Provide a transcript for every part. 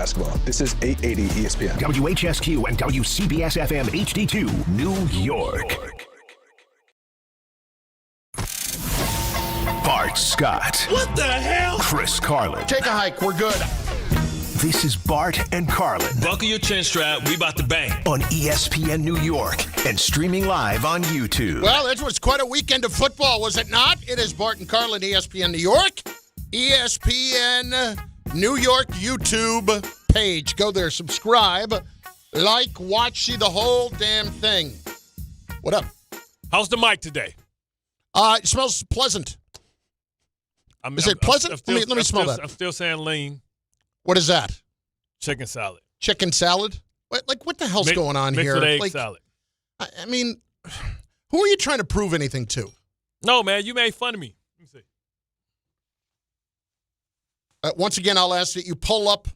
basketball. This is 880 ESPN. WHSQ and WCBS-FM HD2, New York. Bart Scott. What the hell? Chris Carlin. Take a hike. We're good. This is Bart and Carlin Buckle your chin strap. We about to bang. on ESPN New York and streaming live on YouTube. Well, it was quite a weekend of football, was it not? It is Bart and Carlin, ESPN New York. ESPN New York YouTube page. Go there, subscribe, like, watch, see the whole damn thing. What up? How's the mic today? It smells pleasant. Is it pleasant? Let me smell that. I'm still saying lean. What is that? Chicken salad. Chicken salad? What the hell's going on mixed here? With egg salad. I mean, who are you trying to prove anything to? No, man, you made fun of me. Let me see. Once again, I'll ask that you pull up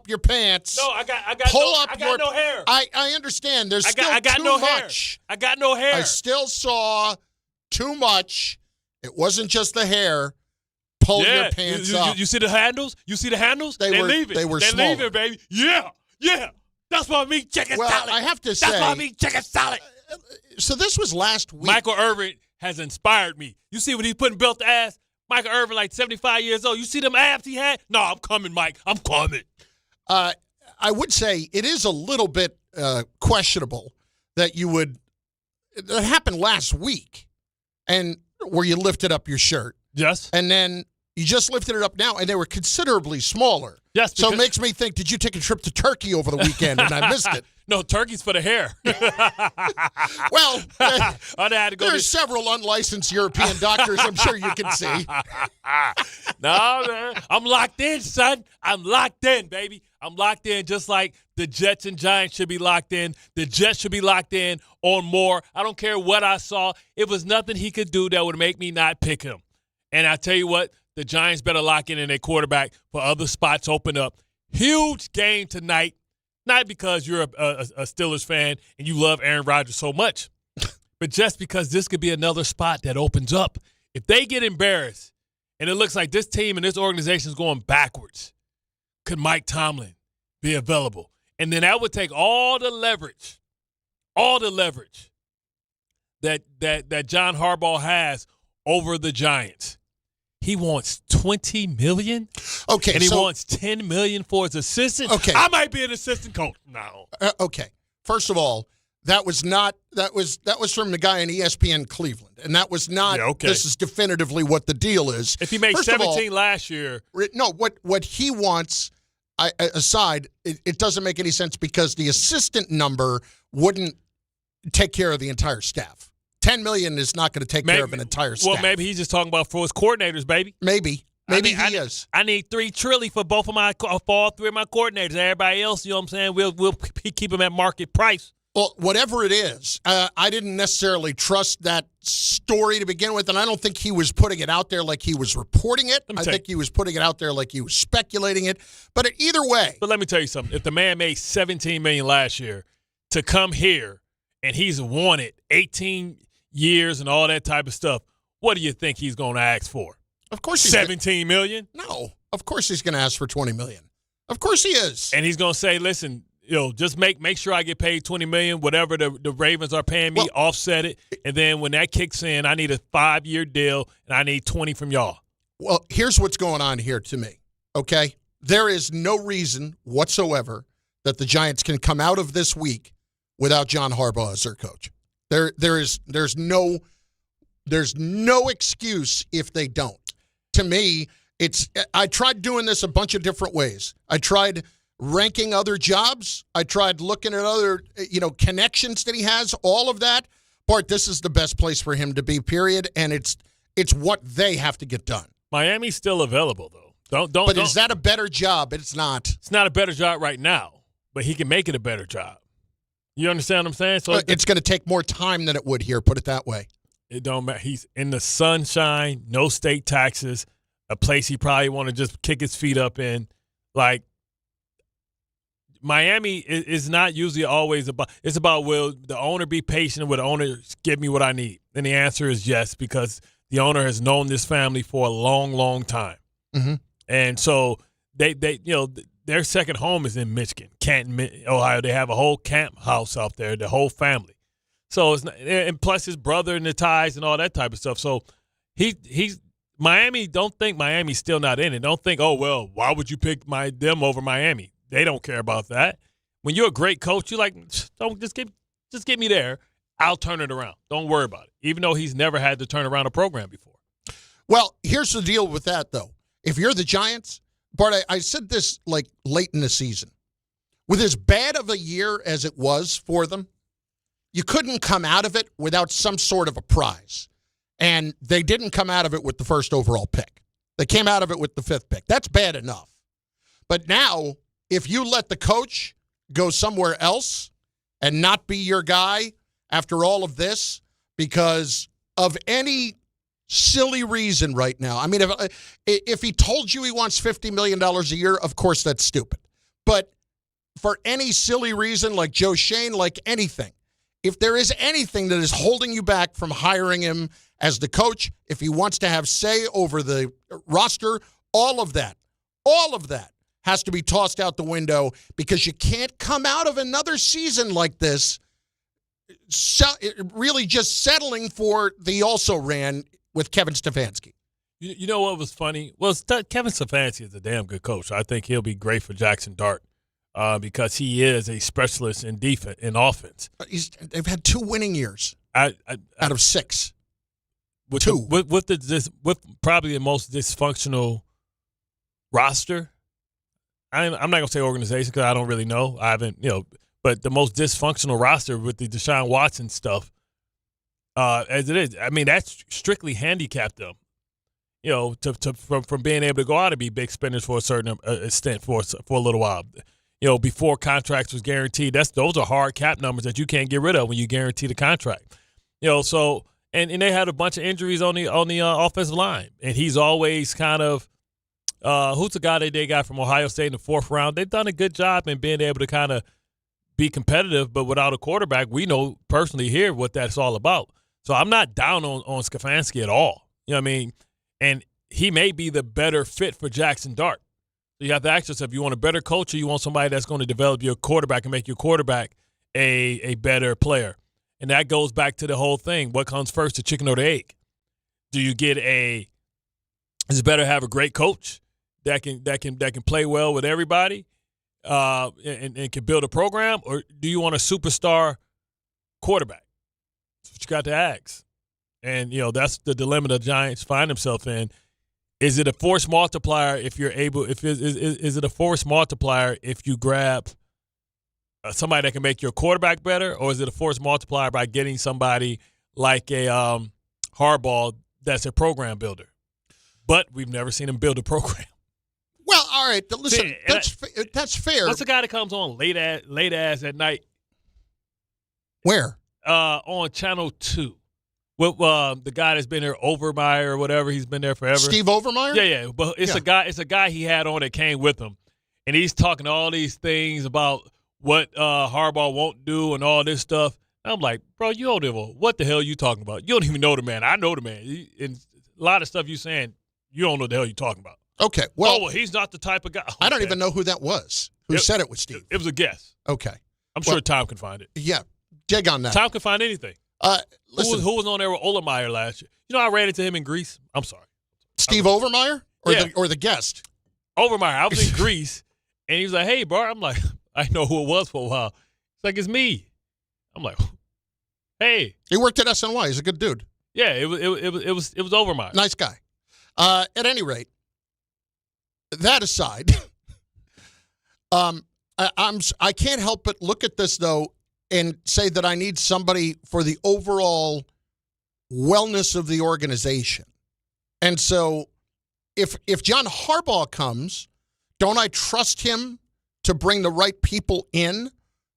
your pants. No, I got no hair. I understand. There's still I got too no much. Hair. I got no hair. I still saw too much. It wasn't just the hair. Pull your pants up. You see the handles? You see the handles? They're leaving. They were They're smaller. leaving, baby. Yeah. That's what I mean, chicken salad. I have to say. That's what I mean, chicken salad. So this was last week. Michael Irvin has inspired me. You see when he's putting belt to ass? Michael Irvin, like 75 years old. You see them abs he had? No, I'm coming, Mike. I'm coming. I would say it is a little bit questionable that that happened last week, and where you lifted up your shirt. Yes. And then you just lifted it up now, and they were considerably smaller. Yes. So it makes me think, did you take a trip to Turkey over the weekend and I missed it? No, turkey's for the hair. Well, had to go there's several unlicensed European doctors I'm sure you can see. No, man. I'm locked in, son. I'm locked in, baby. I'm locked in just like the Jets and Giants should be locked in. The Jets should be locked in on more. I don't care what I saw. It was nothing he could do that would make me not pick him. And I tell you what, the Giants better lock in their quarterback for other spots open up. Huge game tonight, not because you're a Steelers fan and you love Aaron Rodgers so much, but just because this could be another spot that opens up. If they get embarrassed and it looks like this team and this organization is going backwards, could Mike Tomlin be available? And then that would take all the leverage that John Harbaugh has over the Giants. He wants $20 million. Okay, and he wants $10 million for his assistant. Okay, I might be an assistant coach. No. Okay. First of all, that was from the guy in ESPN Cleveland, and that was not. Yeah, okay. This is definitively what the deal is. If he made 17 last year, no. What he wants aside, it doesn't make any sense because the assistant number wouldn't take care of the entire staff. $10 million is not going to take care of an entire staff. Well, maybe he's just talking about for his coordinators, baby. Maybe he is. I need $3 trillion for all three of my coordinators. Everybody else, you know what I'm saying? We'll keep them at market price. Well, whatever it is, I didn't necessarily trust that story to begin with, and I don't think he was putting it out there like he was reporting it. I think he was putting it out there like he was speculating it. But either way. But let me tell you something. If the man made $17 million last year to come here and he's wanted 18 years and all that type of stuff, what do you think he's going to ask for? Of course he's $17 million? No. Of course he's going to ask for $20 million. Of course he is. And he's going to say, listen, just make sure I get paid $20 million, whatever the Ravens are paying me, offset it. And then when that kicks in, I need a 5-year deal, and I need 20 from y'all. Well, here's what's going on here to me, okay? There is no reason whatsoever that the Giants can come out of this week without John Harbaugh as their coach. There's no excuse if they don't. To me, I tried doing this a bunch of different ways. I tried ranking other jobs. I tried looking at other, connections that he has, all of that. Bart, this is the best place for him to be, period, and it's what they have to get done. Miami's still available, though. But is that a better job? It's not. It's not a better job right now, but he can make it a better job. You understand what I'm saying? So it's going to take more time than it would here, put it that way. It don't matter. He's in the sunshine, no state taxes, a place he probably want to just kick his feet up in. Like, Miami is not usually always about – it's about will the owner be patient? Will the owner give me what I need? And the answer is yes, because the owner has known this family for a long, long time. Mm-hmm. And so they their second home is in Michigan, Canton, Ohio. They have a whole camp house out there, the whole family. So it's not, and plus his brother and the ties and all that type of stuff. So he's Miami. Don't think Miami's still not in it. Don't think, oh well, why would you pick them over Miami? They don't care about that. When you're a great coach, you're like, don't just get me there. I'll turn it around. Don't worry about it. Even though he's never had to turn around a program before. Well, here's the deal with that, though. If you're the Giants, Bart, I said this like late in the season. With as bad of a year as it was for them, you couldn't come out of it without some sort of a prize. And they didn't come out of it with the first overall pick. They came out of it with the 5th pick. That's bad enough. But now, if you let the coach go somewhere else and not be your guy after all of this because of any silly reason right now. I mean, if he told you he wants $50 million a year, of course that's stupid. But for any silly reason, like Joe Shane, like anything, if there is anything that is holding you back from hiring him as the coach, if he wants to have say over the roster, all of that has to be tossed out the window because you can't come out of another season like this really just settling for the also-ran with Kevin Stefanski. You know what was funny? Well, Kevin Stefanski is a damn good coach. I think he'll be great for Jackson Dart because he is a specialist in defense, in offense. They've had 2 winning years out of 6. With 2. With probably the most dysfunctional roster. I'm not going to say organization because I don't really know. I haven't, but the most dysfunctional roster with the Deshaun Watson stuff as it is. I mean, that's strictly handicapped them, from being able to go out and be big spenders for a certain extent for a little while. Before contracts was guaranteed, those are hard cap numbers that you can't get rid of when you guarantee the contract. So and they had a bunch of injuries on the offensive line, and he's always kind of who's the guy that they got from Ohio State in the 4th round? They've done a good job in being able to kind of be competitive, but without a quarterback, we know personally here what that's all about. So I'm not down on Stefanski at all. You know what I mean? And he may be the better fit for Jackson Dart. So you have to ask yourself, you want a better coach or you want somebody that's going to develop your quarterback and make your quarterback a better player? And that goes back to the whole thing. What comes first, the chicken or the egg? Do you get is it better to have a great coach that can play well with everybody and can build a program, or do you want a superstar quarterback? That's what you got to ask. And, that's the dilemma the Giants find themselves in. Is it a force multiplier if you're able – is it a force multiplier if you grab somebody that can make your quarterback better, or is it a force multiplier by getting somebody like a Harbaugh that's a program builder? But we've never seen him build a program. Well, all right. Listen, that's fair. What's the guy that comes on late ass at night? Where? On Channel 2. With the guy that's been there, Overmeyer or whatever. He's been there forever. Steve Overmeyer? Yeah. But it's a guy he had on that came with him, and he's talking all these things about what Harbaugh won't do and all this stuff. And I'm like, bro, you don't even what the hell are you talking about? You don't even know the man. I know the man. And a lot of stuff you're saying, you don't know the hell you're talking about. Okay. Well, he's not the type of guy. Okay. I don't even know who that was. Who said it was Steve? It was a guess. Okay. I'm sure Tom can find it. Yeah. Dig on that. Tom can find anything. Listen, who was on there with Olemeyer last year? I ran into him in Greece. I'm sorry. Steve Overmeyer? Or the guest? Overmeyer. I was in Greece, and he was like, hey, Bart. I'm like, I know who it was for a while. It's like, it's me. I'm like, hey. He worked at SNY. He's a good dude. Yeah, it was Overmeyer. Nice guy. At any rate, that aside, I can't help but look at this, though, and say that I need somebody for the overall wellness of the organization. And so if John Harbaugh comes, don't I trust him to bring the right people in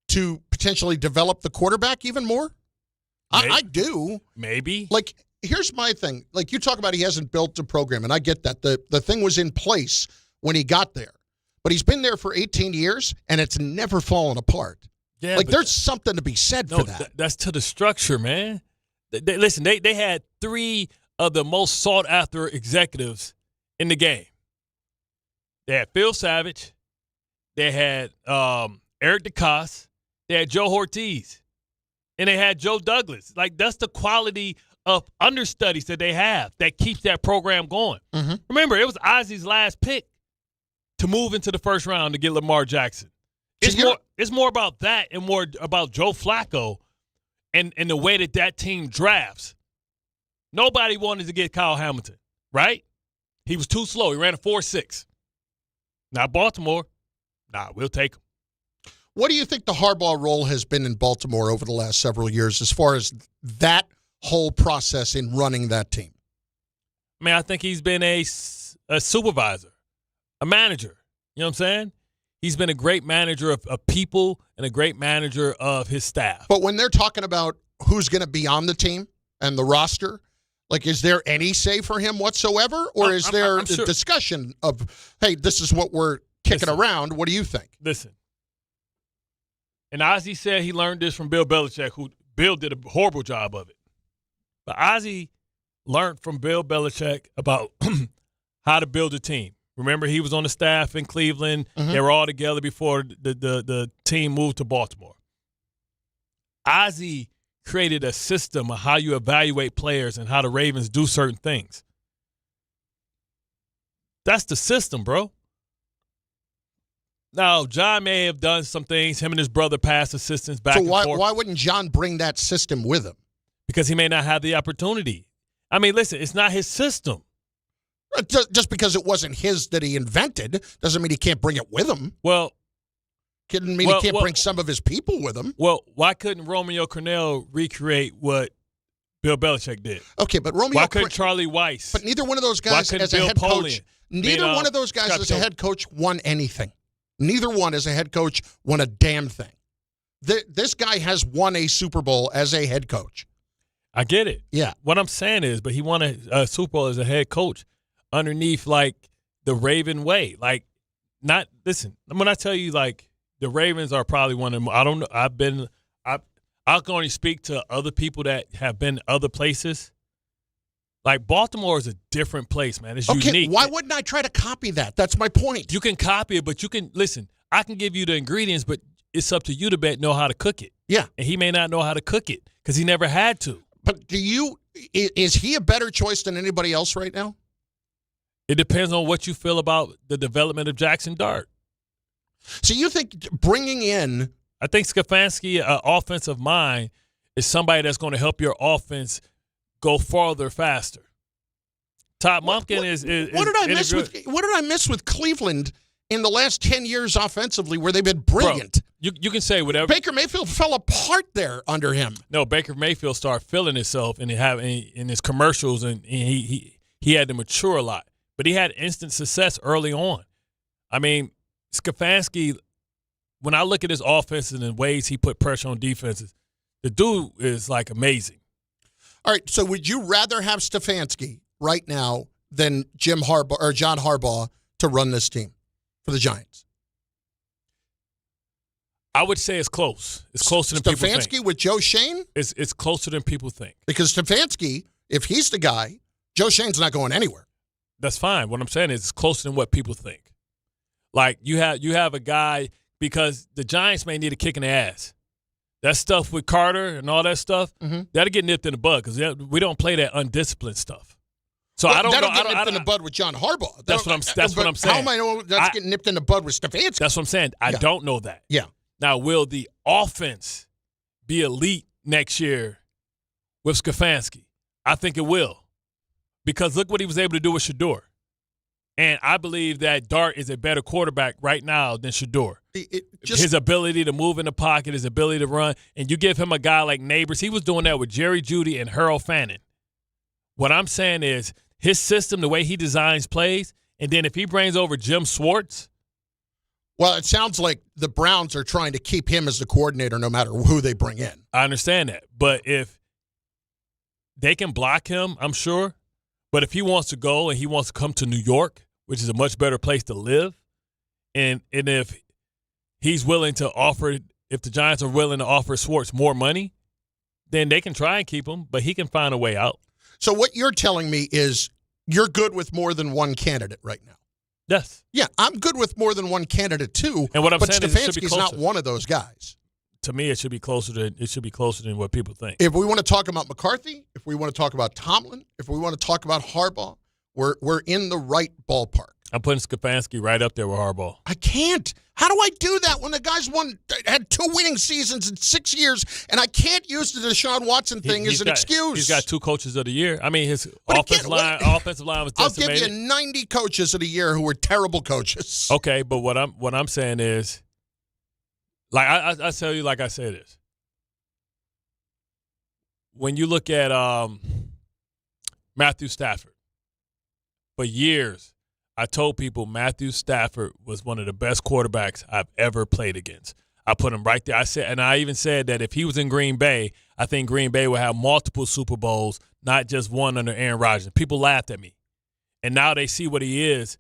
to potentially develop the quarterback even more? I do. Maybe. Like, here's my thing. Like, you talk about he hasn't built a program, and I get that. The thing was in place when he got there. But he's been there for 18 years, and it's never fallen apart. Yeah, like, there's something to be said for that. That's to the structure, man. Listen, they had 3 of the most sought-after executives in the game. They had Phil Savage, They had Eric DeCoste. They had Joe Ortiz. And they had Joe Douglas. Like, that's the quality of understudies that they have that keeps that program going. Mm-hmm. Remember, it was Ozzy's last pick to move into the first round to get Lamar Jackson. It's more about that and more about Joe Flacco and the way that team drafts. Nobody wanted to get Kyle Hamilton, right? He was too slow. He ran a 4.6. Not Baltimore. Nah, we'll take him. What do you think the Harbaugh role has been in Baltimore over the last several years as far as that whole process in running that team? I mean, I think he's been a supervisor, a manager. You know what I'm saying? He's been a great manager of people and a great manager of his staff. But when they're talking about who's going to be on the team and the roster, like, is there any say for him whatsoever? Or is there a discussion of, hey, this is what we're kicking around? What do you think? Listen. And Ozzie said he learned this from Bill Belichick, who Bill did a horrible job of it. But Ozzie learned from Bill Belichick about how to build a team. Remember, he was on the staff in Cleveland. Mm-hmm. They were all together before the team moved to Baltimore. Ozzie created a system of how you evaluate players and how the Ravens do certain things. That's the system, bro. Now, John may have done some things. Him and his brother passed assistants back and forth. So why wouldn't John bring that system with him? Because he may not have the opportunity. I mean, listen, it's not his system. Just because it wasn't his that he invented doesn't mean he can't bring it with him. Well, he can't bring some of his people with him. Well, why couldn't Romeo Crennel recreate what Bill Belichick did? Okay, but why couldn't Charlie Weiss? But neither one of those guys as a head coach. Neither one of those guys as a head coach won anything. Neither one as a head coach won a damn thing. This guy has won a Super Bowl as a head coach. I get it. Yeah. What I'm saying is, but he won a Super Bowl as a head coach underneath, like, the Raven way. Like, listen, when I tell you, like, the Ravens are probably one of them. I don't know. I can only speak to other people that have been other places. Like, Baltimore is a different place, man. It's unique. Why wouldn't I try to copy that? That's my point. You can copy it, but you can – listen, I can give you the ingredients, but it's up to you to know how to cook it. Yeah. And he may not know how to cook it because he never had to. But is he a better choice than anybody else right now? It depends on what you feel about the development of Jackson Dart. So you think bringing in – I think Stefanski, an offensive mind, is somebody that's going to help your offense – go farther, faster. Todd Monken is what did I miss with Cleveland in the last 10 years offensively where they've been brilliant? Bro, you can say whatever. Baker Mayfield fell apart there under him. No, Baker Mayfield started feeling himself in his commercials, and he had to mature a lot. But he had instant success early on. I mean, Stefanski, when I look at his offense and the ways he put pressure on defenses, the dude is, like, amazing. All right, so would you rather have Stefanski right now than John Harbaugh to run this team for the Giants? I would say it's close. It's closer than people think. Stefanski with Joe Schoen? It's closer than people think. Because Stefanski, if he's the guy, Joe Schoen's not going anywhere. That's fine. What I'm saying is it's closer than what people think. Like, you have a guy, because the Giants may need a kick in the ass. That stuff with Carter and all that stuff, that'll get nipped in the bud because we don't play that undisciplined stuff. So I don't know. That'll get nipped in the bud with John Harbaugh. That's what I'm saying. How am I know that's getting nipped in the bud with Stefanski? That's what I'm saying. I don't know that. Yeah. Now, will the offense be elite next year with Stefanski? I think it will, because look what he was able to do with Shador. And I believe that Dart is a better quarterback right now than Shador. His ability to move in the pocket, his ability to run, and you give him a guy like Neighbors. He was doing that with Jerry Jeudy and Harold Fannin. What I'm saying is his system, the way he designs plays, and then if he brings over Jim Schwartz. Well, it sounds like the Browns are trying to keep him as the coordinator no matter who they bring in. I understand that. But if they can block him, I'm sure. But if he wants to go and he wants to come to New York, which is a much better place to live, and if he's willing to offer, if the Giants are willing to offer Schwartz more money, then they can try and keep him, but he can find a way out. So what you're telling me is you're good with more than one candidate right now. Yes. Yeah, I'm good with more than one candidate too. And what I'm but saying is it should be Stefanski's not closer. one of those guys. To me, it should be closer than what people think. If we want to talk about McCarthy, if we want to talk about Tomlin, if we want to talk about Harbaugh, we're in the right ballpark. I'm putting Stefanski right up there with Harbaugh. I can't. How do I do that when the guy's had 2 winning seasons in 6 years, and I can't use the Deshaun Watson thing as an excuse? He's got 2 coaches of the year. I mean, his offensive line was I'll decimated. give you 90 coaches of the year who were terrible coaches. Okay, but what I'm saying is, like I tell you, like I say this. When you look at Matthew Stafford, for years, I told people Matthew Stafford was one of the best quarterbacks I've ever played against. I put him right there. I even said that if he was in Green Bay, I think Green Bay would have multiple Super Bowls, not just one under Aaron Rodgers. People laughed at me. And now they see what he is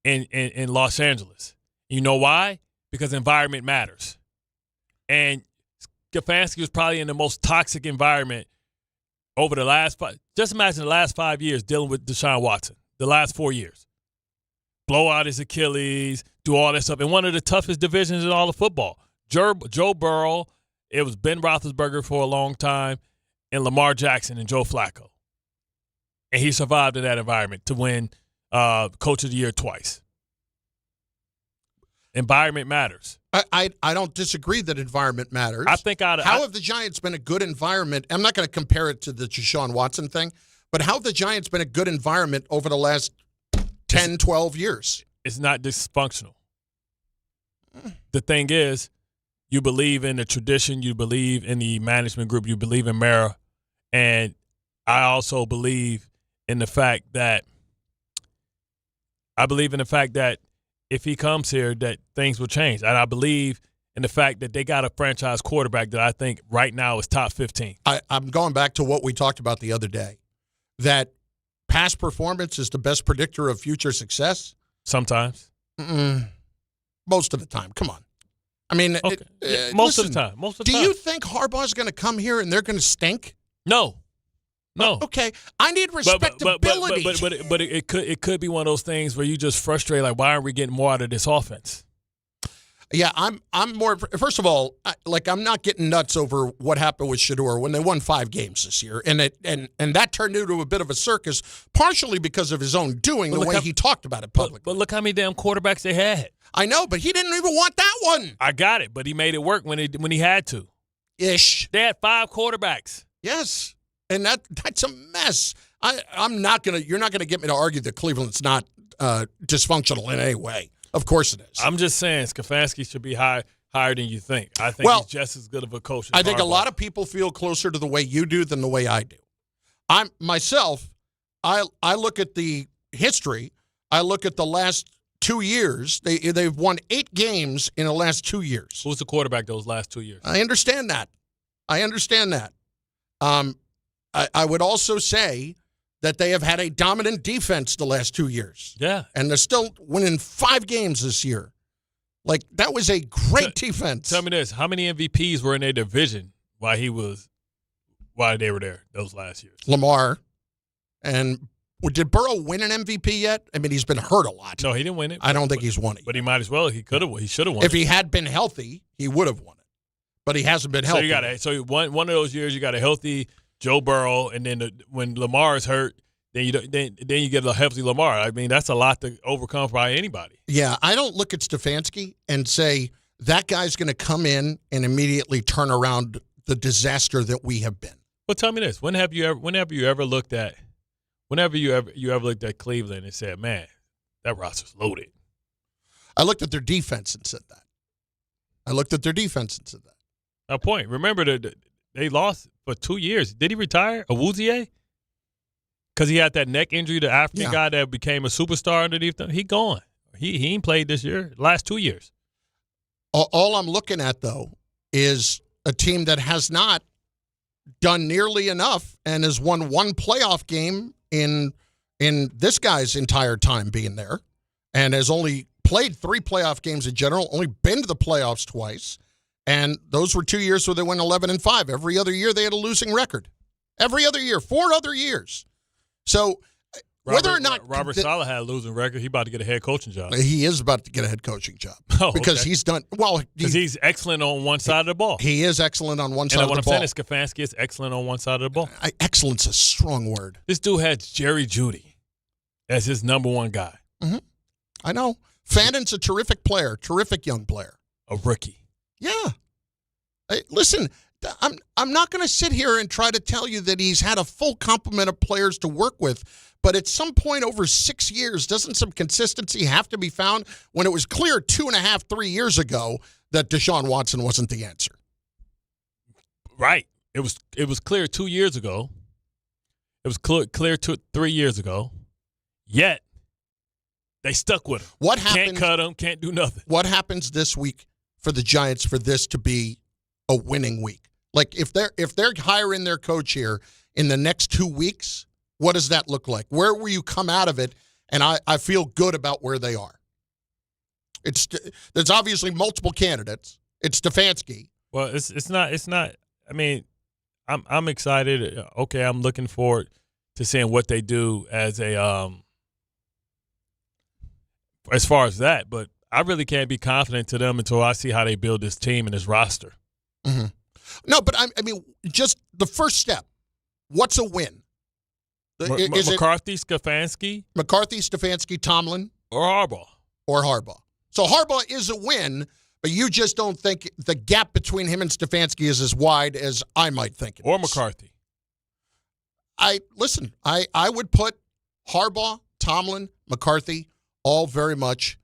in Los Angeles. You know why? Because environment matters. And Stefanski was probably in the most toxic environment over the last just imagine the last 5 years dealing with Deshaun Watson, the last 4 years. Blow out his Achilles, do all that stuff. In one of the toughest divisions in all of football. Joe Burrow, it was Ben Roethlisberger for a long time, and Lamar Jackson and Joe Flacco. And he survived in that environment to win Coach of the Year twice. Environment matters. I don't disagree that environment matters. I think how have the Giants been a good environment? I'm not going to compare it to the Deshaun Watson thing, but how have the Giants been a good environment over the last 10, 12 years? It's not dysfunctional. The thing is, you believe in the tradition, you believe in the management group, you believe in Mara, and I also believe in the fact that if he comes here, that things will change. And I believe in the fact that they got a franchise quarterback that I think right now is top 15. I'm going back to what we talked about the other day, that past performance is the best predictor of future success. Sometimes. Most of the time. Come on. I mean, okay. Most of the time. Do you think Harbaugh's going to come here and they're going to stink? No. Okay. I need respectability. But it could be one of those things where you just frustrate, like, why aren't we getting more out of this offense? Yeah, I'm more. First of all, I'm not getting nuts over what happened with Shedeur when they won 5 games this year, and that turned into a bit of a circus, partially because of his own doing, the way he talked about it publicly. But look how many damn quarterbacks they had. I know, but he didn't even want that one. I got it, but he made it work when he had to. Ish. They had 5 quarterbacks. Yes, and that's a mess. I'm not gonna. You're not gonna get me to argue that Cleveland's not dysfunctional in any way. Of course it is. I'm just saying Stefanski should be higher than you think. I think he's just as good of a coach as I think Harbaugh. a lot of people feel closer to the way you do than the way I do. I look at the history. I look at the last 2 years. They've won 8 games in the last 2 years. Who's the quarterback those last 2 years? I understand that. I would also say that they have had a dominant defense the last 2 years. Yeah. And they're still winning 5 games this year. Like, that was a great defense. Tell me this. How many MVPs were in their division while they were there those last years? Lamar. And did Burrow win an MVP yet? I mean, he's been hurt a lot. No, he didn't win it. I don't think he's won it But yet. he might as well. He should have won it. If he had been healthy, he would have won it. But he hasn't been healthy. So one of those years you got a healthy Joe Burrow, and then when Lamar is hurt, then you get a healthy Lamar. I mean, that's a lot to overcome by anybody. Yeah, I don't look at Stefanski and say that guy's going to come in and immediately turn around the disaster that we have been. But tell me this: whenever you ever looked at Cleveland and said, "Man, that roster's loaded." I looked at their defense and said that. A point. Remember that they lost for 2 years. Did he retire? Awuzie? Because he had that neck injury, the African guy that became a superstar underneath him. He gone. He ain't played this year. Last 2 years. All I'm looking at, though, is a team that has not done nearly enough and has won 1 playoff game in this guy's entire time being there, and has only played 3 playoff games in general, only been to the playoffs twice. And those were 2 years where they went 11-5. Every other year they had a losing record. Every other year, 4 other years. So whether or not Robert Saleh had a losing record, he about to get a head coaching job. He is about to get a head coaching job because he's done well. Because he's excellent on one side of the ball. He is excellent on one side of the ball. And what I'm saying is Stefanski is excellent on one side of the ball. Excellent's a strong word. This dude had Jerry Jeudy as his number one guy. Mm-hmm. I know. Fannon's a terrific player, terrific young player. A rookie. Yeah. Hey, listen, I'm not going to sit here and try to tell you that he's had a full complement of players to work with, but at some point over 6 years, doesn't some consistency have to be found when it was clear 2.5, 3 years ago that Deshaun Watson wasn't the answer? Right. It was clear 2 years ago. It was clear 3 years ago. Yet, they stuck with him. What happens? Can't cut him. Can't do nothing. What happens this week for the Giants for this to be a winning week? Like if they're hiring their coach here in the next 2 weeks, what does that look like? Where will you come out of it? And I feel good about where they are. There's obviously multiple candidates. It's Stefanski. Well, it's not. I mean, I'm excited. Okay, I'm looking forward to seeing what they do as far as that. But I really can't be confident to them until I see how they build this team and this roster. Mm-hmm. No, but I mean, just the first step. What's a win? Is McCarthy, Stefanski? McCarthy, Stefanski, Tomlin? Or Harbaugh. So Harbaugh is a win, but you just don't think the gap between him and Stefanski is as wide as I might think it is. Or McCarthy. I would put Harbaugh, Tomlin, McCarthy all very much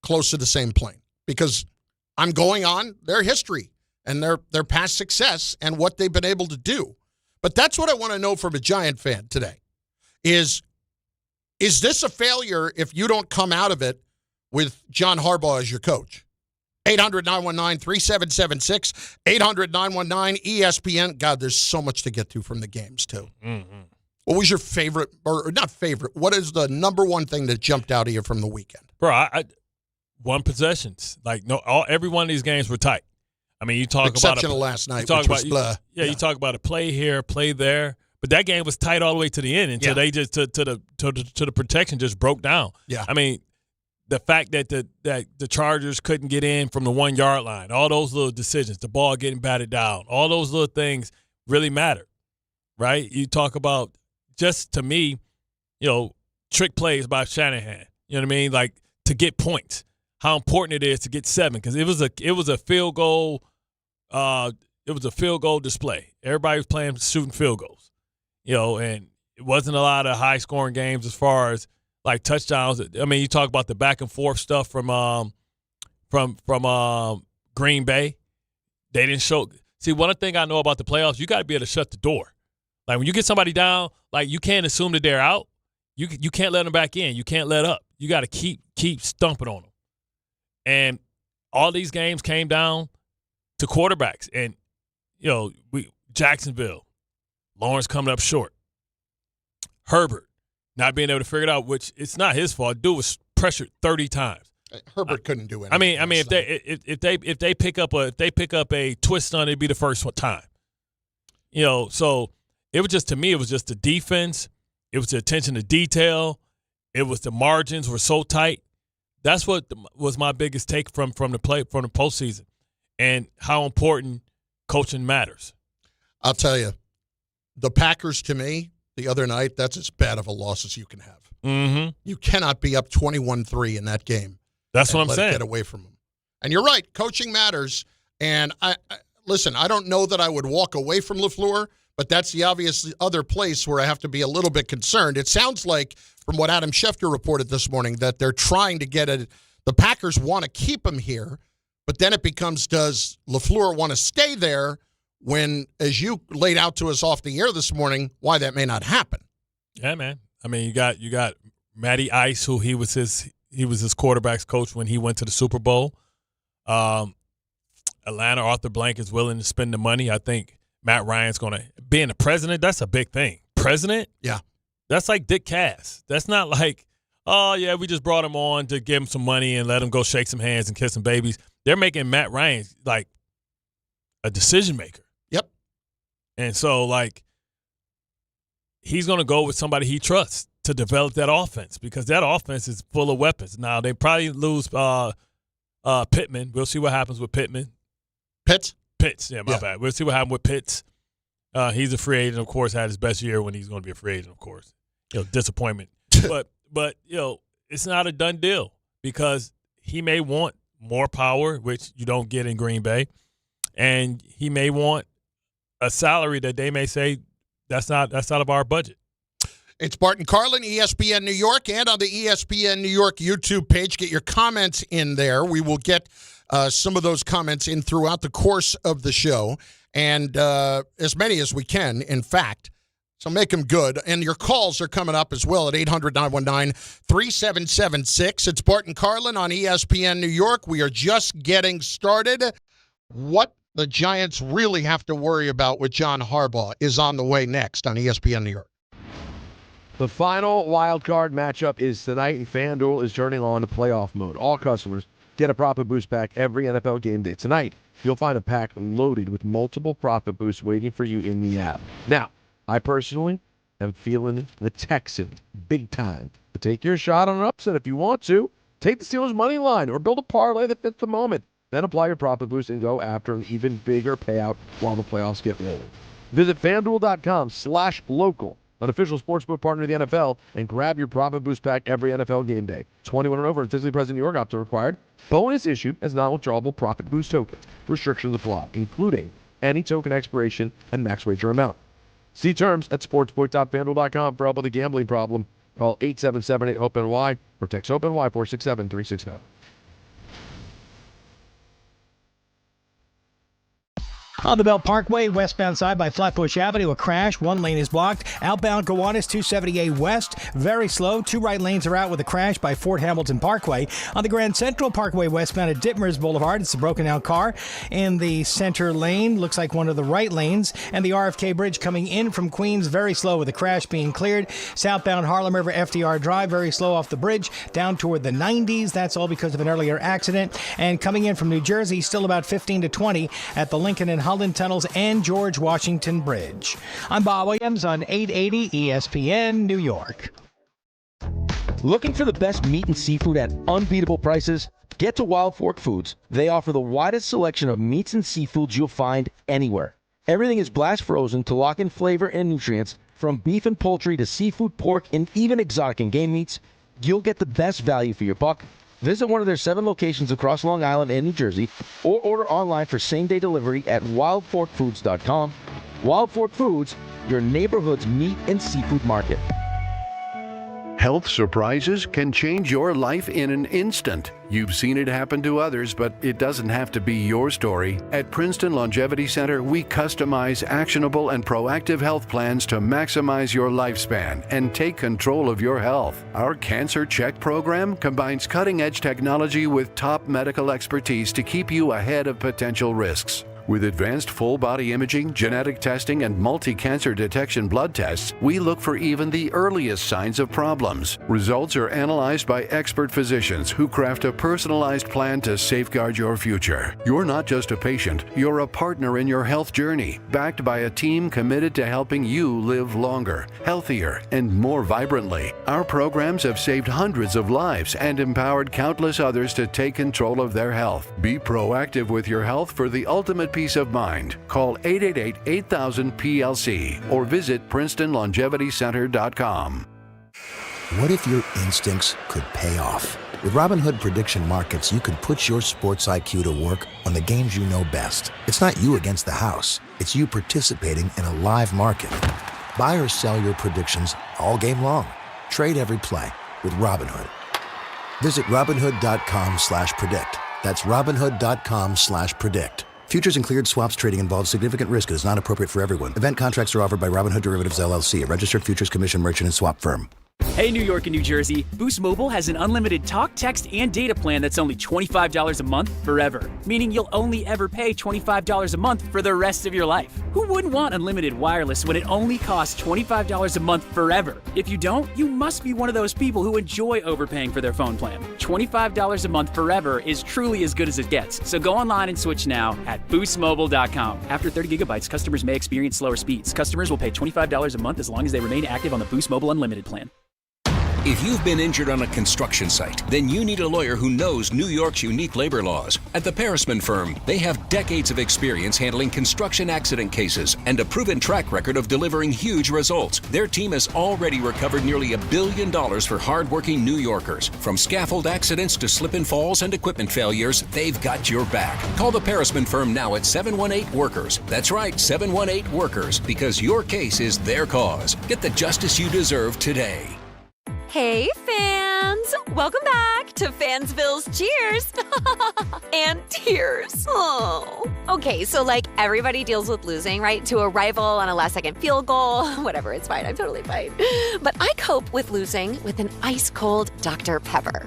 close to the same plane because I'm going on their history and their past success and what they've been able to do. But that's what I want to know from a Giant fan today is this a failure if you don't come out of it with John Harbaugh as your coach? 800-919-3776, 800-919-ESPN. God, there's so much to get to from the games, too. Mm-hmm. What was your favorite, or not favorite, what is the number one thing that jumped out of you from the weekend? Bro, I won possessions. Like, every one of these games were tight. I mean, you talk about exception of last night, which was blah. Yeah, you talk about a play here, play there, but that game was tight all the way to the end until they just to the protection just broke down. Yeah, I mean, the fact that the Chargers couldn't get in from the 1 yard line, all those little decisions, the ball getting batted down, all those little things really matter, right? You talk about just to me, trick plays by Shanahan. You know what I mean? Like to get points. How important it is to get 7 because it was a field goal. It was a field goal display. Everybody was playing shooting field goals, and it wasn't a lot of high scoring games as far as like touchdowns. I mean, you talk about the back and forth stuff from Green Bay. They didn't show. See, one thing I know about the playoffs, you got to be able to shut the door. Like when you get somebody down, like you can't assume that they're out. You can't let them back in. You can't let up. You got to keep stumping on them. And all these games came down to quarterbacks. And, Jacksonville, Lawrence coming up short. Herbert not being able to figure it out, which it's not his fault. Dude was pressured 30 times. Herbert couldn't do anything. I mean, if they pick up a twist on it, it'd be the first time. So it was just, to me, it was just the defense. It was the attention to detail. It was the margins were so tight. That's what was my biggest take from the postseason, and how important coaching matters. I'll tell you, the Packers to me the other night, that's as bad of a loss as you can have. Mm-hmm. You cannot be up 21-3 in that game. That's what I'm saying. Get away from them. And you're right, coaching matters. And listen, I don't know that I would walk away from LaFleur, but that's the obvious other place where I have to be a little bit concerned. It sounds like, from what Adam Schefter reported this morning, that they're trying to get it. The Packers want to keep him here, but then it becomes, does LaFleur want to stay there when, as you laid out to us off the air this morning, why that may not happen? Yeah, man. I mean, you got Matty Ice, who he was his quarterback's coach when he went to the Super Bowl. Atlanta, Arthur Blank is willing to spend the money. I think Matt Ryan's going to – being the president, that's a big thing. President? Yeah. That's like Dick Cass. That's not like, oh, yeah, we just brought him on to give him some money and let him go shake some hands and kiss some babies. They're making Matt Ryan like a decision maker. Yep. And so, like, he's going to go with somebody he trusts to develop that offense because that offense is full of weapons. Now, they probably lose Pittman. We'll see what happens with Pittman. Pitts, yeah, my bad. We'll see what happens with Pitts. He's a free agent, of course, had his best year when he's going to be a free agent, of course. Disappointment. but it's not a done deal because he may want more power, which you don't get in Green Bay, and he may want a salary that they may say that's not of our budget. It's Bart and Carlin, ESPN New York, and on the ESPN New York YouTube page. Get your comments in there. We will get some of those comments in throughout the course of the show, and as many as we can, in fact. So make them good. And your calls are coming up as well at 800-919-3776. It's Bart and Carlin on ESPN New York. We are just getting started. What the Giants really have to worry about with John Harbaugh is on the way next on ESPN New York. The final wild card matchup is tonight, and FanDuel is turning on to playoff mode. All customers get a profit boost pack every NFL game day. Tonight, you'll find a pack loaded with multiple profit boosts waiting for you in the app. Now, I personally am feeling the Texans big time. But take your shot on an upset if you want to. Take the Steelers' money line or build a parlay that fits the moment. Then apply your profit boost and go after an even bigger payout while the playoffs get rolling. Visit FanDuel.com/local, an official sportsbook partner of the NFL, and grab your profit boost pack every NFL game day. 21 and over and physically present in New York, option required. Bonus issued as non-withdrawable profit boost tokens. Restrictions apply, including any token expiration and max wager amount. See terms at sportsbook.fanduel.com for help with a gambling problem. Call 877-8-HOPE-NY or text HOPE-NY 467-369. On the Belt Parkway, westbound side by Flatbush Avenue, a crash. One lane is blocked. Outbound Gowanus 278 West, very slow. Two right lanes are out with a crash by Fort Hamilton Parkway. On the Grand Central Parkway, westbound at Ditmers Boulevard, it's a broken down car in the center lane. Looks like one of the right lanes. And the RFK Bridge coming in from Queens, very slow with a crash being cleared. Southbound Harlem River FDR Drive, very slow off the bridge, down toward the 90s. That's all because of an earlier accident. And coming in from New Jersey, still about 15 to 20 at the Lincoln and Holland Tunnels and George Washington Bridge. I'm Bob Williams on 880 ESPN New York. Looking for the best meat and seafood at unbeatable prices? Get to Wild Fork Foods. They offer the widest selection of meats and seafoods you'll find anywhere. Everything is blast frozen to lock in flavor and nutrients. From beef and poultry to seafood, pork, and even exotic and game meats, you'll get the best value for your buck. Visit one of their 7 locations across Long Island and New Jersey, or order online for same-day delivery at wildforkfoods.com. Wild Fork Foods, your neighborhood's meat and seafood market. Health surprises can change your life in an instant. You've seen it happen to others, but it doesn't have to be your story. At Princeton Longevity Center, we customize actionable and proactive health plans to maximize your lifespan and take control of your health. Our Cancer Check program combines cutting-edge technology with top medical expertise to keep you ahead of potential risks. With advanced full-body imaging, genetic testing, and multi-cancer detection blood tests, we look for even the earliest signs of problems. Results are analyzed by expert physicians who craft a personalized plan to safeguard your future. You're not just a patient, you're a partner in your health journey, backed by a team committed to helping you live longer, healthier, and more vibrantly. Our programs have saved hundreds of lives and empowered countless others to take control of their health. Be proactive with your health for the ultimate peace of mind. Call 888-8000-PLC or visit PrincetonLongevityCenter.com. What if your instincts could pay off? With Robinhood Prediction Markets, you could put your sports IQ to work on the games you know best. It's not you against the house. It's you participating in a live market. Buy or sell your predictions all game long. Trade every play with Robinhood. Visit Robinhood.com/predict. That's Robinhood.com/predict. Futures and cleared swaps trading involves significant risk and is not appropriate for everyone. Event contracts are offered by Robinhood Derivatives LLC, a registered futures commission merchant and swap firm. Hey, New York and New Jersey, Boost Mobile has an unlimited talk, text, and data plan that's only $25 a month forever, meaning you'll only ever pay $25 a month for the rest of your life. Who wouldn't want unlimited wireless when it only costs $25 a month forever? If you don't, you must be one of those people who enjoy overpaying for their phone plan. $25 a month forever is truly as good as it gets, so go online and switch now at boostmobile.com. After 30 gigabytes, customers may experience slower speeds. Customers will pay $25 a month as long as they remain active on the Boost Mobile Unlimited plan. If you've been injured on a construction site, then you need a lawyer who knows New York's unique labor laws. At the Parisman Firm, they have decades of experience handling construction accident cases and a proven track record of delivering huge results. Their team has already recovered nearly $1 billion for hardworking New Yorkers. From scaffold accidents to slip and falls and equipment failures, they've got your back. Call the Parisman Firm now at 718-WORKERS. That's right, 718-WORKERS, because your case is their cause. Get the justice you deserve today. Hey, fans! Welcome back to Fansville's Cheers and Tears. Oh. Okay, so like everybody deals with losing, right? To a rival on a last-second field goal. Whatever, it's fine. I'm totally fine. But I cope with losing with an ice-cold Dr. Pepper.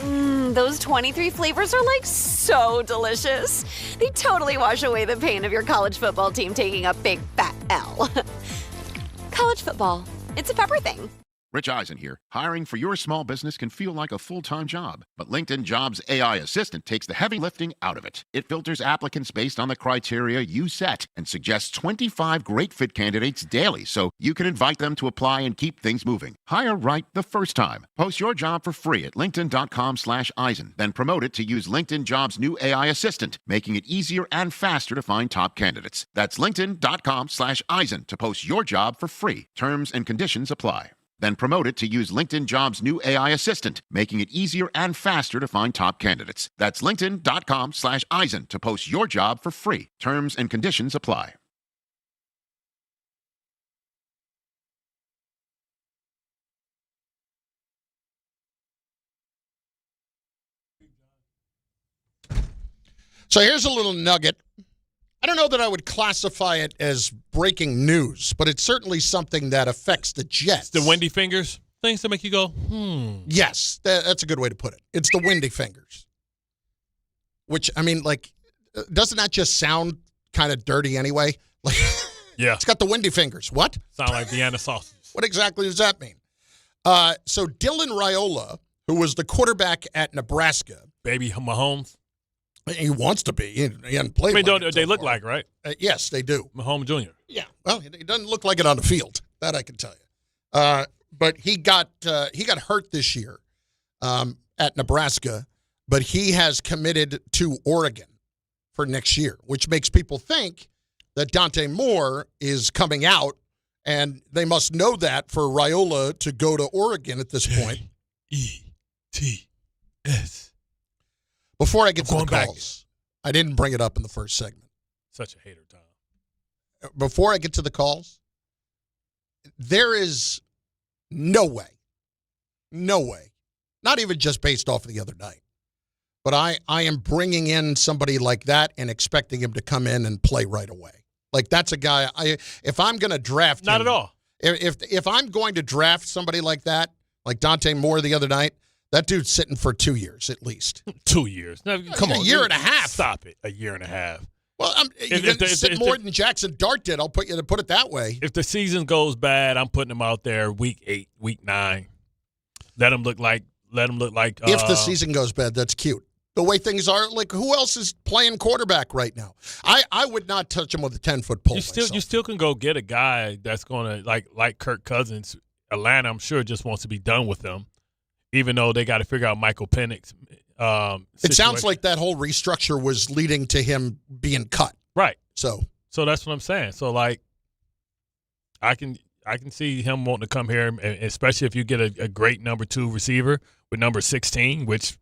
Those 23 flavors are like so delicious. They totally wash away the pain of your college football team taking a big fat L. College football, it's a pepper thing. Rich Eisen here. Hiring for your small business can feel like a full-time job, but LinkedIn Jobs AI Assistant takes the heavy lifting out of it. It filters applicants based on the criteria you set and suggests 25 great fit candidates daily so you can invite them to apply and keep things moving. Hire right the first time. Post your job for free at linkedin.com/Eisen, then promote it to use LinkedIn Jobs' new AI Assistant, making it easier and faster to find top candidates. That's linkedin.com/Eisen to post your job for free. Terms and conditions apply. Then promote it to use LinkedIn Jobs' new AI Assistant, making it easier and faster to find top candidates. That's linkedin.com/Eisen to post your job for free. Terms and conditions apply. So here's a little nugget. I don't know that I would classify it as breaking news, but it's certainly something that affects the Jets. The windy fingers? Things that make you go, Yes, that's a good way to put it. It's the windy fingers. Which, I mean, like, doesn't that just sound kind of dirty anyway? Like, yeah. It's got the windy fingers. What? Sound like Vienna sausage. What exactly does that mean? So Dylan Raiola, who was the quarterback at Nebraska. Baby Mahomes. He wants to be. He hasn't played. I mean, don't they look like, right? Yes, they do. Mahomes Jr. Yeah. Well, he doesn't look like it on the field. That I can tell you. But he got hurt this year at Nebraska, but he has committed to Oregon for next year, which makes people think that Dante Moore is coming out, and they must know that for Raiola to go to Oregon at this point. E-T-S. Before I get to the calls, I didn't bring it up in the first segment. Such a hater, Tom. Before I get to the calls, there is no way, not even just based off of the other night, but I am bringing in somebody like that and expecting him to come in and play right away. Like, that's a guy, if I'm going to draft Not him, at all. If I'm going to draft somebody like that, like Dante Moore the other night, that dude's sitting for 2 years at least. 2 years. Now, come on. A year and a half. Stop it. A year and a half. Well, you didn't sit more than Jackson Dart did. I'll put it that way. If the season goes bad, I'm putting him out there week 8, week 9. Let him look like. If the season goes bad, that's cute. The way things are, like, who else is playing quarterback right now? I would not touch him with a 10-foot pole. You still can go get a guy that's going to like Kirk Cousins. Atlanta, I'm sure, just wants to be done with them. Even though they got to figure out Michael Penix. It sounds like that whole restructure was leading to him being cut. Right. So that's what I'm saying. So, like, I can see him wanting to come here, especially if you get a great number 2 receiver with number 16, which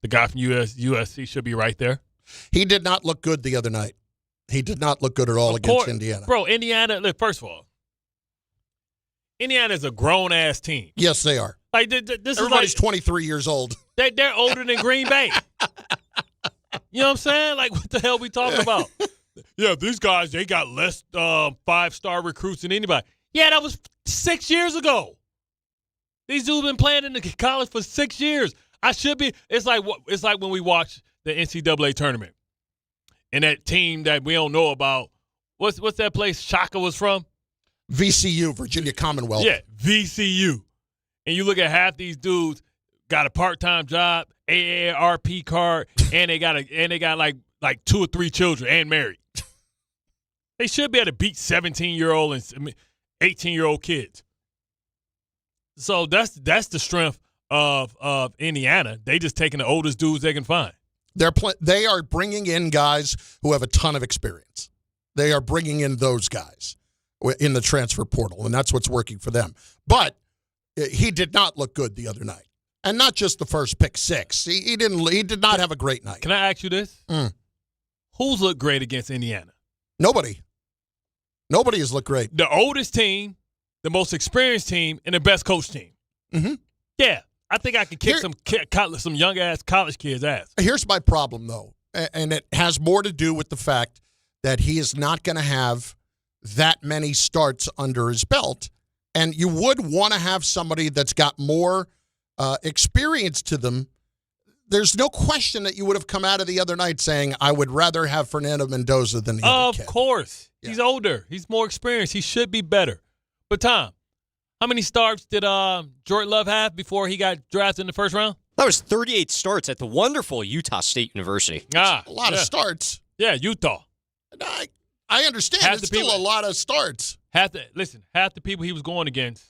the guy from USC should be right there. He did not look good the other night. He did not look good at all against Indiana. Bro, Indiana, look, first of all, Indiana is a grown-ass team. Yes, they are. Like, this Everybody's is like 23 years old. They're older than Green Bay. You know what I'm saying? Like, what the hell we talking about? Yeah, these guys, they got less 5-star recruits than anybody. Yeah, that was 6 years ago. These dudes been playing in the college for 6 years. I should be. It's like when we watch the NCAA tournament and that team that we don't know about. What's that place Shaka was from? VCU, Virginia Commonwealth. Yeah, VCU. And you look at half these dudes got a part-time job, AARP card, and they got like 2 or 3 children and married. They should be able to beat 17-year-old and 18-year-old kids. So that's the strength of Indiana. They just taking the oldest dudes they can find. They are bringing in guys who have a ton of experience. They are bringing in those guys in the transfer portal, and that's what's working for them. But he did not look good the other night, and not just the first pick six. He did not have a great night. Can I ask you this? Who's looked great against Indiana? Nobody. Nobody has looked great. The oldest team, the most experienced team, and the best coach team. Mm-hmm. Yeah, I think I can kick some young ass college kids' ass. Here's my problem, though, and it has more to do with the fact that he is not going to have that many starts under his belt, and you would want to have somebody that's got more experience to them. There's no question that you would have come out of the other night saying, I would rather have Fernando Mendoza than the other kid. Of course. Yeah. He's older. He's more experienced. He should be better. But, Tom, how many starts did Jordan Love have before he got drafted in the first round? That was 38 starts at the wonderful Utah State University. A lot of starts. Yeah, Utah. I understand. It's still a lot of starts. Half the people he was going against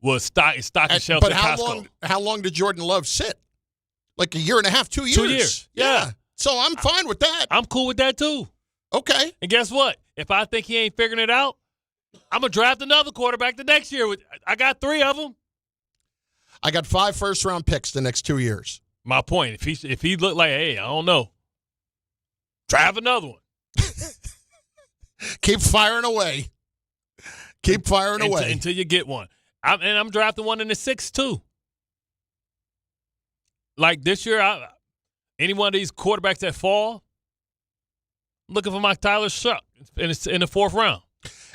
was stocking shelves at Costco. How long did Jordan Love sit? Like a year and a half, 2 years? 2 years. Yeah. So I'm fine with that. I'm cool with that, too. Okay. And guess what? If I think he ain't figuring it out, I'm going to draft another quarterback the next year. I got 3 of them. I got 5 first-round picks the next 2 years. My point, if he looked like, hey, I don't know, draft another one. Keep firing away. Keep firing away. Until you get one. I'm drafting one in the 6th, too. Like this year, any one of these quarterbacks that fall, I'm looking for my Tyler Shuck in the 4th round.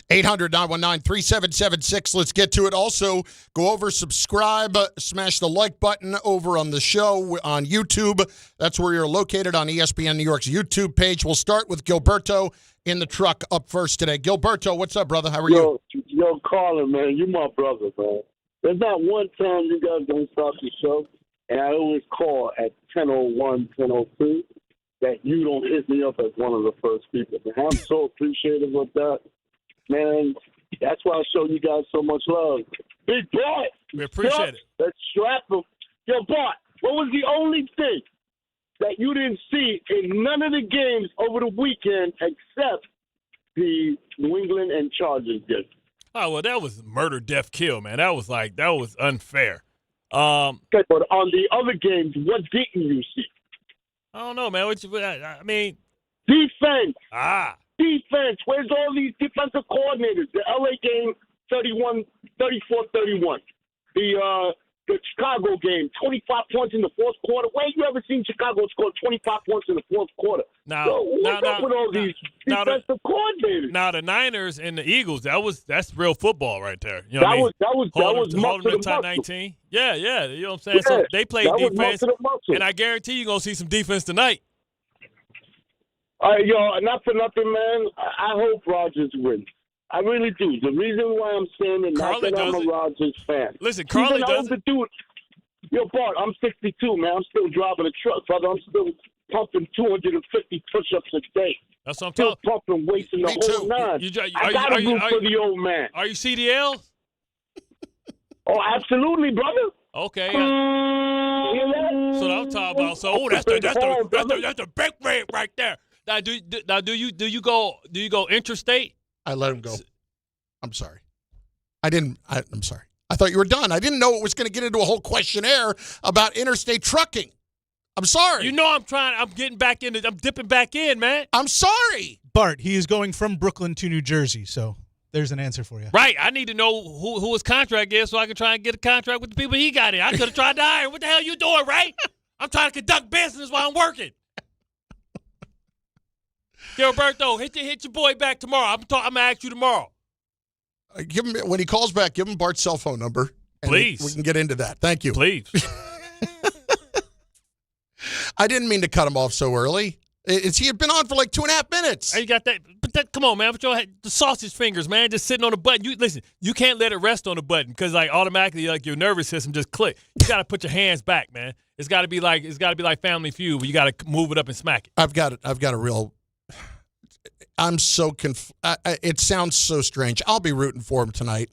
800-919-3776. Let's get to it. Also, go over, subscribe, smash the like button over on the show on YouTube. That's where you're located on ESPN New York's YouTube page. We'll start with Gilberto in the truck up first today. Gilberto, what's up, brother? How are you? Yo, Carlin, man, you my brother, man. There's not one time you guys don't start the show, and I always call at 10:01, 10:02, that you don't hit me up as one of the first people. Man, I'm so appreciative of that. Man, that's why I show you guys so much love. Big Bart. We appreciate it. Let's strap him. Yo, Bart, what was the only thing that you didn't see in none of the games over the weekend except the New England and Chargers game? Oh, well, that was murder, death, kill, man. That was unfair. Okay, but on the other games, what didn't you see? I don't know, man. I mean, defense. Defense. Where's all these defensive coordinators? The LA game, 34-31. The Chicago game, 25 points in the fourth quarter. Where you ever seen Chicago score 25 points in the fourth quarter? What's up with all these defensive coordinators? Now the Niners and the Eagles, that's real football right there. You know that was holding them to top 19. Yeah. You know what I'm saying? Yeah, so they played defense, muscle. and I guarantee you're gonna see some defense tonight. All right, yo, not for nothing, man. I hope Rodgers wins. I really do. The reason why I'm saying it, not that I'm a Rodgers fan. Listen, Carlin does it. Dude. Yo, Bart, I'm 62, man. I'm still driving a truck, brother. I'm still pumping 250 push-ups a day. That's what I'm still pumping weights in the whole nine. I got to root for the old man. Are you CDL? Oh, absolutely, brother. Okay. So I'm talking about. So that's the big red right there. Now, do you go interstate? I let him go. I'm sorry. I'm sorry. I thought you were done. I didn't know it was going to get into a whole questionnaire about interstate trucking. I'm sorry. You know I'm dipping back in, man. I'm sorry. Bart, he is going from Brooklyn to New Jersey, so there's an answer for you. Right. I need to know who his contract is so I can try and get a contract with the people he got in. I could have tried to hire. What the hell you doing, right? I'm trying to conduct business while I'm working. Gilberto, hit your boy back tomorrow. I'm gonna ask you tomorrow. Give him when he calls back. Give him Bart's cell phone number. And please, we can get into that. Thank you. Please. I didn't mean to cut him off so early. He had been on for like 2.5 minutes. You got that? But come on, man. With the sausage fingers, man, just sitting on the button. You can't let it rest on the button because like automatically like your nervous system just click. You got to put your hands back, man. It's got to be like Family Feud where you got to move it up and smack it. I've got a real. I'm so it sounds so strange. I'll be rooting for him tonight.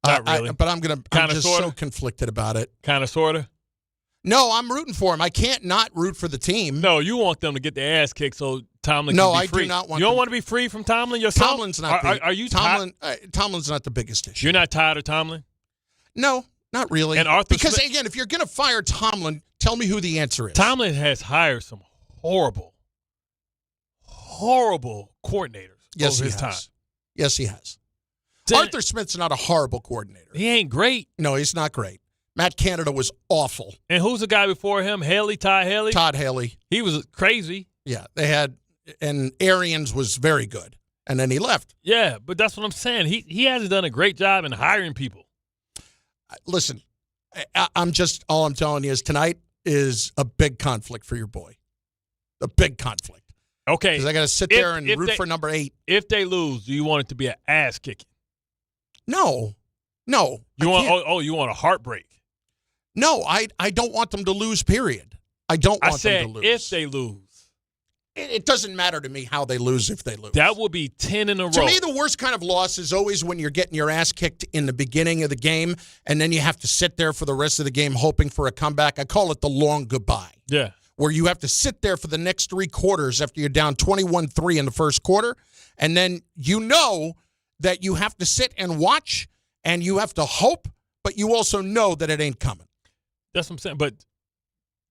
Not really. But I'm just so conflicted about it. Kind of, sort of? No, I'm rooting for him. I can't not root for the team. No, you want them to get their ass kicked so Tomlin can be free. I do not want You don't want to be free from Tomlin yourself? Tomlin's not Are you Tomlin's not the biggest issue. You're not tired of Tomlin? No, not really. And Arthur because, Smith, again, if you're going to fire Tomlin, tell me who the answer is. Tomlin has hired some horrible coordinators over his time. Yes, he has. Arthur Smith's not a horrible coordinator. He ain't great. No, he's not great. Matt Canada was awful. And who's the guy before him? Todd Haley? Todd Haley. He was crazy. Yeah, and Arians was very good. And then he left. Yeah, but that's what I'm saying. He hasn't done a great job in hiring people. Listen, all I'm telling you is tonight is a big conflict for your boy. A big conflict. Okay. Because I got to sit there and root for number 8. If they lose, do you want it to be an ass kicking? No. You want a heartbreak? No, I don't want them to lose, period. I don't want them to lose. If they lose. It doesn't matter to me how they lose if they lose. That will be 10 in a row. To me, the worst kind of loss is always when you're getting your ass kicked in the beginning of the game, and then you have to sit there for the rest of the game hoping for a comeback. I call it the long goodbye. Yeah. Where you have to sit there for the next 3 quarters after you're down 21-3 in the first quarter, and then you know that you have to sit and watch, and you have to hope, but you also know that it ain't coming. That's what I'm saying. But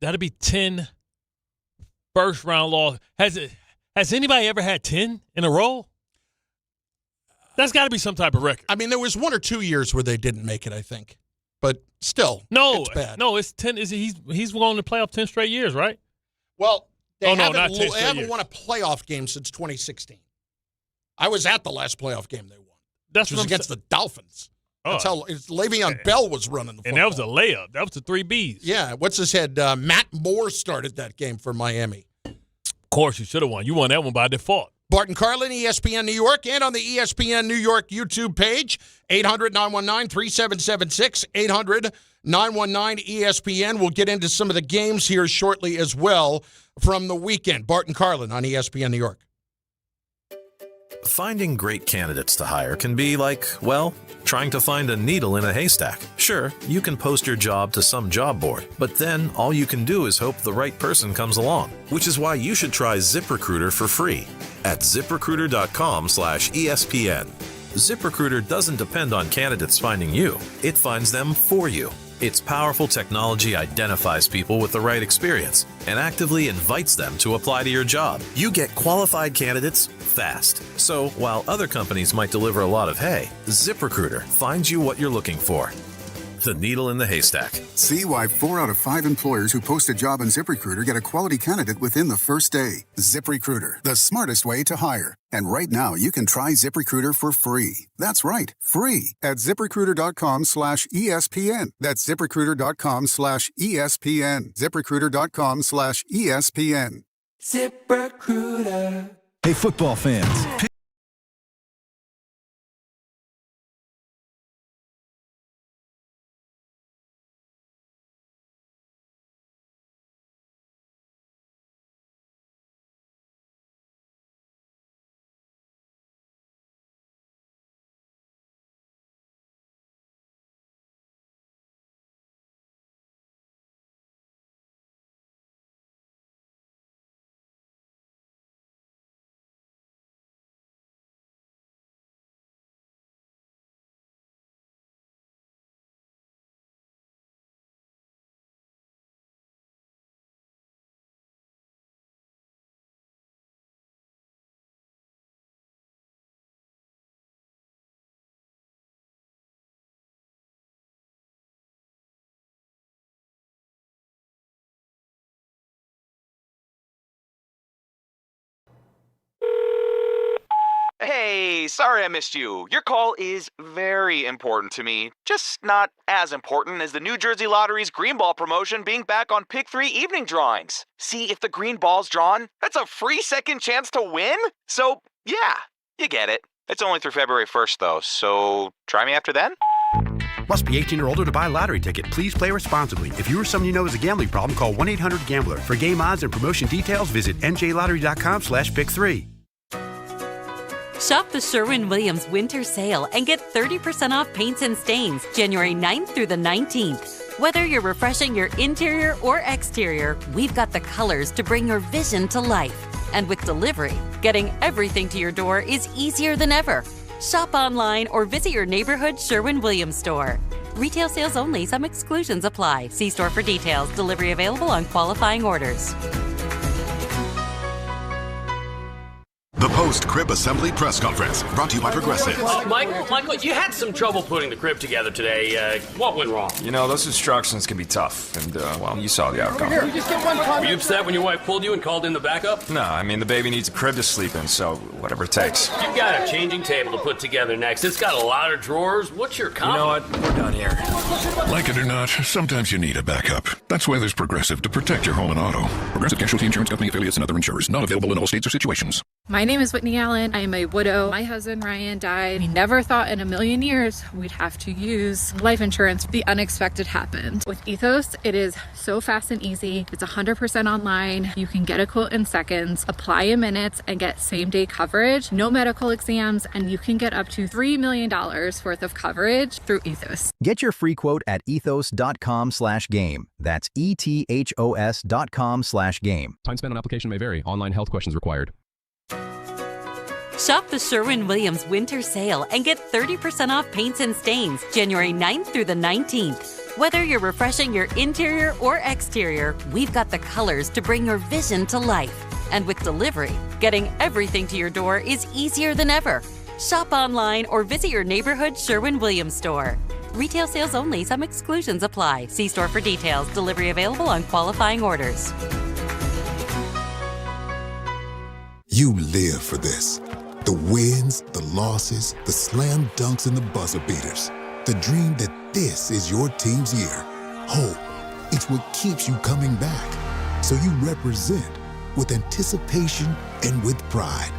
that'll be 10 first-round loss. Has anybody ever had 10 in a row? That's got to be some type of record. I mean, there was 1 or 2 years where they didn't make it, I think. But still, it's bad. No, it's 10. He's going to playoff 10 straight years, right? Well, they not 10 straight haven't years. won a playoff game since 2016. I was at the last playoff game they won. That's which was against the Dolphins. That's how Le'Veon Bell was running the football. And that was a layup. That was the 3 Bs. Yeah, what's his head? Matt Moore started that game for Miami. Of course, you should have won. You won that one by default. Bart and Carlin, ESPN New York, and on the ESPN New York YouTube page, 800-919-3776, 800-919-ESPN. We'll get into some of the games here shortly as well from the weekend. Bart and Carlin on ESPN New York. Finding great candidates to hire can be like, well, trying to find a needle in a haystack. Sure, you can post your job to some job board, but then all you can do is hope the right person comes along, which is why you should try ZipRecruiter for free at ZipRecruiter.com/ESPN. ZipRecruiter doesn't depend on candidates finding you. It finds them for you. Its powerful technology identifies people with the right experience and actively invites them to apply to your job. You get qualified candidates fast. So while other companies might deliver a lot of hay, ZipRecruiter finds you what you're looking for. The needle in the haystack. See why 4 out of 5 employers who post a job on ZipRecruiter get a quality candidate within the first day. ZipRecruiter, the smartest way to hire. And right now, you can try ZipRecruiter for free. That's right, free at ZipRecruiter.com/ESPN. That's ZipRecruiter.com/ESPN. ZipRecruiter.com/ESPN. ZipRecruiter. Hey, football fans. Hey, sorry I missed you. Your call is very important to me. Just not as important as the New Jersey Lottery's Green Ball promotion being back on Pick 3 evening drawings. See, if the green ball's drawn, that's a free second chance to win? So, yeah, you get it. It's only through February 1st, though, so try me after then? Must be 18 or older to buy a lottery ticket. Please play responsibly. If you or someone you know has a gambling problem, call 1-800-GAMBLER. For game odds and promotion details, visit njlottery.com/pick3. Shop the Sherwin-Williams winter sale and get 30% off paints and stains January 9th through the 19th. Whether you're refreshing your interior or exterior, we've got the colors to bring your vision to life. And with delivery, getting everything to your door is easier than ever. Shop online or visit your neighborhood Sherwin-Williams store. Retail sales only. Some exclusions apply. See store for details. Delivery available on qualifying orders. The post-crib assembly press conference, brought to you by Progressive. Michael, you had some trouble putting the crib together today. What went wrong? You know, those instructions can be tough, and, well, you saw the outcome. Were you upset when your wife pulled you and called in the backup? No, I mean, the baby needs a crib to sleep in, so whatever it takes. You've got a changing table to put together next. It's got a lot of drawers. What's your comment? You know what? We're done here. Like it or not, sometimes you need a backup. That's why there's Progressive to protect your home and auto. Progressive Casualty Insurance Company affiliates and other insurers. Not available in all states or situations. My name is Whitney Allen. I am a widow. My husband Ryan died. We never thought in a million years we'd have to use life insurance. The unexpected happened. With Ethos, it is so fast and easy. It's 100% online. You can get a quote in seconds, apply in minutes, and get same-day coverage. No medical exams, and you can get up to $3 million worth of coverage through Ethos. Get your free quote at ethos.com/game. That's ETHOS.com/game. Time spent on application may vary. Online health questions required. Shop the Sherwin-Williams winter sale and get 30% off paints and stains January 9th through the 19th. Whether you're refreshing your interior or exterior, we've got the colors to bring your vision to life. And with delivery, getting everything to your door is easier than ever. Shop online or visit your neighborhood Sherwin-Williams store. Retail sales only. Some exclusions apply. See store for details. Delivery available on qualifying orders. You live for this. The wins, the losses, the slam dunks, and the buzzer beaters. The dream that this is your team's year. Hope, it's what keeps you coming back. So you represent with anticipation and with pride.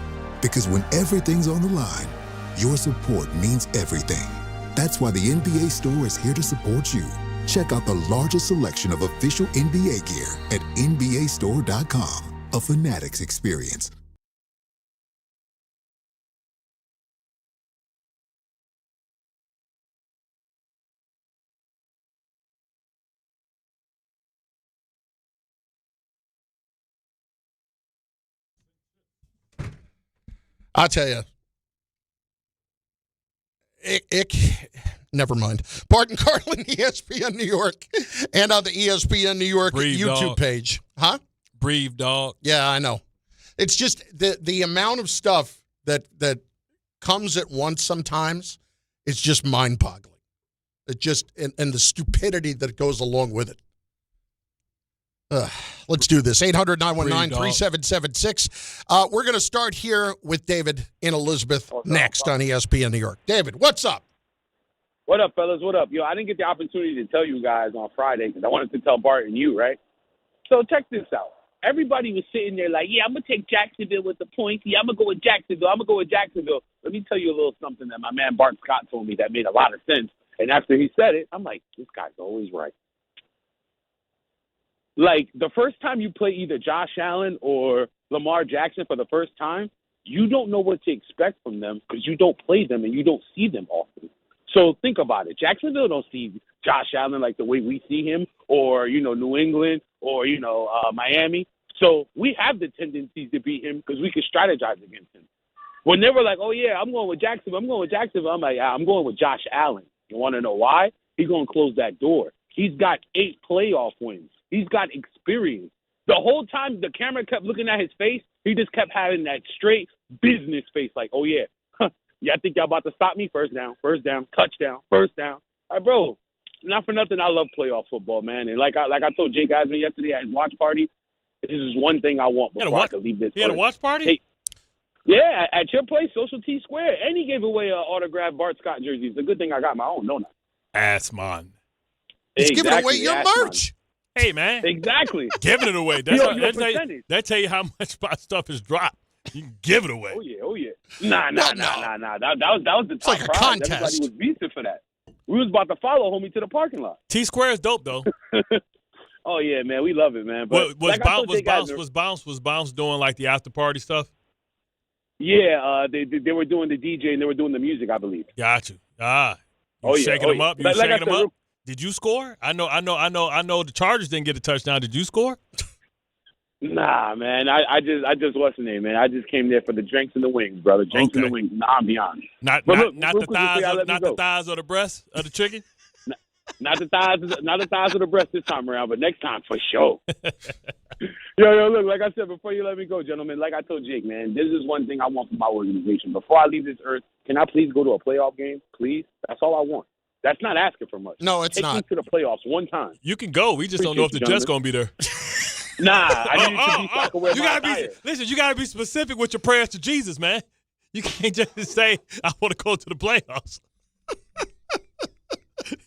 Because when everything's on the line, your support means everything. That's why the NBA store is here to support you. Check out the largest selection of official NBA gear at NBAstore.com. A Fanatics experience. I'll tell you. Never mind. Bart and Carlin, ESPN New York, and on the ESPN New York YouTube page. Huh? Breathe, dog. Yeah, I know. It's just the amount of stuff that comes at once sometimes is just mind-boggling. It just and the stupidity that goes along with it. Let's do this. 800-919-3776. We're going to start here with David in Elizabeth next on ESPN New York. David, what's up? What up, fellas? What up? Yo, I didn't get the opportunity to tell you guys on Friday because I wanted to tell Bart and you, right? So check this out. Everybody was sitting there like, yeah, I'm going to take Jacksonville with the points. Yeah, I'm going to go with Jacksonville. I'm going to go with Jacksonville. Let me tell you a little something that my man Bart Scott told me that made a lot of sense. And after he said it, I'm like, this guy's always right. Like, the first time you play either Josh Allen or Lamar Jackson for the first time, you don't know what to expect from them because you don't play them and you don't see them often. So think about it. Jacksonville don't see Josh Allen like the way we see him or, New England or, Miami. So we have the tendencies to beat him because we can strategize against him. When they were like, oh, yeah, I'm going with Jacksonville, I'm like, I'm going with Josh Allen. You want to know why? He's going to close that door. He's got 8 playoff wins. He's got experience. The whole time the camera kept looking at his face, he just kept having that straight business face like, oh, yeah. Yeah, I think y'all about to stop me. First down, touchdown, first down. Bro, not for nothing, I love playoff football, man. And like I told Jake Eisman yesterday at his watch party, this is one thing I want before I can leave this. He had a watch party? Hey, yeah, at your place, Social T Square. And he gave away an autographed Bart Scott jersey. It's a good thing I got my own, don't I? Ass man. He's giving away your merch. Hey, man. Exactly. Giving it away. That tell you how much my stuff is dropped. You can give it away. Oh, yeah. Nah. That was the top like a contest. Everybody was beasting for that. We was about to follow homie to the parking lot. T-Square is dope, though. Oh, yeah, man. We love it, man. But was Bounce doing, like, the after-party stuff? Yeah, they were doing the DJ and they were doing the music, I believe. Got you. You shaking them up. You Like I shaking them said, up. Did you score? I know. The Chargers didn't get a touchdown. Did you score? Nah, man. I just wasn't there, man. I just came there for the drinks and the wings, brother. Drinks and the wings. Nah, ambiance. Not the thighs or the breasts of the chicken. Not the thighs or the breast this time around, but next time for sure. Yo, look, like I said, before you let me go, gentlemen, like I told Jake, man, this is one thing I want from my organization. Before I leave this earth, can I please go to a playoff game? Please? That's all I want. That's not asking for much. No, it's not. Take me to the playoffs one time. You can go. We just don't know if the Jets going to be there. Nah, I need to be so I can wear my attire. Listen, you got to be specific with your prayers to Jesus, man. You can't just say, I want to go to the playoffs.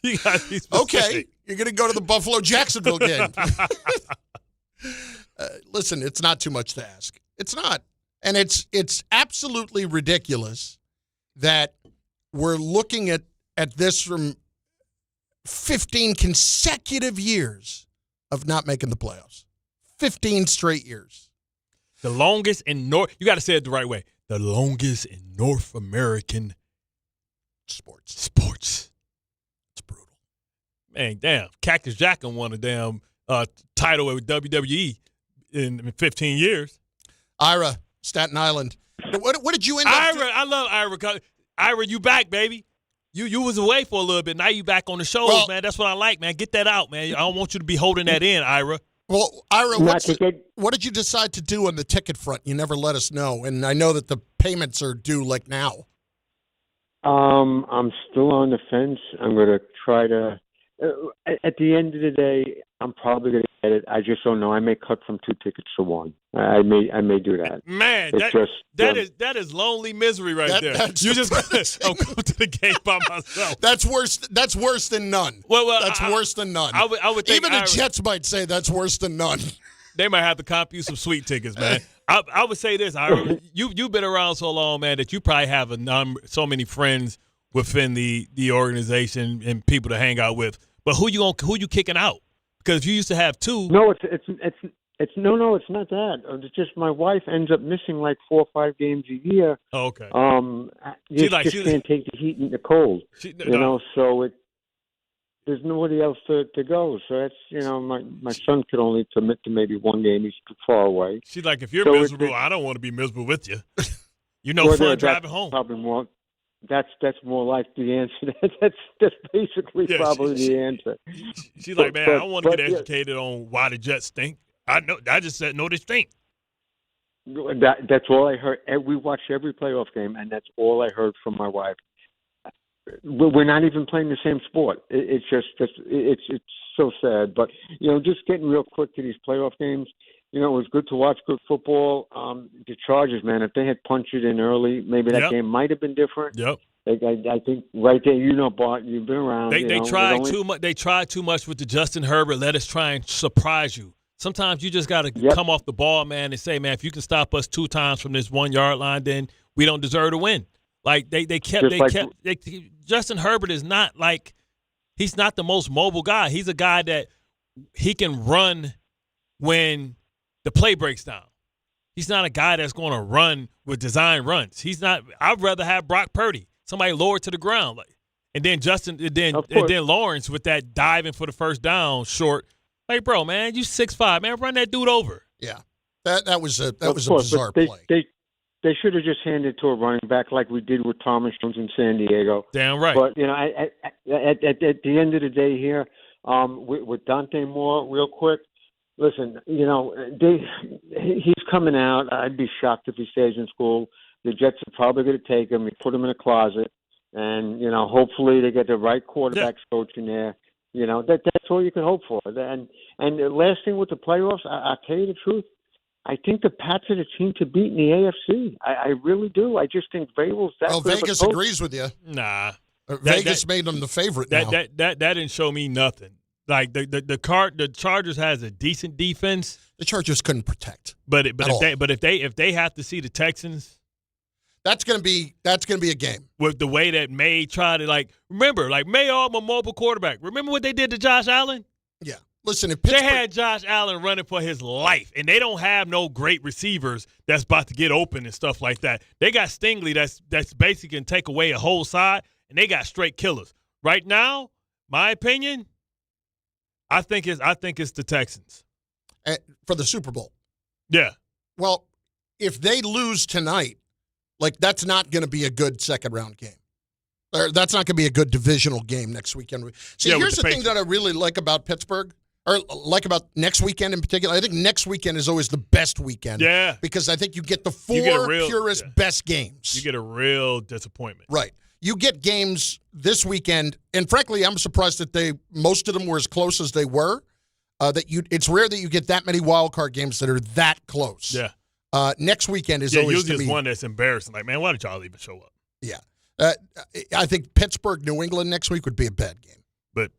You got to be specific. Okay, you're going to go to the Buffalo-Jacksonville game. Listen, it's not too much to ask. It's not. And it's absolutely ridiculous that we're looking at this from 15 consecutive years of not making the playoffs. 15 straight years. The longest in North – you got to say it the right way. The longest in North American sports. It's brutal. Man, damn. Cactus Jack won a damn title with WWE in 15 years. Ira, Staten Island. What did you end up Ira, I love Ira. Ira, you back, baby. You was away for a little bit. Now you back on the shows, man. That's what I like, man. Get that out, man. I don't want you to be holding that in, Ira. Well, Ira, what did you decide to do on the ticket front? You never let us know, and I know that the payments are due like now. I'm still on the fence. I'm going to try to. At the end of the day, I'm probably going to get it. I just don't know. I may cut from 2 tickets to 1. I may do that. Man, that is lonely misery right there. You just go to the game by myself. That's worse. That's worse than none. Well, that's worse than none. I would think even the Jets might say that's worse than none. They might have to comp you some sweet tickets, man. I would say this, Ira. You've been around so long, man, that you probably have so many friends within the organization and people to hang out with. But who you kicking out? Because if you used to have 2. No, it's not that. It's just my wife ends up missing like 4 or 5 games a year. Oh, okay. She can't take the heat and the cold. So there's nobody else to go. So that's my son could only commit to maybe 1 game. He's too far away. She's like, if you're miserable, I don't want to be miserable with you. Fun driving home. Probably more. That's more like the answer. That's basically probably the answer. She's like, man, I don't want to get educated on why the Jets stink. I know. I just said no, they stink. That's all I heard. We watched every playoff game, and that's all I heard from my wife. We're not even playing the same sport. It's so sad. But just getting real quick to these playoff games. It was good to watch good football. The Chargers, man, if they had punched it in early, maybe that game might have been different. Yep. I think right there, Bart, you've been around. They tried too much. They tried too much with the Justin Herbert. Let us try and surprise you. Sometimes you just got to come off the ball, man, and say, man, if you can stop us 2 times from this 1 yard line, then we don't deserve to win. Like Justin Herbert is not like he's not the most mobile guy. He's a guy that he can run when the play breaks down. He's not a guy that's going to run with design runs. He's not. I'd rather have Brock Purdy, somebody lower to the ground, and then then Lawrence with that diving for the first down short. Like, bro, man, you 6'5", man, run that dude over. Yeah, that was a bizarre play. They should have just handed it to a running back like we did with Thomas Jones in San Diego. Damn right. But at the end of the day here, with Dante Moore, real quick. Listen, he's coming out. I'd be shocked if he stays in school. The Jets are probably going to take him and put him in a closet. And, hopefully they get the right quarterbacks coach in there. That's all you can hope for. And the last thing with the playoffs, I'll tell you the truth. I think the Pats are the team to beat in the AFC. I really do. I just think Vrabel's that good Vegas agrees with you. Nah. Vegas made them the favorite now. That didn't show me nothing. Like the Chargers has a decent defense. The Chargers couldn't protect. But if they have to see the Texans, that's gonna be a game. With the way that May tried to remember May a mobile quarterback. Remember what they did to Josh Allen? Yeah. Listen, if Pittsburgh, they had Josh Allen running for his life, and they don't have no great receivers that's about to get open and stuff like that. They got Stingley that's basically can take away a whole side, and they got straight killers. Right now, my opinion, I think it's the Texans for the Super Bowl. Yeah. Well, if they lose tonight, like that's not going to be a good second-round game. Or that's not going to be a good divisional game next weekend. See, here's the thing that I really like about Pittsburgh, or like about next weekend in particular. I think next weekend is always the best weekend. Yeah. Because I think you get the four purest best games. You get a real disappointment. Right. You get games this weekend, and frankly, I'm surprised that most of them were as close as they were. It's rare that you get that many wild card games that are that close. Yeah. Next weekend is always usually one that's embarrassing. Like, man, why did y'all even show up? Yeah. I think Pittsburgh, New England next week would be a bad game. But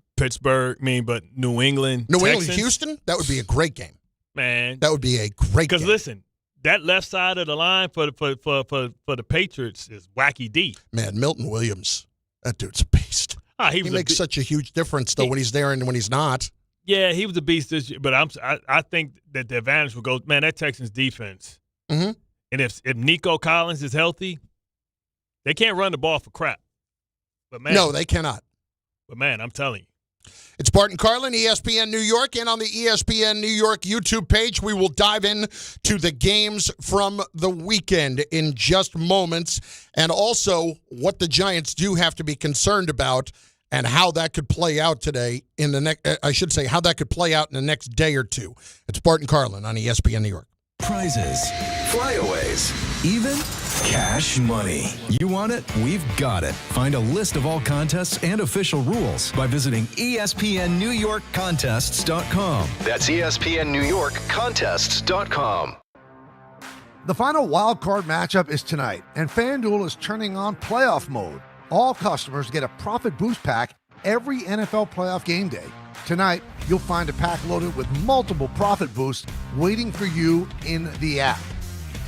New England, Texans? Houston, that would be a great game. Man, that would be a great game. Because listen, that left side of the line for the Patriots is wacky D. Man, Milton Williams, that dude's a beast. He makes such a huge difference though when he's there and when he's not. Yeah, he was a beast this year, but I think that the advantage will go. Man, that Texans defense. Mm-hmm. And if Nico Collins is healthy, they can't run the ball for crap. But man, no, they cannot. But man, I'm telling you. It's Bart and Carlin, ESPN New York, and on the ESPN New York YouTube page, we will dive in to the games from the weekend in just moments, and also what the Giants do have to be concerned about and how that could play out today in the next. I should say how that could play out in the next day or two. It's Bart and Carlin on ESPN New York. Prizes, flyaways, even cash money. You want it? We've got it. Find a list of all contests and official rules by visiting ESPNNewYorkContests.com. That's ESPNNewYorkContests.com. The final wild card matchup is tonight, and FanDuel is turning on playoff mode. All customers get a profit boost pack every NFL playoff game day. Tonight, you'll find a pack loaded with multiple profit boosts waiting for you in the app.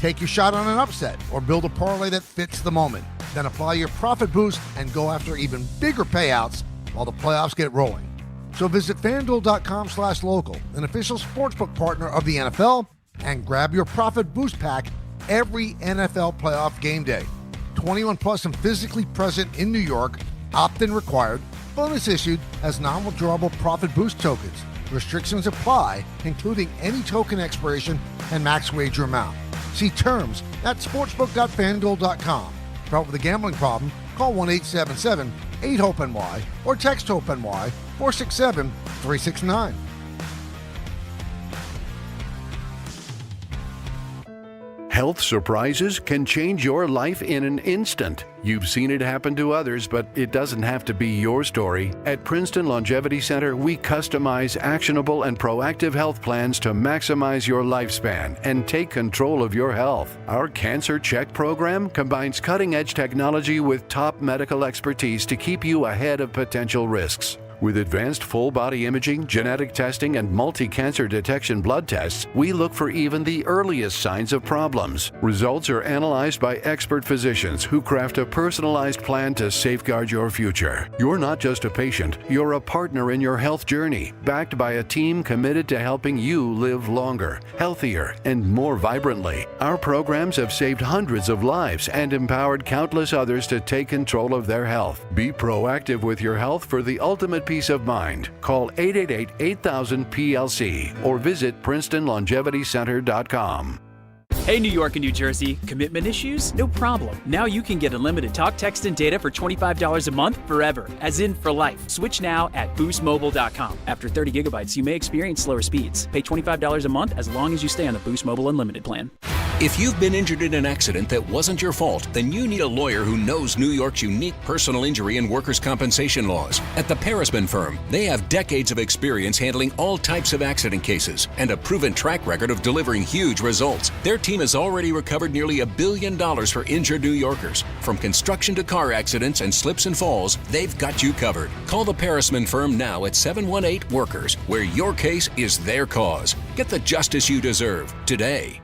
Take your shot on an upset or build a parlay that fits the moment. Then apply your profit boost and go after even bigger payouts while the playoffs get rolling. So visit FanDuel.com/local, an official sportsbook partner of the NFL, and grab your profit boost pack every NFL playoff game day. 21 plus and physically present in New York. Opt-in required. Bonus issued as non-withdrawable profit boost tokens. Restrictions apply, including any token expiration and max wager amount. See terms at sportsbook.fanduel.com. Problem with a gambling problem? Call 1-877-8-HOPE-NY or text HOPE-NY 467-369. Health surprises can change your life in an instant. You've seen it happen to others, but it doesn't have to be your story. At Princeton Longevity Center, we customize actionable and proactive health plans to maximize your lifespan and take control of your health. Our Cancer Check program combines cutting-edge technology with top medical expertise to keep you ahead of potential risks. With advanced full-body imaging, genetic testing, and multi-cancer detection blood tests, we look for even the earliest signs of problems. Results are analyzed by expert physicians who craft a personalized plan to safeguard your future. You're not just a patient, you're a partner in your health journey, backed by a team committed to helping you live longer, healthier, and more vibrantly. Our programs have saved hundreds of lives and empowered countless others to take control of their health. Be proactive with your health for the ultimate peace of mind. Call 888-8000-PLC or visit PrincetonLongevityCenter.com. Hey, New York and New Jersey, commitment issues? No problem. Now you can get unlimited talk, text, and data for $25 a month forever, as in for life. Switch now at BoostMobile.com. After 30 gigabytes, you may experience slower speeds. Pay $25 a month as long as you stay on the Boost Mobile Unlimited plan. If you've been injured in an accident that wasn't your fault, then you need a lawyer who knows New York's unique personal injury and workers' compensation laws. At the Parisman Firm, they have decades of experience handling all types of accident cases and a proven track record of delivering huge results. Their team has already recovered nearly $1 billion for injured New Yorkers. From construction to car accidents and slips and falls, they've got you covered. Call the Parisman Firm now at 718-WORKERS, where your case is their cause. Get the justice you deserve today.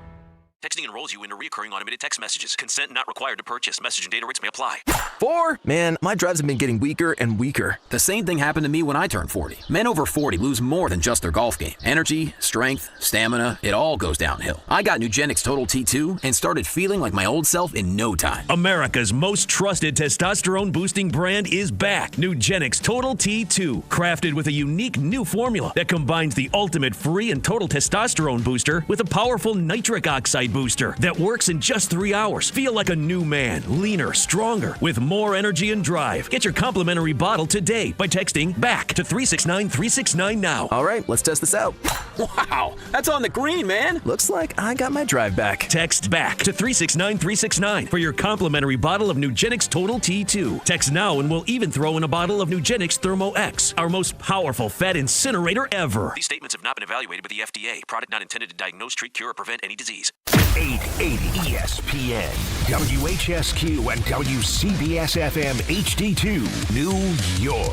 Texting enrolls you into recurring automated text messages. Consent not required to purchase. Message and data rates may apply. 4? Man, my drives have been getting weaker and weaker. The same thing happened to me when I turned 40. Men over 40 lose more than just their golf game. Energy, strength, stamina, it all goes downhill. I got Nugenix Total T2 and started feeling like my old self in no time. America's most trusted testosterone-boosting brand is back. Nugenix Total T2. Crafted with a unique new formula that combines the ultimate free and total testosterone booster with a powerful nitric oxide booster that works in just 3 hours. Feel like a new man, leaner, stronger, with more energy and drive. Get your complimentary bottle today by texting BACK to 369-369 now. All right, let's test this out. Wow, that's on the green, man. Looks like I got my drive back. Text BACK to 369-369 for your complimentary bottle of Nugenix Total T2. Text now and we'll even throw in a bottle of Nugenix Thermo X, our most powerful fat incinerator ever. These statements have not been evaluated by the FDA. Product not intended to diagnose, treat, cure, or prevent any disease. 880 ESPN, WHSQ, and WCBS-FM HD2, New York.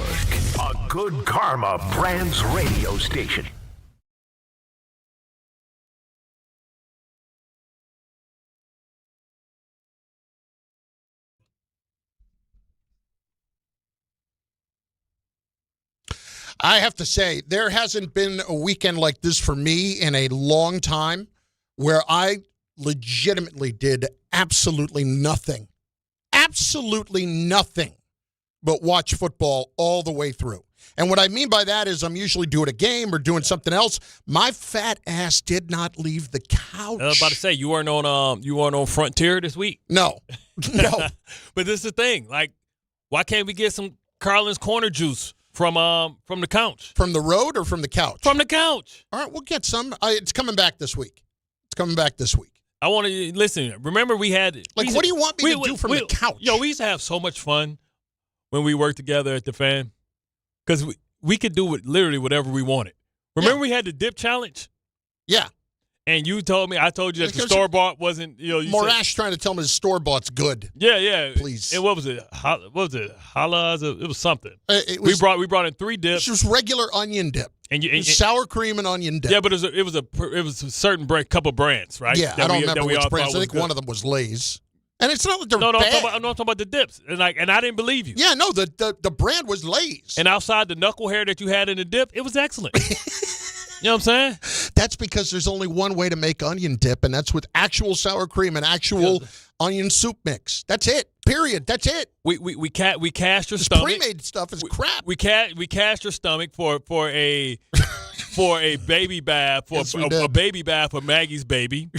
A Good Karma Brands radio station. I have to say, there hasn't been a weekend like this for me in a long time where I legitimately did absolutely nothing but watch football all the way through. And what I mean by that is I'm usually doing a game or doing something else. My fat ass did not leave the couch. I was about to say, you weren't on Frontier this week? No. But this is the thing. Like, why can't we get some Carlin's Corner juice from the couch? From the road or from the couch? From the couch. All right, we'll get some. It's coming back this week. I want to listen. Remember, we had what do you want me to do from the couch? Yo, we used to have so much fun when we worked together at the Fan because we could do literally whatever we wanted. Remember, we had the dip challenge. Yeah. And I told you that the store-bought wasn't, Morash trying to tell me the store-bought's good. Yeah. Please. And what was it? Halas? It was something. We brought in 3 dips. It was regular onion dip. And sour cream and onion dip. Yeah, but it was a certain couple brands, right? Yeah, I don't remember which brands. I think one of them was Lay's. And it's not that they're bad. I'm talking about the dips. And I didn't believe you. Yeah, no, the brand was Lay's. And outside the knuckle hair that you had in the dip, it was excellent. You know what I'm saying? That's because there's only one way to make onion dip, and that's with actual sour cream and actual onion soup mix. That's it. Period. That's it. We cast your stomach. Pre-made stuff is crap. We cast your stomach for a baby bath a baby bath for Maggie's baby.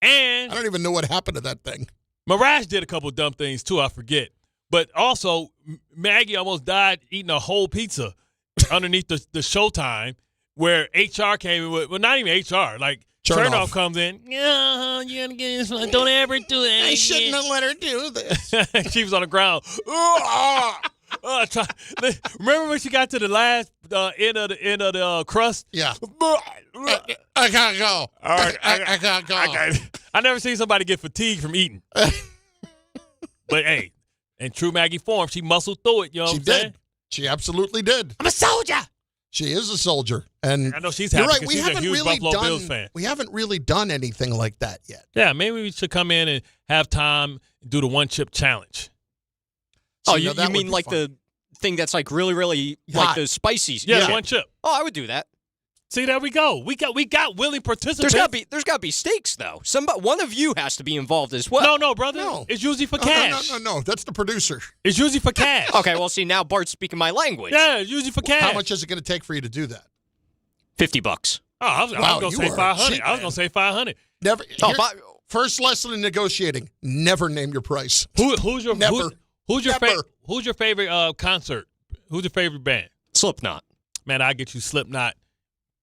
And I don't even know what happened to that thing. Marash did a couple of dumb things too. I forget. But also, Maggie almost died eating a whole pizza underneath the Showtime. Where HR came in with, well, not even HR, like Chernoff comes in. Yeah, you gotta get this one. Don't ever do that. I shouldn't have let her do this. She was on the ground. Remember when she got to the last end of the crust? Yeah. I gotta go. All right, I gotta go. I never seen somebody get fatigued from eating. But hey, in true Maggie form, she muscled through it. You know what I'm saying? She absolutely did. I'm a soldier. She is a soldier, and I know she's happy. You're right. She's a huge Buffalo Bills fan. We haven't really done anything like that yet. Yeah, maybe we should come in and have time and do the one chip challenge. Oh, you mean like the thing that's like really, really like the spicy? Yeah, one chip. Oh, I would do that. See, there we go. We got willing participants. There's got to be stakes though. One of you has to be involved as well. No, brother. No. It's usually for cash. No. That's the producer. It's usually for cash. Okay, well, see, now Bart's speaking my language. Yeah, it's usually for cash. How much is it going to take for you to do that? $50. Oh, I was going to say 500. I was going to say 500. Never. First lesson in negotiating: never name your price. Who's your favorite concert? Who's your favorite band? Slipknot. Man, I get you Slipknot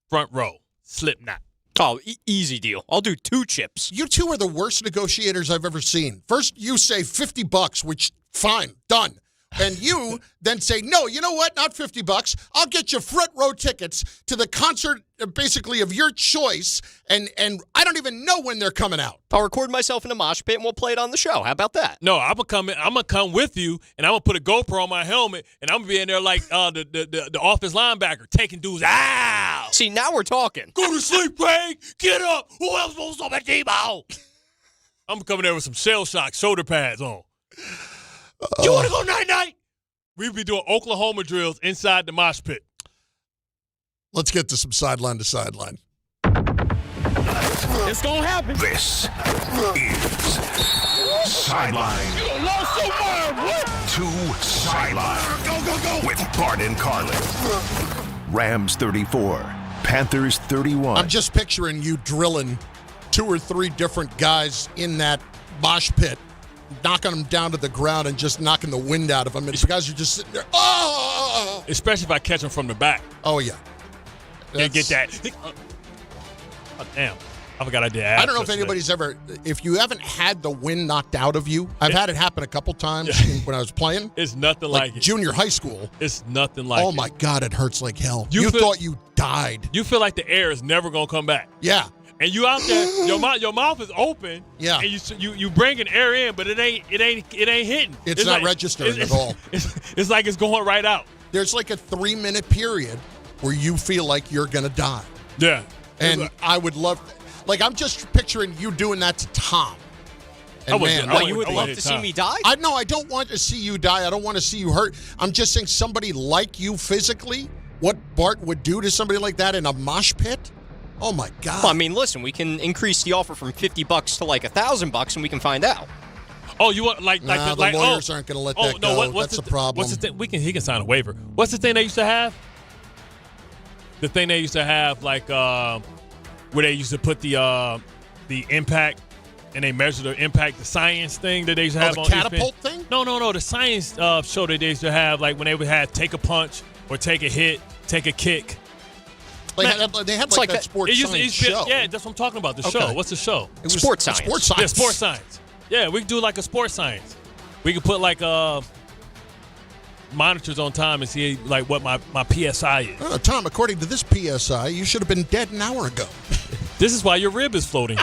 front row. Slipknot. Oh, easy deal. I'll do 2 chips. You two are the worst negotiators I've ever seen. First, you say $50, which fine, done. And you then say, no, you know what? Not $50. I'll get you front row tickets to the concert, basically, of your choice. And I don't even know when they're coming out. I'll record myself in a mosh pit and we'll play it on the show. How about that? No, I'm gonna come with you, and I'm gonna put a GoPro on my helmet, and I'm gonna be in there like the office linebacker taking dudes out. See, now we're talking. Go to sleep, Craig. Get up. Who else wants some at T-ball? I'm coming there with some shell shock shoulder pads on. You want to go night-night? We be doing Oklahoma drills inside the mosh pit. Let's get to some sideline to sideline. It's going to happen. This is Sideline to Sideline. Go. With Bart and Carlin. Rams 34, Panthers 31. I'm just picturing you drilling 2 or 3 different guys in that mosh pit, knocking them down to the ground and just knocking the wind out of them. And the guys are just sitting there. Oh! Especially if I catch them from the back. Oh, yeah. And get that. Oh, damn. I forgot I did. I don't know if anybody's ever, if you haven't had the wind knocked out of you, I've had it happen a couple times when I was playing. It's nothing like it. Junior high school. It's nothing like it. Oh, my God, it hurts like hell. You thought you died. You feel like the air is never going to come back. Yeah. And you out there, your mouth is open. Yeah. And you bringing air in, but it ain't hitting. It's not registering at all. It's like it's going right out. There's like a 3-minute period where you feel like you're going to die. Yeah. And I would love, like, I'm just picturing you doing that to Tom. And you would love to see me die? I don't want to see you die. I don't want to see you hurt. I'm just saying somebody like you physically, what Bart would do to somebody like that in a mosh pit. Oh, my God. Well, I mean, listen, we can increase the offer from $50 to like $1,000 and we can find out. Oh, you want the lawyers aren't going to let that go. That's the problem. What's the thing? He can sign a waiver. What's the thing they used to have? The thing they used to have, like where they used to put the impact and they measure the impact, the science thing that they used to have the on catapult ESPN. thing? No, the science show that they used to have, like when they would have take a punch or take a hit, take a kick. They had that sports science show. Yeah, that's what I'm talking about. The show. What's the show? It was sports science. Sports science. Yeah, sports science. Yeah, we could do like a sports science. We could put like monitors on time and see like what my PSI is. Tom, according to this PSI, you should have been dead an hour ago. This is why your rib is floating.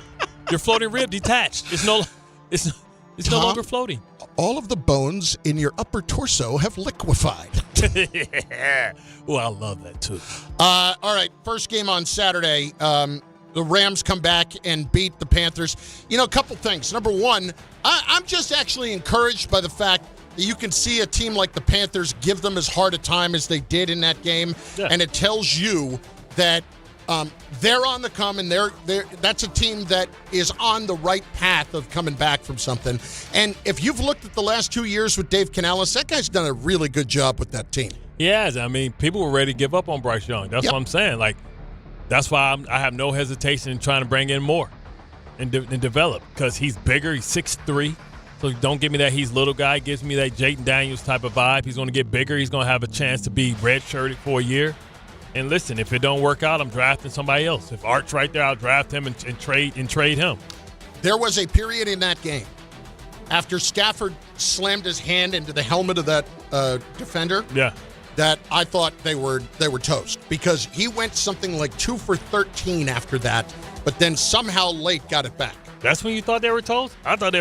Your floating rib detached. It's no longer floating. All of the bones in your upper torso have liquefied. Yeah. Oh, I love that too. All right, first game on Saturday. The Rams come back and beat the Panthers. You know, a couple things. Number one, I'm just actually encouraged by the fact that you can see a team like the Panthers give them as hard a time as they did in that game. Yeah. And it tells you that they're on the come, and that's a team that is on the right path of coming back from something. And if you've looked at the last 2 years with Dave Canales, that guy's done a really good job with that team. He has. I mean, people were ready to give up on Bryce Young. That's what I'm saying. Like, that's why I have no hesitation in trying to bring in more and develop, because he's bigger. He's 6'3". So don't give me that he's little guy. He gives me that Jaden Daniels type of vibe. He's going to get bigger. He's going to have a chance to be redshirted for a year. And listen, if it don't work out, I'm drafting somebody else. If Art's right there, I'll draft him and trade him. There was a period in that game after Stafford slammed his hand into the helmet of that defender. Yeah. That I thought they were toast, because he went something like 2 for 13 after that, but then somehow late got it back. That's when you thought they were toast? I thought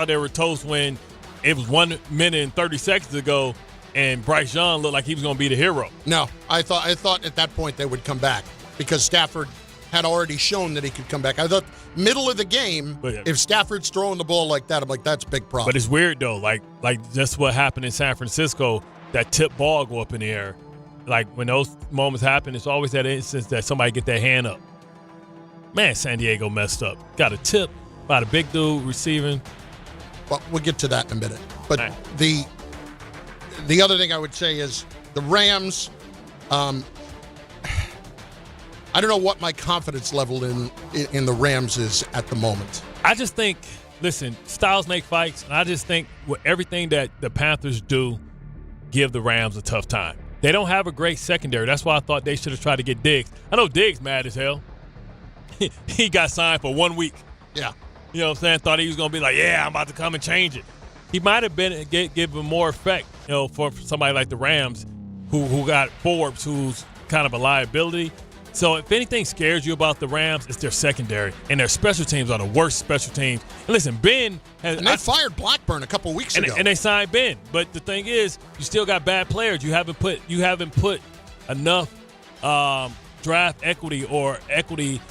they were toast when it was 1 minute and 30 seconds ago and Bryce Young looked like he was going to be the hero. No, I thought at that point they would come back, because Stafford had already shown that he could come back. I thought middle of the game, if Stafford's throwing the ball like that, I'm like, that's a big problem. But it's weird though, like just what happened in San Francisco. That tip ball go up in the air. Like, when those moments happen, it's always that instance that somebody get their hand up. Man, San Diego messed up. Got a tip by the big dude receiving. Well, we'll get to that in a minute. But the other thing I would say is the Rams, I don't know what my confidence level in the Rams is at the moment. I just think, listen, styles make fights, and I just think with everything that the Panthers do, give the Rams a tough time. They don't have a great secondary. That's why I thought they should have tried to get Diggs. I know Diggs mad as hell. He got signed for 1 week. Yeah. You know what I'm saying? Thought he was going to be like, yeah, I'm about to come and change it. he might have been given more effect, for somebody like the Rams, who got Forbes, who's kind of a liability. So if anything scares you about the Rams, it's their secondary, and their special teams are the worst special teams. And listen, Ben has. And they fired Blackburn a couple weeks ago, and they signed Ben. But the thing is, you still got bad players. You haven't put enough draft equity or equity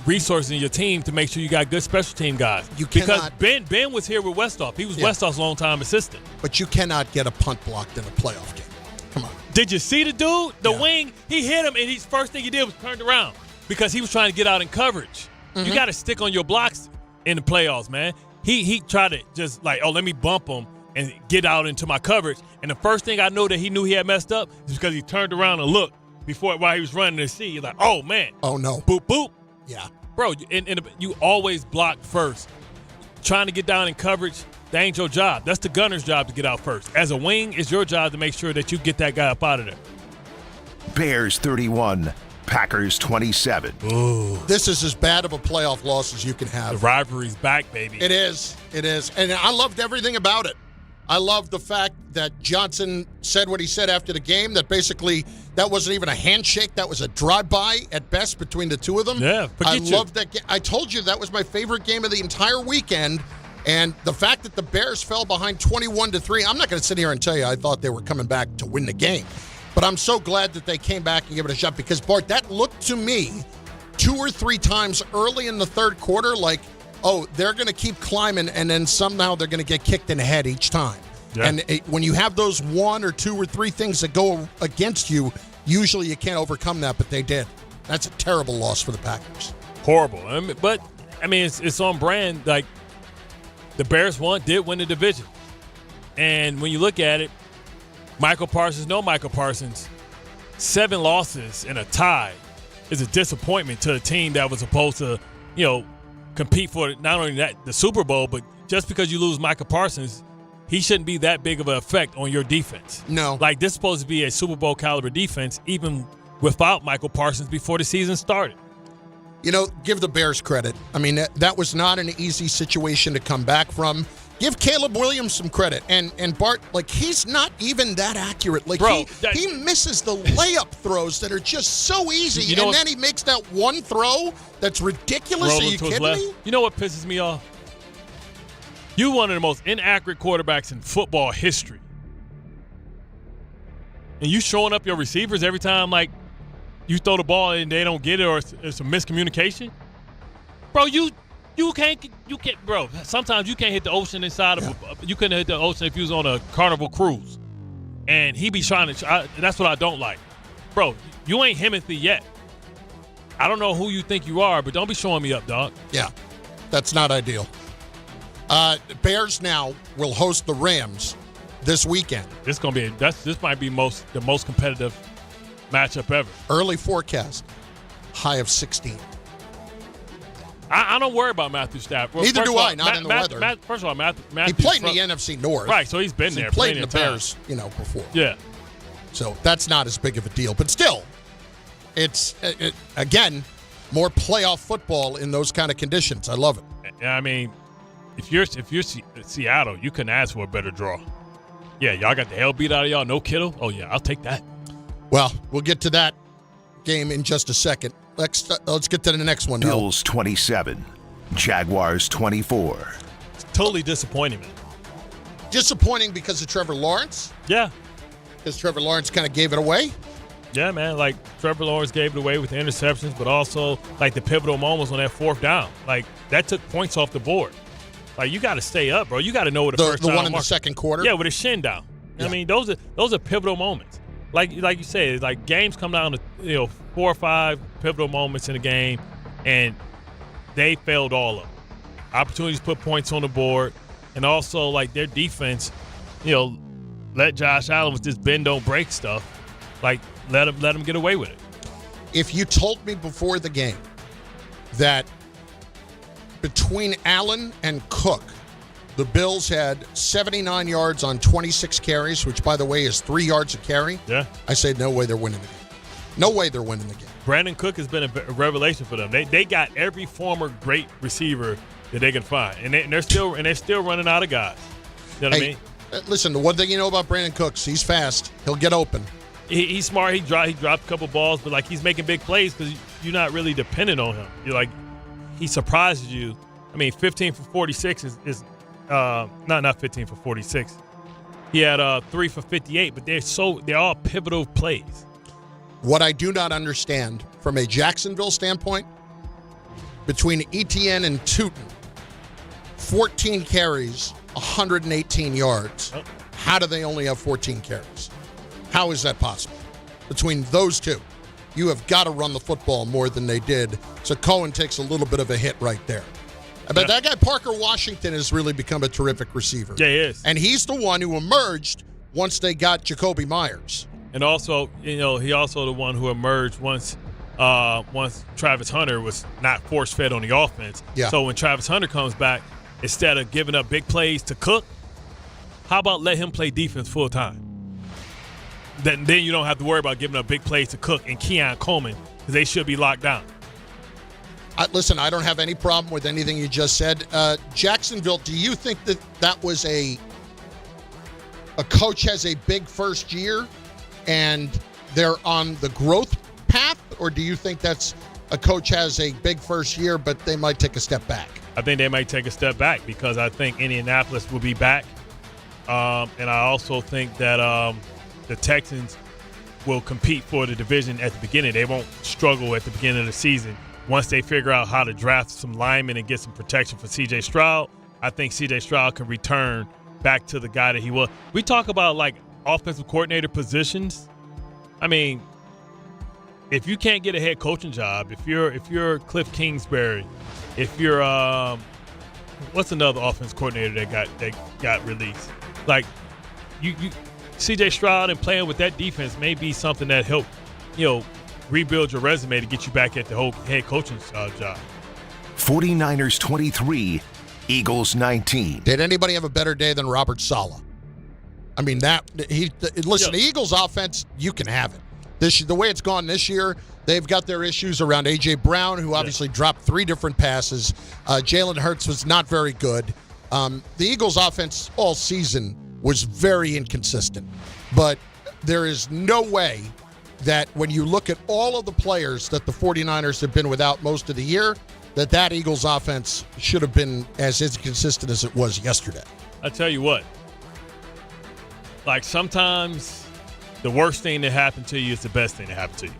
resources in your team to make sure you got good special team guys. Because Ben was here with Westhoff. He was Westhoff's longtime assistant. But you cannot get a punt blocked in a playoff game. Come on. Did you see the dude? The wing, he hit him, and his first thing he did was turned around because he was trying to get out in coverage. Mm-hmm. You got to stick on your blocks in the playoffs, man. He tried to just let me bump him and get out into my coverage. And the first thing I know that he knew he had messed up is because he turned around and looked while he was running to see. He's like, oh, man. Oh, no. Boop, boop. Yeah. Bro, and you always block first. Trying to get down in coverage, that ain't your job. That's the gunner's job to get out first. As a wing, it's your job to make sure that you get that guy up out of there. Bears 31, Packers 27. Ooh. This is as bad of a playoff loss as you can have. The rivalry's back, baby. It is. And I loved everything about it. I love the fact that Johnson said what he said after the game, that basically that wasn't even a handshake. That was a drive-by at best between the two of them. Yeah, I loved that game. I told you that was my favorite game of the entire weekend. And the fact that the Bears fell behind 21-3, I'm not going to sit here and tell you I thought they were coming back to win the game. But I'm so glad that they came back and gave it a shot because, Bart, that looked to me 2 or 3 times early in the third quarter like, oh, they're going to keep climbing, and then somehow they're going to get kicked in the head each time. Yeah. And when you have those 1 or 2 or 3 things that go against you, usually you can't overcome that, but they did. That's a terrible loss for the Packers. Horrible. But it's on brand. Like, the Bears did win the division. And when you look at it, Michael Parsons, 7 losses and a tie is a disappointment to a team that was supposed to, compete for not only the Super Bowl, but just because you lose Michael Parsons, he shouldn't be that big of an effect on your defense. No. Like, this is supposed to be a Super Bowl caliber defense, even without Michael Parsons before the season started. Give the Bears credit. I mean, that was not an easy situation to come back from. Give Caleb Williams some credit. And Bart, he's not even that accurate. He misses the layup throws that are just so easy. Then he makes that one throw that's ridiculous. Are you kidding me? You know what pisses me off? You're one of the most inaccurate quarterbacks in football history. And you showing up your receivers every time, you throw the ball and they don't get it or it's a miscommunication. Bro, you can't, bro. Sometimes you can't hit the ocean inside of you couldn't hit the ocean if you was on a Carnival cruise. And he be trying to, that's what I don't like. Bro, you ain't Himothy yet. I don't know who you think you are, but don't be showing me up, dog. Yeah, that's not ideal. Bears now will host the Rams this weekend. This might be the most competitive matchup ever. Early forecast, high of 16. I don't worry about Matthew Stafford. Neither do I. Not in the weather. First of all, Matthew. He played in the NFC North, right? So he's been there. He played in the Bears, before. Yeah. So that's not as big of a deal, but still, it's again more playoff football in those kind of conditions. I love it. I mean, if you're Seattle, you couldn't ask for a better draw. Yeah, y'all got the hell beat out of y'all. No Kittle. Oh yeah, I'll take that. Well, we'll get to that game in just a second. Let's get to the next one. Bills 27, Jaguars 24. It's totally disappointing, man. Disappointing because of Trevor Lawrence? Yeah. Because Trevor Lawrence kind of gave it away? Yeah, man. Trevor Lawrence gave it away with the interceptions, but also, the pivotal moments on that 4th down. That took points off the board. You got to stay up, bro. You got to know what the first down the one in the second quarter? Yeah, with a shin down. Yeah. I mean, those are pivotal moments. Like you said, games come down to 4 or 5 pivotal moments in a game, and they failed all of them. Opportunities to put points on the board, and also their defense, let Josh Allen with this bend don't break stuff, let him get away with it. If you told me before the game that between Allen and Cook, the Bills had 79 yards on 26 carries, which, by the way, is 3 yards a carry. Yeah. I say no way they're winning the game. No way they're winning the game. Brandon Cook has been a revelation for them. They got every former great receiver that they can find, and they're still running out of guys. You know what I mean? Listen, the one thing you know about Brandon Cooks, he's fast. He'll get open. He's smart. He dropped a couple balls, but like he's making big plays because you're not really dependent on him. You're like, he surprises you. I mean, 15 for 46 is not 15 for 46. He had 3 for 58, but they're all pivotal plays. What I do not understand from a Jacksonville standpoint, between Etienne and Tootin, 14 carries, 118 yards. Oh. How do they only have 14 carries? How is that possible? Between those two, you have got to run the football more than they did. So Coen takes a little bit of a hit right there. But that guy, Parker Washington, has really become a terrific receiver. Yeah, he is. And he's the one who emerged once they got Jacoby Myers. And also, he also the one who emerged once Travis Hunter was not force-fed on the offense. Yeah. So when Travis Hunter comes back, instead of giving up big plays to Cook, how about let him play defense full time? Then you don't have to worry about giving up big plays to Cook and Keon Coleman because they should be locked down. Listen, I don't have any problem with anything you just said. Jacksonville, do you think that was a coach has a big first year and they're on the growth path, or do you think that's a coach has a big first year but they might take a step back? I think they might take a step back because I think Indianapolis will be back. And I also think that the Texans will compete for the division at the beginning. They won't struggle at the beginning of the season. Once they figure out how to draft some linemen and get some protection for C.J. Stroud, I think C.J. Stroud can return back to the guy that he was. We talk about, like, offensive coordinator positions. I mean, if you can't get a head coaching job, if you're Cliff Kingsbury, if you're what's another offensive coordinator that got released? Like, you C.J. Stroud and playing with that defense may be something that helped, rebuild your resume to get you back at the whole head coaching job. 49ers 23, Eagles 19. Did anybody have a better day than Robert Saleh? I mean, the Eagles offense, you can have it. The way it's gone this year, they've got their issues around A.J. Brown, who obviously dropped 3 different passes. Jalen Hurts was not very good. The Eagles offense all season was very inconsistent. But there is no way that when you look at all of the players that the 49ers have been without most of the year, that Eagles offense should have been as inconsistent as it was yesterday. I tell you what, like sometimes the worst thing that happened to you is the best thing that happened to you.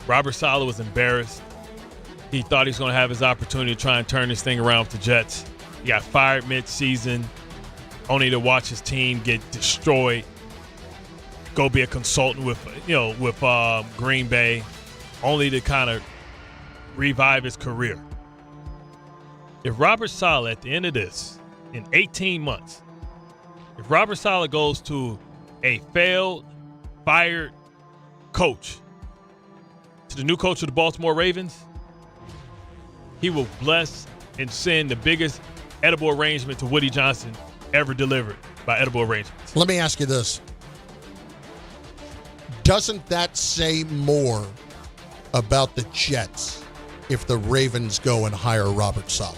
Robert Saleh was embarrassed. He thought he was going to have his opportunity to try and turn this thing around with the Jets. He got fired mid-season, only to watch his team get destroyed. Go be a consultant with Green Bay, only to kind of revive his career. If Robert Saleh at the end of this, in 18 months, if Robert Saleh goes to a failed, fired coach, to the new coach of the Baltimore Ravens, he will bless and send the biggest edible arrangement to Woody Johnson ever delivered by edible arrangements. Let me ask you this. Doesn't that say more about the Jets if the Ravens go and hire Robert Saleh?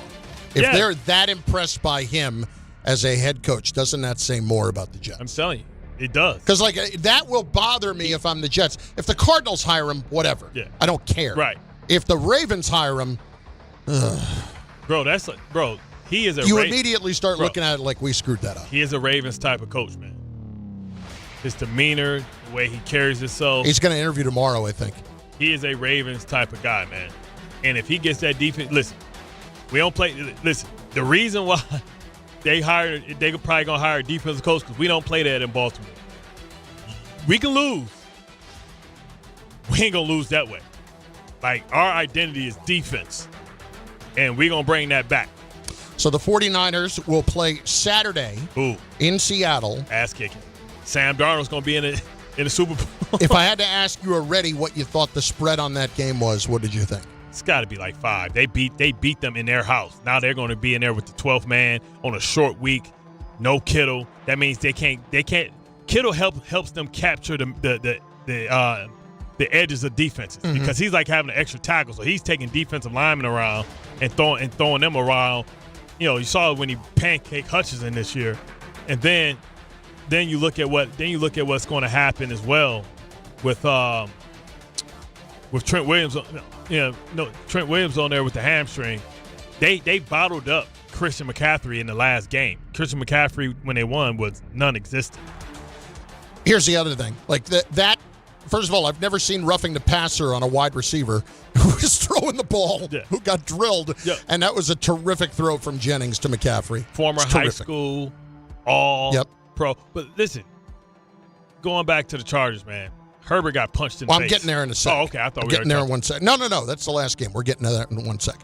If they're that impressed by him as a head coach, doesn't that say more about the Jets? I'm telling you, it does. Because, that will bother me if I'm the Jets. If the Cardinals hire him, whatever. Yeah. I don't care. Right. If the Ravens hire him, Bro, he is a you immediately start looking at it like we screwed that up. He is a Ravens type of coach, man. His demeanor, the way he carries himself. He's going to interview tomorrow, I think. He is a Ravens type of guy, man. And if he gets that defense, listen, we don't play. Listen, the reason why they probably going to hire a defensive coach because we don't play that in Baltimore. We can lose. We ain't going to lose that way. Like, our identity is defense, and we're going to bring that back. So the 49ers will play Saturday in Seattle. Ass kicking. Sam Darnold's going to be in the Super Bowl. If I had to ask you already what you thought the spread on that game was, what did you think? It's got to be like 5. They beat them in their house. Now they're going to be in there with the 12th man on a short week. No Kittle. That means they can't. Kittle helps them capture the edges of defenses because he's like having an extra tackle. So he's taking defensive linemen around and throwing them around. You saw when he pancaked Hutchinson this year. And then you look at what's going to happen as well with Trent Williams. Trent Williams on there with the hamstring. They bottled up Christian McCaffrey in the last game. Christian McCaffrey, when they won, was non-existent. Here's the other thing. Like that. First of all, I've never seen roughing the passer on a wide receiver who was throwing the ball, who got drilled, and that was a terrific throw from Jennings to McCaffrey. Former high school, all-pro. But listen, going back to the Chargers, man, Herbert got punched in the face. I'm getting there in a sec. Oh, okay. I thought we were getting there in 1 sec. No. That's the last game. We're getting to that in 1 sec.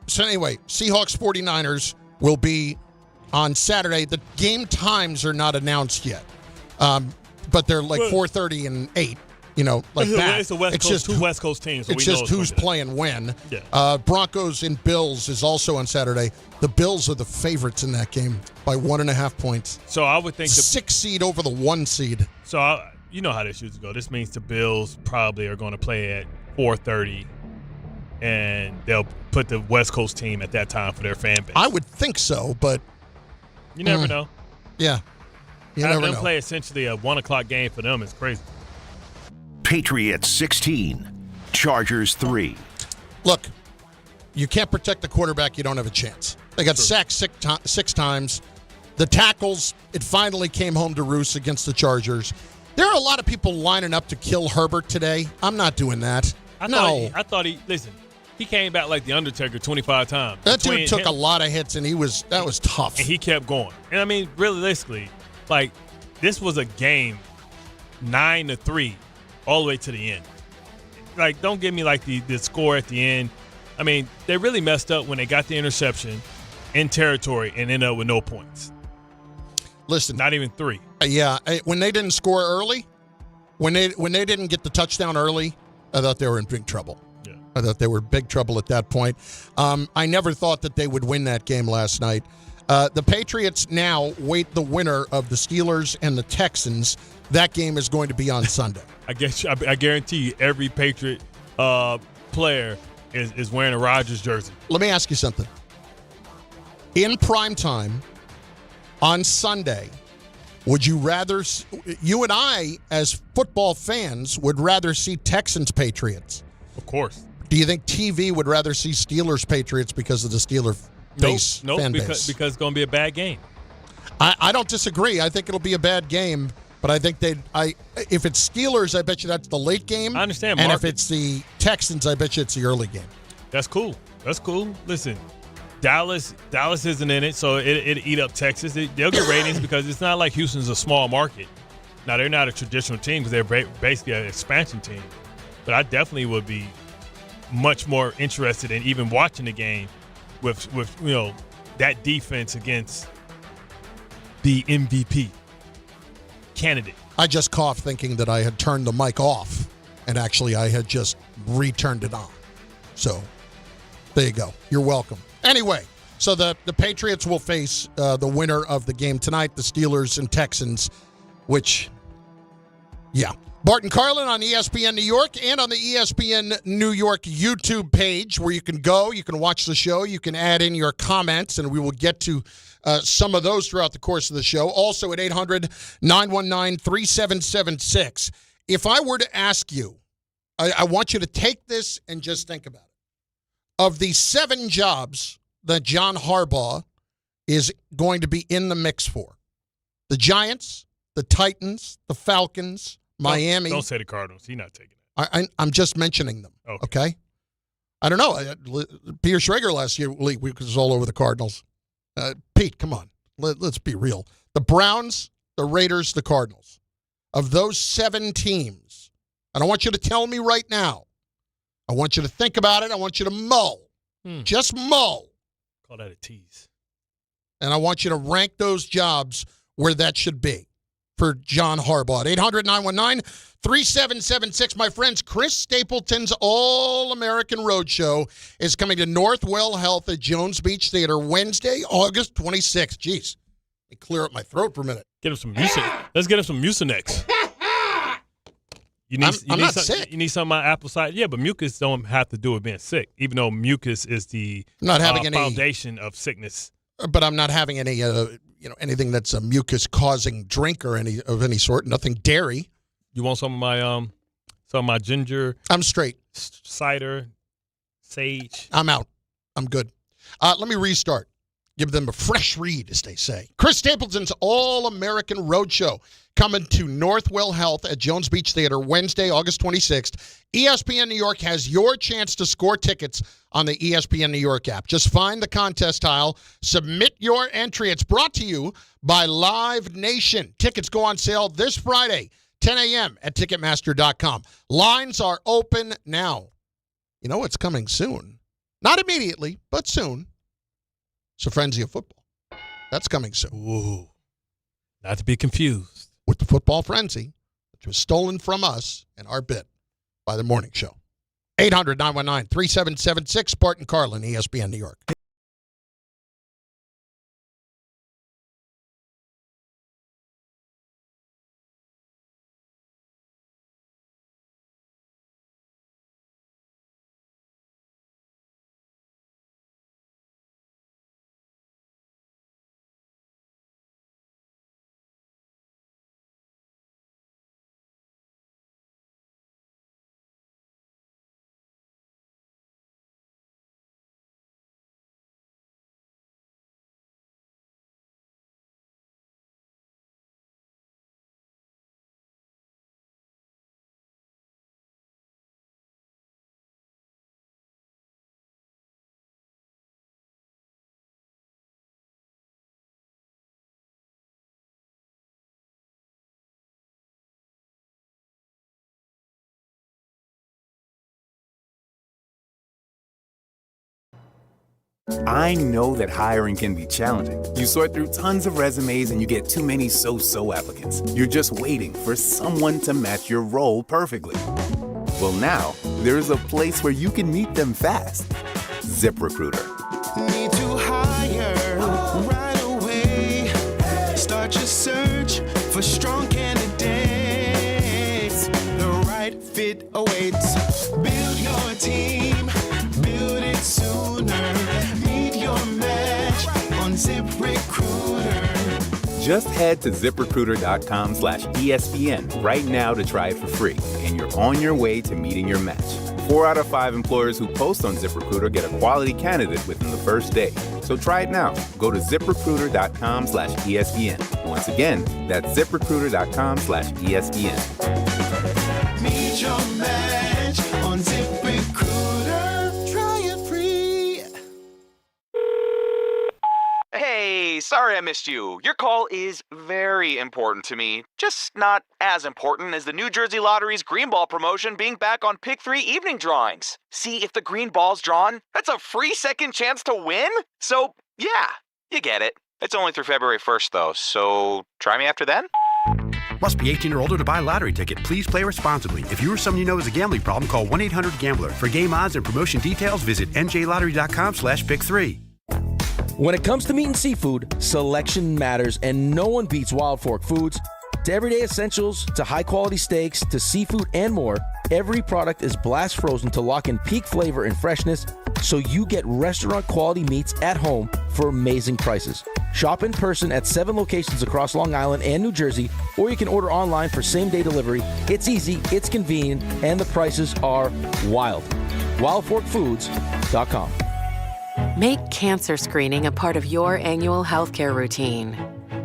So anyway, Seahawks 49ers will be on Saturday. The game times are not announced yet. But they're like 4:30 and 8, like that. It's two West Coast teams. So it's just who's playing when. Yeah. Broncos and Bills is also on Saturday. The Bills are the favorites in that game by 1.5 points. So I would think 6 seed over the 1 seed. So you know how this used to go. This means the Bills probably are going to play at 4:30, and they'll put the West Coast team at that time for their fan base. I would think so, but you never know. Yeah. You never know. Play essentially a 1 o'clock game for them is crazy. Patriots 16, Chargers 3. Look, you can't protect the quarterback, you don't have a chance. They got sacked 6 times. The tackles, it finally came home to roost against the Chargers. There are a lot of people lining up to kill Herbert today. I'm not doing that. I thought he listen. He came back like the Undertaker 25 times. That dude took a lot of hits, and that was tough. And he kept going. And I mean, realistically, like, this was a game 9-3 all the way to the end. Like, don't give me like the score at the end. I mean, they really messed up when they got the interception in territory and ended up with no points. Listen, not even 3. Yeah, when they didn't score early, when they didn't get the touchdown early, I thought they were in big trouble. Yeah. I thought they were in big trouble at that point. I never thought that they would win that game last night. The Patriots now wait the winner of the Steelers and the Texans. That game is going to be on Sunday. I guarantee you every Patriot player is wearing a Rodgers jersey. Let me ask you something. In prime time on Sunday, would you rather – you and I, as football fans, would rather see Texans-Patriots? Of course. Do you think TV would rather see Steelers-Patriots because of the Steelers fan base? Because it's going to be a bad game. I don't disagree. I think it'll be a bad game, but I think if it's Steelers, I bet you that's the late game. I understand, and if it's the Texans, I bet you it's the early game. That's cool. Listen, Dallas isn't in it, so it'll eat up Texas. They'll get ratings because it's not like Houston's a small market. Now, they're not a traditional team because they're basically an expansion team. But I definitely would be much more interested in even watching the game with that defense against the MVP candidate. I just coughed thinking that I had turned the mic off, and actually I had just returned it on. So there you go. You're welcome. Anyway, so the Patriots will face the winner of the game tonight, the Steelers and Texans, which, yeah. Bart and Carlin on ESPN New York and on the ESPN New York YouTube page where you can go, you can watch the show, you can add in your comments, and we will get to some of those throughout the course of the show. Also at 800-919-3776. If I were to ask you, I want you to take this and just think about it. Of the 7 jobs that John Harbaugh is going to be in the mix for, the Giants, the Titans, the Falcons, Miami. Don't say the Cardinals. He's not taking it. I'm just mentioning them. Okay? I don't know. Peter Schrager last week was all over the Cardinals. Pete, come on. Let's be real. The Browns, the Raiders, the Cardinals. Of those 7 teams, I don't want you to tell me right now. I want you to think about it. I want you to mull. Just mull. Call that a tease. And I want you to rank those jobs where that should be for John Harbaugh. 800-919-3776. My friends, Chris Stapleton's All-American Roadshow is coming to Northwell Health at Jones Beach Theater Wednesday, August 26th. Jeez, let me clear up my throat for a minute. Get him some Mucinex. Let's get him some Mucinex. I'm not sick. You need some of my apple cider. Yeah, but mucus don't have to do with being sick, even though mucus is the not having any foundation of sickness. But I'm not having any, anything that's a mucus-causing drink or of any sort. Nothing dairy. You want some of my ginger? I'm straight. Cider, sage. I'm out. I'm good. Let me restart. Give them a fresh read, as they say. Chris Stapleton's All-American Roadshow coming to Northwell Health at Jones Beach Theater Wednesday, August 26th. ESPN New York has your chance to score tickets on the ESPN New York app. Just find the contest tile, submit your entry. It's brought to you by Live Nation. Tickets go on sale this Friday, 10 a.m. at Ticketmaster.com. Lines are open now. You know what's coming soon? Not immediately, but soon. It's a Frenzy of Football. That's coming soon. Ooh. Not to be confused with the Football Frenzy, which was stolen from us and our bit by the morning show. 800-919-3776, Bart and Carlin, ESPN New York. I know that hiring can be challenging. You sort through tons of resumes and you get too many so-so applicants. You're just waiting for someone to match your role perfectly. Well, now, there's a place where you can meet them fast. ZipRecruiter. Need to hire right away. Start your search for strong candidates. The right fit awaits. Build your team. Build it sooner. Meet your match on ZipRecruiter. Just head to ZipRecruiter.com/ESPN right now to try it for free, and you're on your way to meeting your match. 4 out of 5 employers who post on ZipRecruiter get a quality candidate within the first day. So try it now. Go to ZipRecruiter.com/ESPN. Once again, that's ZipRecruiter.com/ESPN. Meet your match on ZipRecruiter. Try it free. Hey, sorry I missed you. Your call is very important to me. Just not as important as the New Jersey Lottery's Green Ball promotion being back on Pick 3 evening drawings. See, if the green ball's drawn, that's a free second chance to win. So, yeah, you get it. It's only through February 1st, though, so try me after then. Must be 18 or older to buy a lottery ticket. Please play responsibly. If you or someone you know has a gambling problem, call 1-800-GAMBLER. For game odds and promotion details, visit njlottery.com/pick3. When it comes to meat and seafood, selection matters, and no one beats Wild Fork Foods. To everyday essentials, to high-quality steaks, to seafood and more, every product is blast frozen to lock in peak flavor and freshness, so you get restaurant-quality meats at home for amazing prices. Shop in person at 7 locations across Long Island and New Jersey, or you can order online for same-day delivery. It's easy, it's convenient, and the prices are wild. WildForkFoods.com. Make cancer screening a part of your annual healthcare routine.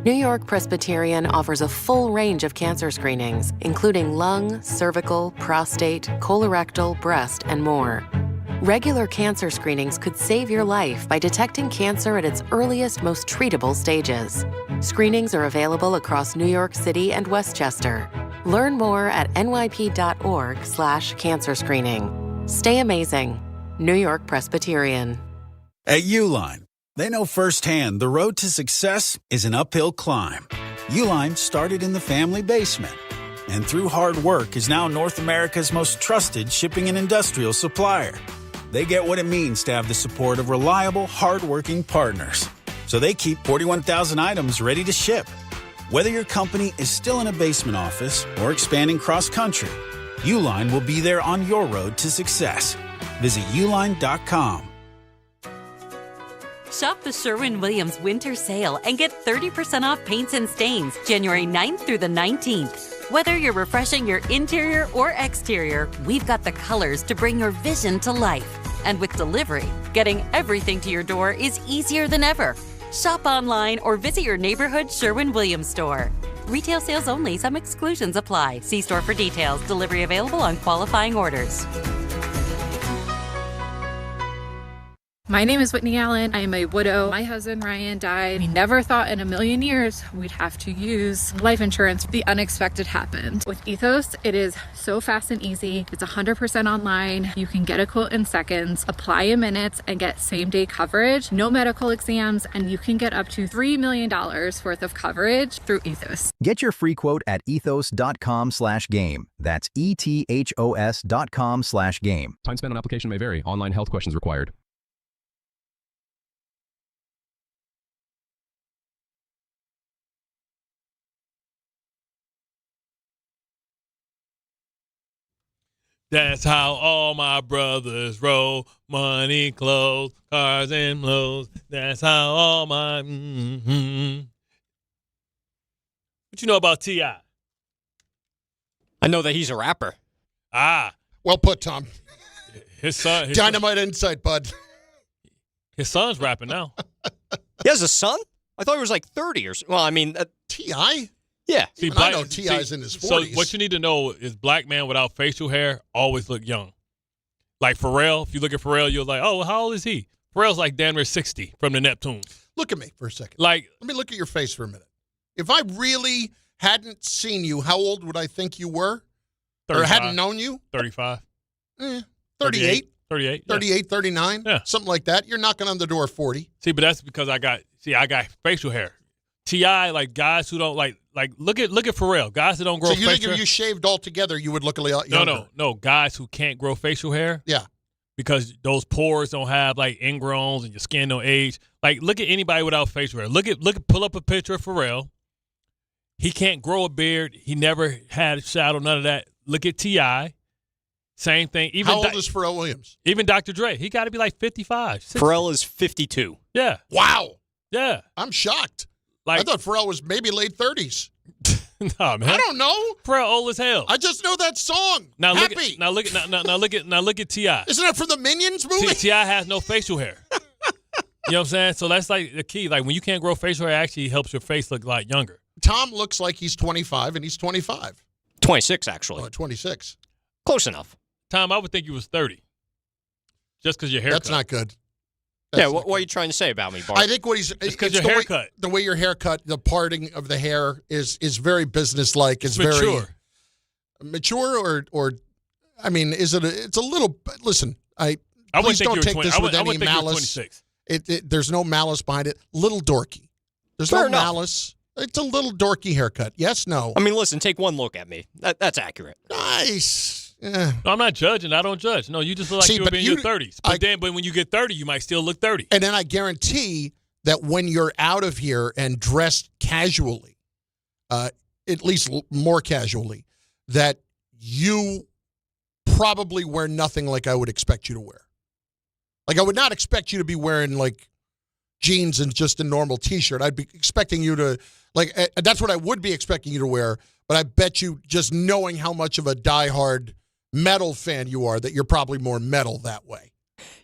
New York Presbyterian offers a full range of cancer screenings, including lung, cervical, prostate, colorectal, breast, and more. Regular cancer screenings could save your life by detecting cancer at its earliest, most treatable stages. Screenings are available across New York City and Westchester. Learn more at nyp.org/cancer screening. Stay amazing. New York Presbyterian. At Uline, they know firsthand the road to success is an uphill climb. Uline started in the family basement, and through hard work is now North America's most trusted shipping and industrial supplier. They get what it means to have the support of reliable, hardworking partners. So they keep 41,000 items ready to ship. Whether your company is still in a basement office or expanding cross-country, Uline will be there on your road to success. Visit uline.com. Shop the Sherwin-Williams Winter Sale and get 30% off paints and stains January 9th through the 19th. Whether you're refreshing your interior or exterior, we've got the colors to bring your vision to life. And with delivery, getting everything to your door is easier than ever. Shop online or visit your neighborhood Sherwin-Williams store. Retail sales only. Some exclusions apply. See store for details. Delivery available on qualifying orders. My name is Whitney Allen. I am a widow. My husband, Ryan, died. We never thought in a million years we'd have to use life insurance. The unexpected happened. With Ethos, it is so fast and easy. It's 100% online. You can get a quote in seconds, apply in minutes, and get same-day coverage. No medical exams, and you can get up to $3 million worth of coverage through Ethos. Get your free quote at ethos.com/game. That's ETHOS.com/game. Time spent on application may vary. Online health questions required. That's how all my brothers roll. Money, clothes, cars, and blows. That's how all my... What you know about T.I.? I know that he's a rapper. Ah. Well put, Tom. His son... Dynamite insight, bud. His son's rapping now. He has a son? I thought he was like 30 or so. Well, I mean... T.I.? Yeah. See, I know T.I.'s in his 40s. So what you need to know is black man without facial hair always look young. Like Pharrell, if you look at Pharrell, you're like, oh, how old is he? Pharrell's like damn near 60 from the Neptunes. Look at me for a second. Like, let me look at your face for a minute. If I really hadn't seen you, how old would I think you were? 35. Or hadn't known you? 35. 38. 38. 38, 39. Yeah. Something like that. You're knocking on the door 40. See, but that's because I got facial hair. T.I., like guys who don't like look at Pharrell. Guys that don't grow facial hair. So you think if you shaved altogether, you would look a lot younger? No. Guys who can't grow facial hair. Yeah. Because those pores don't have like ingrowns and your skin don't age. Like, look at anybody without facial hair. Pull up a picture of Pharrell. He can't grow a beard. He never had a shadow, none of that. Look at T.I. Same thing. Even how old is Pharrell Williams? Even Dr. Dre. He got to be like 55. 60. Pharrell is 52. Yeah. Wow. Yeah. I'm shocked. Like, I thought Pharrell was maybe late 30s. No, man. I don't know. Pharrell old as hell. I just know that song. Now Happy. Look at T.I. Isn't that from the Minions movie? T.I. has no facial hair. You know what I'm saying? So that's like the key. Like when you can't grow facial hair, it actually helps your face look a lot younger. Tom looks like he's 25, and he's 25. 26, actually. Oh, 26. Close enough. Tom, I would think you was 30. Just because your haircut. That's not good. What are you trying to say about me, Bart? I think what he's because your haircut. The way your haircut, the parting of the hair is very businesslike. It's mature. Very mature, or I mean, it's a little. Listen, please don't take this with any malice. There's no malice behind it. Little dorky. There's no malice. It's a little dorky haircut. Yes, no. I mean, listen, take one look at me. That's accurate. Nice. No, I'm not judging. I don't judge. No, you just look like you'll be in your 30s. But when you get 30, you might still look 30. And then I guarantee that when you're out of here and dressed casually, at least more casually, that you probably wear nothing like I would expect you to wear. Like I would not expect you to be wearing like jeans and just a normal T-shirt. I'd be expecting you to that's what I would be expecting you to wear. But I bet you, just knowing how much of a diehard metal fan you are, that you're probably more metal that way.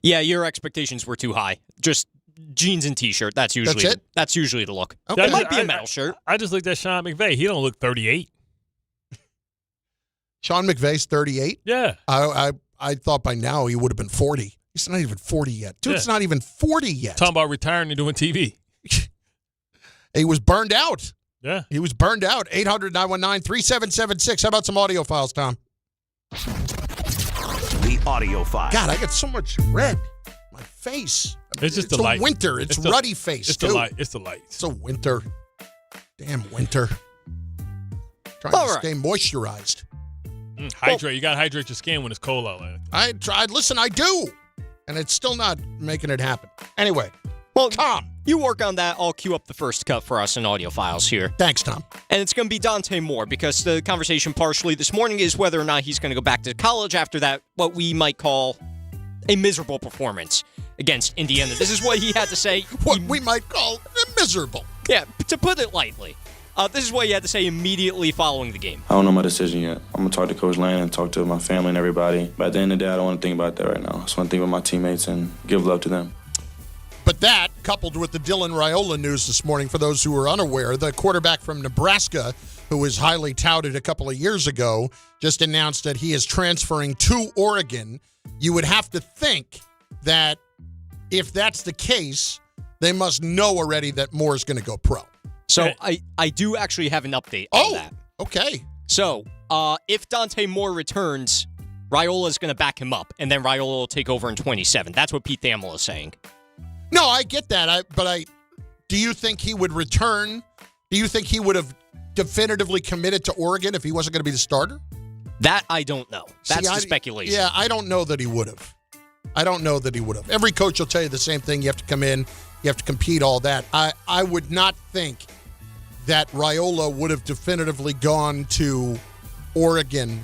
Yeah, your expectations were too high. Just jeans and T-shirt. That's usually it? That's usually the look. Okay. It might be a metal shirt. I just looked at Sean McVay. He don't look 38. Sean McVay's 38? Yeah. I thought by now he would have been 40. He's not even 40 yet. Dude, it's not even 40 yet. Talking about retiring and doing TV. He was burned out. Yeah. He was burned out. 800-919-3776. How about some audio files, Tom? The audio file. God, I got so much red. My face. It's just the light. Winter. It's ruddy face, It's too. the light. It's the light. It's a winter. Damn winter. Trying to stay moisturized. Hydrate. You got to hydrate your skin when it's cold out like that. I tried. Listen, I do. And it's still not making it happen. Anyway. Well, Tom. You work on that. I'll queue up the first cut for us in audio files here. Thanks, Tom. And it's going to be Dante Moore, because the conversation partially this morning is whether or not he's going to go back to college after that, what we might call a miserable performance against Indiana. This is what he had to say. What we might call miserable. Yeah, to put it lightly. This is what he had to say immediately following the game. I don't know my decision yet. I'm going to talk to Coach Lane and talk to my family and everybody. But at the end of the day, I don't want to think about that right now. I just want to think about my teammates and give love to them. But that, coupled with the Dylan Raiola news this morning, for those who are unaware, the quarterback from Nebraska, who was highly touted a couple of years ago, just announced that he is transferring to Oregon. You would have to think that if that's the case, they must know already that Moore is going to go pro. So I do actually have an update on that. Okay. So if Dante Moore returns, Raiola is going to back him up, and then Raiola will take over in 27. That's what Pete Thamel is saying. No, I get that. But do you think he would return? Do you think he would have definitively committed to Oregon if he wasn't going to be the starter? That I don't know. That's the speculation. Yeah, I don't know that he would have. Every coach will tell you the same thing. You have to come in. You have to compete, all that. I would not think that Raiola would have definitively gone to Oregon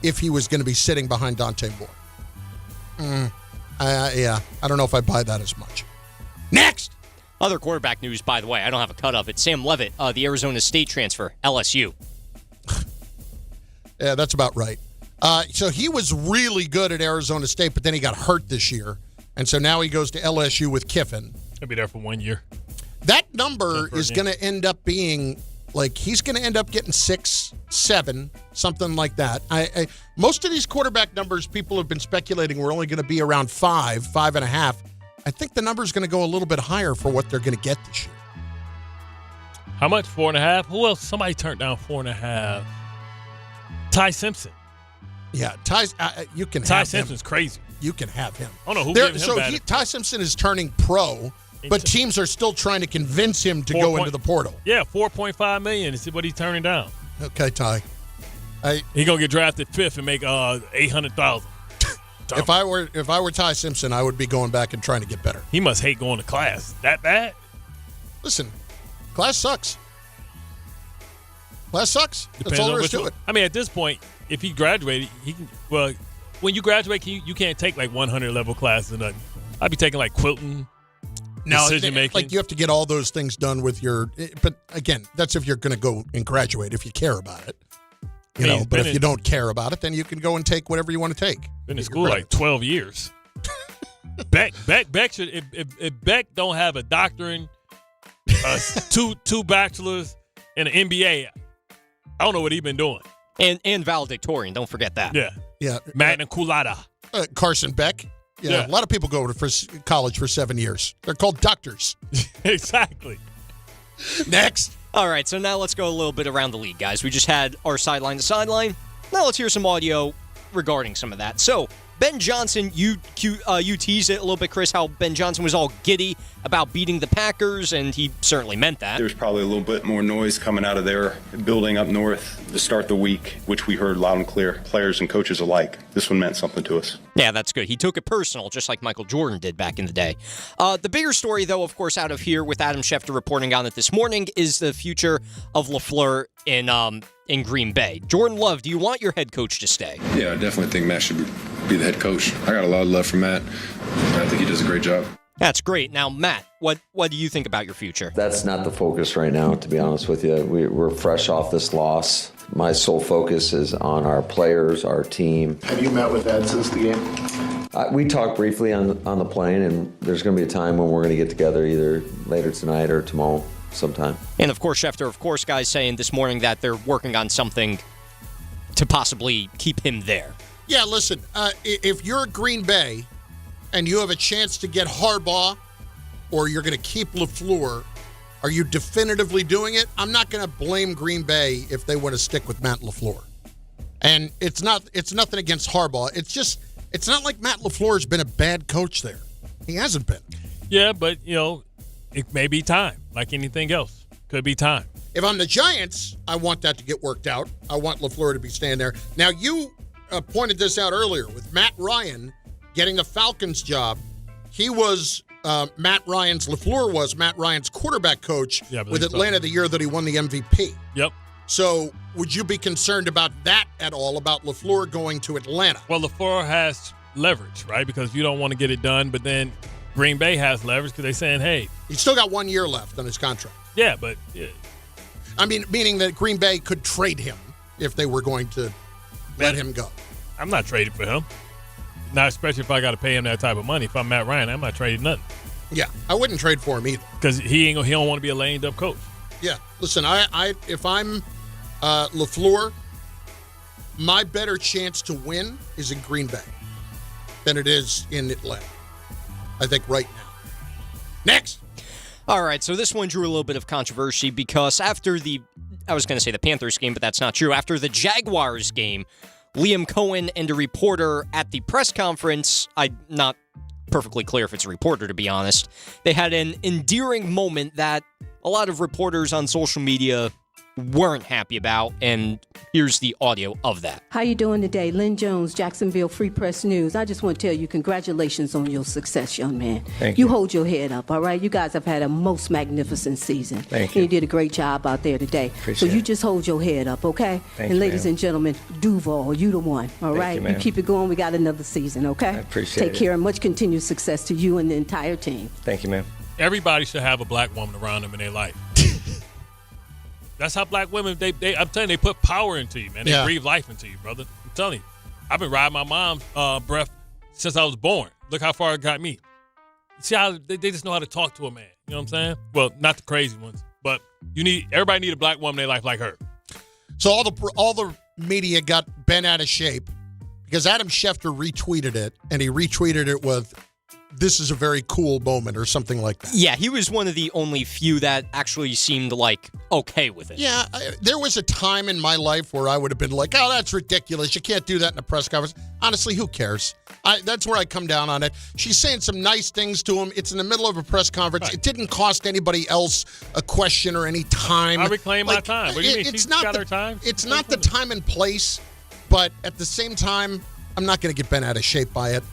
if he was going to be sitting behind Dante Moore. I don't know if I buy that as much. Next! Other quarterback news, by the way, I don't have a cut of it. Sam Leavitt, the Arizona State transfer, LSU. Yeah, that's about right. So he was really good at Arizona State, but then he got hurt this year. And so now he goes to LSU with Kiffin. He'll be there for 1 year. That number is going to end up being, he's going to end up getting 6, 7, something like that. Most of these quarterback numbers, people have been speculating we're only going to be around 5, 5.5. I think the number is going to go a little bit higher for what they're going to get this year. How much? 4.5? Who else? Somebody turned down 4.5. Ty Simpson. Yeah, you can have him. Ty Simpson's crazy. You can have him. I don't know who gave him so Ty Simpson is turning pro, but teams are still trying to convince him to go into the portal. Yeah, $4.5 million is what he's turning down. Okay, Ty. He's gonna get drafted 5th and make $800,000. If I were Ty Simpson, I would be going back and trying to get better. He must hate going to class. That bad? Listen, class sucks. Class sucks. That's all there is to it. I mean, at this point, if he graduated, he can. Well, when you graduate, you can't take 100 level classes or nothing. I'd be taking quilting, decision making. You have to get all those things done with your. But again, that's if you're going to go and graduate. If you care about it, But if you don't care about it, then you can go and take whatever you want to take. Been in school 12 years. Beck should. If Beck don't have a doctorate, two bachelors, and an MBA, I don't know what he's been doing. And valedictorian, don't forget that. Yeah. Magna cum laude. Carson Beck. Yeah. A lot of people go to college for 7 years. They're called doctors. Exactly. Next. All right, so now let's go a little bit around the league, guys. We just had our sideline to sideline. Now let's hear some audio regarding some of that. So, Ben Johnson, you teased it a little bit, Chris, how Ben Johnson was all giddy about beating the Packers, and he certainly meant that. There's probably a little bit more noise coming out of their building up north to start the week, which we heard loud and clear, players and coaches alike. This one meant something to us. Yeah, that's good. He took it personal, just like Michael Jordan did back in the day. The bigger story, though, of course, out of here with Adam Schefter reporting on it this morning is the future of LaFleur in Green Bay. Jordan Love, do you want your head coach to stay? Yeah, I definitely think Matt should be the head coach. I got a lot of love for Matt. I think he does a great job. That's great. Now, Matt, what do you think about your future? That's not the focus right now, to be honest with you. We're fresh off this loss. My sole focus is on our players, our team. Have you met with Ed since the game? We talked briefly on the plane, and there's going to be a time when we're going to get together either later tonight or tomorrow sometime. And, of course, Schefter, guys saying this morning that they're working on something to possibly keep him there. Yeah, listen, if you're Green Bay and you have a chance to get Harbaugh or you're going to keep LaFleur, are you definitively doing it? I'm not going to blame Green Bay if they want to stick with Matt LaFleur. And it's nothing against Harbaugh. It's not like Matt LaFleur has been a bad coach there. He hasn't been. Yeah, but, it may be time, like anything else. Could be time. If I'm the Giants, I want that to get worked out. I want LaFleur to be staying there. Now, you pointed this out earlier with Matt Ryan getting the Falcons job. He was LaFleur was Matt Ryan's quarterback coach with Atlanta the year that he won the MVP. Yep. So would you be concerned about that at all, about LaFleur going to Atlanta? Well, LaFleur has leverage, right? Because you don't want to get it done, but then Green Bay has leverage because they're saying, hey. He's still got 1 year left on his contract. Yeah, but. Yeah. I mean, meaning that Green Bay could trade him if they were going to let him go. I'm not trading for him. Not especially if I got to pay him that type of money. If I'm Matt Ryan, I'm not trading nothing. Yeah, I wouldn't trade for him either. Because he don't want to be a lamed up coach. Yeah, listen, if I'm LaFleur, my better chance to win is in Green Bay than it is in Atlanta. I think right now. Next. All right, so this one drew a little bit of controversy because after I was going to say the Panthers game, but that's not true. After the Jaguars game, Liam Coen and a reporter at the press conference, I'm not perfectly clear if it's a reporter, to be honest, they had an endearing moment that a lot of reporters on social media weren't happy about, and here's the audio of that. How you doing today? Lynn Jones, Jacksonville Free Press News. I just want to tell you congratulations on your success, young man. Thank you. You hold your head up, all right? You guys have had a most magnificent season. Thank you. And you did a great job out there today. Appreciate so you it. just hold your head up, okay? Thank and you, ladies ma'am. and gentlemen, Duval, you the one, all Thank right? you, ma'am. keep it going. We got another season, okay? I appreciate Take it. care and much continued success to you and the entire team. Thank you, ma'am. Everybody should have a black woman around them in their life. That's how black women, I'm telling you, they put power into you, man. They breathe life into you, brother. I'm telling you. I've been riding my mom's breath since I was born. Look how far it got me. See how they just know how to talk to a man. You know what I'm saying? Well, not the crazy ones, but everybody need a black woman in their life like her. So all the media got bent out of shape because Adam Schefter retweeted it, and he retweeted it with, "This is a very cool moment," or something like that. Yeah, he was one of the only few that actually seemed like okay with it. Yeah, there was a time in my life where I would have been like, "Oh, that's ridiculous. You can't do that in a press conference." Honestly, who cares? That's where I come down on it. She's saying some nice things to him. It's in the middle of a press conference. Right. It didn't cost anybody else a question or any time. I reclaim my time. What do you mean? She's got her time? It's not the time and place, but at the same time, I'm not going to get bent out of shape by it.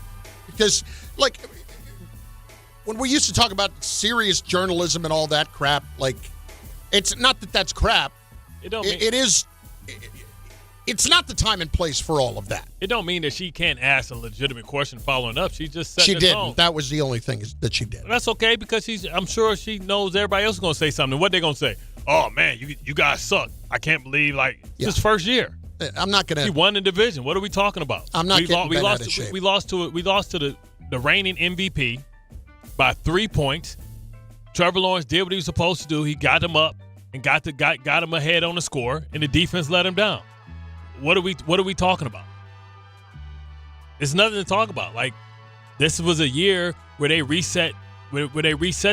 Because, like, when we used to talk about serious journalism and all that crap, like, it's not that that's crap. It's not the time and place for all of that. It don't mean that she can't ask a legitimate question following up. She just said she didn't. That was the only thing that she did. That's okay because I'm sure she knows everybody else is going to say something. What they going to say? Oh man, you guys suck. I can't believe it's his first year. I'm not going to. He won the division. What are we talking about? I'm not getting bent out of shape. We lost to the reigning MVP by 3 points. Trevor Lawrence did what he was supposed to do. He got him up and got him ahead on the score, and the defense let him down. What are we talking about? It's nothing to talk about. Like, this was a year where they reset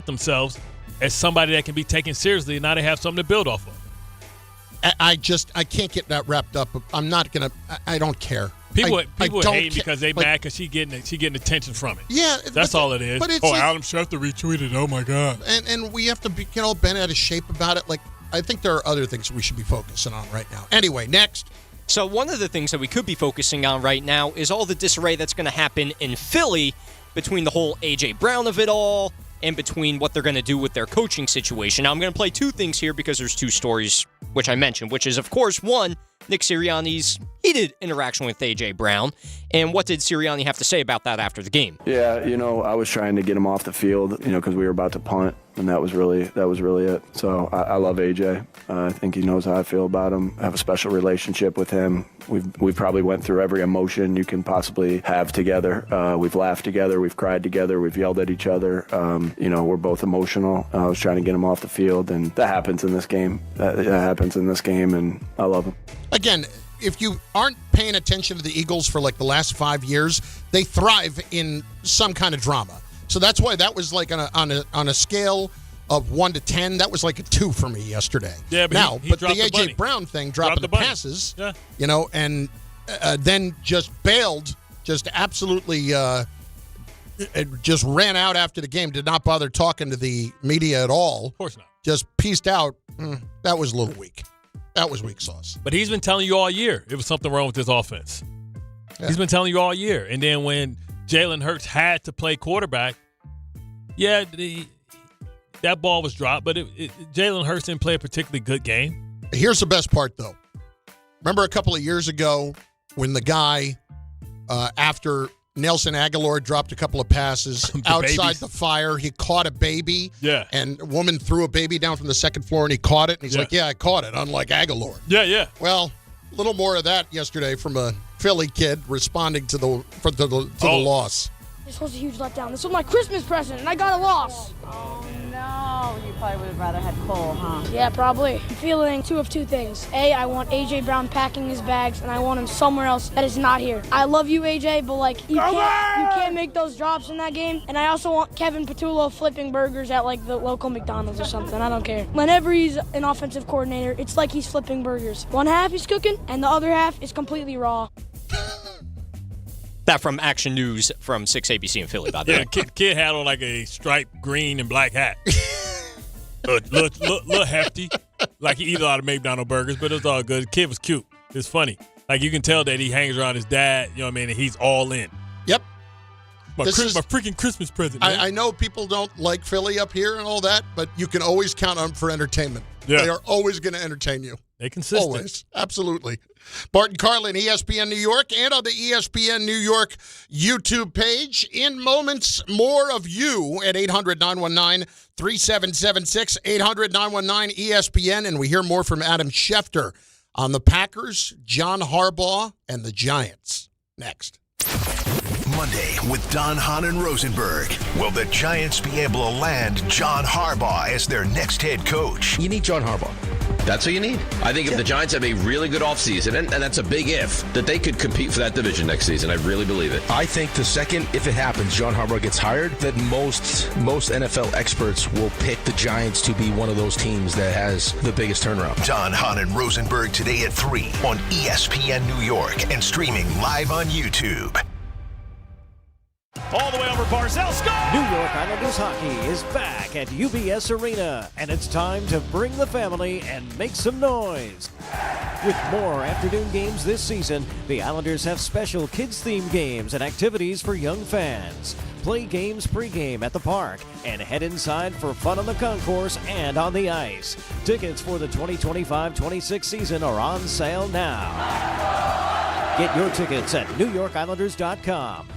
themselves as somebody that can be taken seriously, and now they have something to build off of. I can't get that wrapped up. I'm not gonna. I don't care. People hate because they mad because she getting attention from it. Yeah, that's all it is. But it's Adam Schefter retweeted. Oh my God. And we have to get all bent out of shape about it. Like, I think there are other things we should be focusing on right now. Anyway, next. So one of the things that we could be focusing on right now is all the disarray that's going to happen in Philly between the whole A.J. Brown of it all and between what they're going to do with their coaching situation. Now, I'm going to play two things here because there's two stories which I mentioned, which is, of course, one, Nick Sirianni's heated interaction with A.J. Brown. And what did Sirianni have to say about that after the game? Yeah, I was trying to get him off the field, because we were about to punt, and that was really it. So I love AJ. I think he knows how I feel about him. I have a special relationship with him. We've probably went through every emotion you can possibly have together. We've laughed together. We've cried together. We've yelled at each other. We're both emotional. I was trying to get him off the field, and that happens in this game. That happens in this game, and I love him. Again, if you aren't paying attention to the Eagles for like the last 5 years, they thrive in some kind of drama. So that's why that was like on a scale of 1 to 10, that was like a 2 for me yesterday. Yeah, but but the A.J. Brown thing, dropping the passes, and then just bailed, just absolutely just ran out after the game, did not bother talking to the media at all. Of course not. Just pieced out. That was a little weak. That was weak sauce. But he's been telling you all year it was something wrong with his offense. Yeah. He's been telling you all year. And then when Jalen Hurts had to play quarterback, that ball was dropped, but Jalen Hurts didn't play a particularly good game. Here's the best part, though. Remember a couple of years ago when the guy, after Nelson Aguilar dropped a couple of passes outside babies. the fire. He caught a baby. Yeah. And a woman threw a baby down from the second floor, and he caught it. And he's like, yeah, I caught it, unlike Aguilar. Yeah. Well, a little more of that yesterday from a Philly kid responding to the loss. This was a huge letdown. This was my Christmas present, and I got a loss. Oh, no. You probably would have rather had Cole, huh? Yeah, probably. I'm feeling two of two things. A, I want A.J. Brown packing his bags, and I want him somewhere else that is not here. I love you, A.J., but, like, you can't make those drops in that game. And I also want Kevin Patullo flipping burgers at, like, the local McDonald's or something. I don't care. Whenever he's an offensive coordinator, it's like he's flipping burgers. One half he's cooking, and the other half is completely raw. That from Action News from 6 ABC in Philly, by the way. Kid had on like a striped green and black hat. Little hefty. Like he eat a lot of McDonald's burgers, but it was all good. The kid was cute. It's funny. Like you can tell that he hangs around his dad, you know what I mean, and he's all in. Yep. My freaking Christmas present, man. I know people don't like Philly up here and all that, but you can always count on them for entertainment. Yeah. They are always going to entertain you. They consistent. Always. Absolutely. Bart and Carlin, ESPN New York, and on the ESPN New York YouTube page. In moments, more of you at 800-919-3776, 800-919-ESPN, and we hear more from Adam Schefter on the Packers, John Harbaugh, and the Giants. Next. Monday with Don, Hahn, and Rosenberg. Will the Giants be able to land John Harbaugh as their next head coach? You need John Harbaugh. That's what you need. I think if the Giants have a really good offseason, and that's a big if, that they could compete for that division next season. I really believe it. I think the second, if it happens, John Harbaugh gets hired, that most NFL experts will pick the Giants to be one of those teams that has the biggest turnaround. Don, Hahn, and Rosenberg today at 3 on ESPN New York and streaming live on YouTube. All the way over Barzell, score! New York Islanders hockey is back at UBS Arena, and it's time to bring the family and make some noise. With more afternoon games this season, the Islanders have special kids-themed games and activities for young fans. Play games pregame at the park and head inside for fun on the concourse and on the ice. Tickets for the 2025-26 season are on sale now. Get your tickets at NewYorkIslanders.com.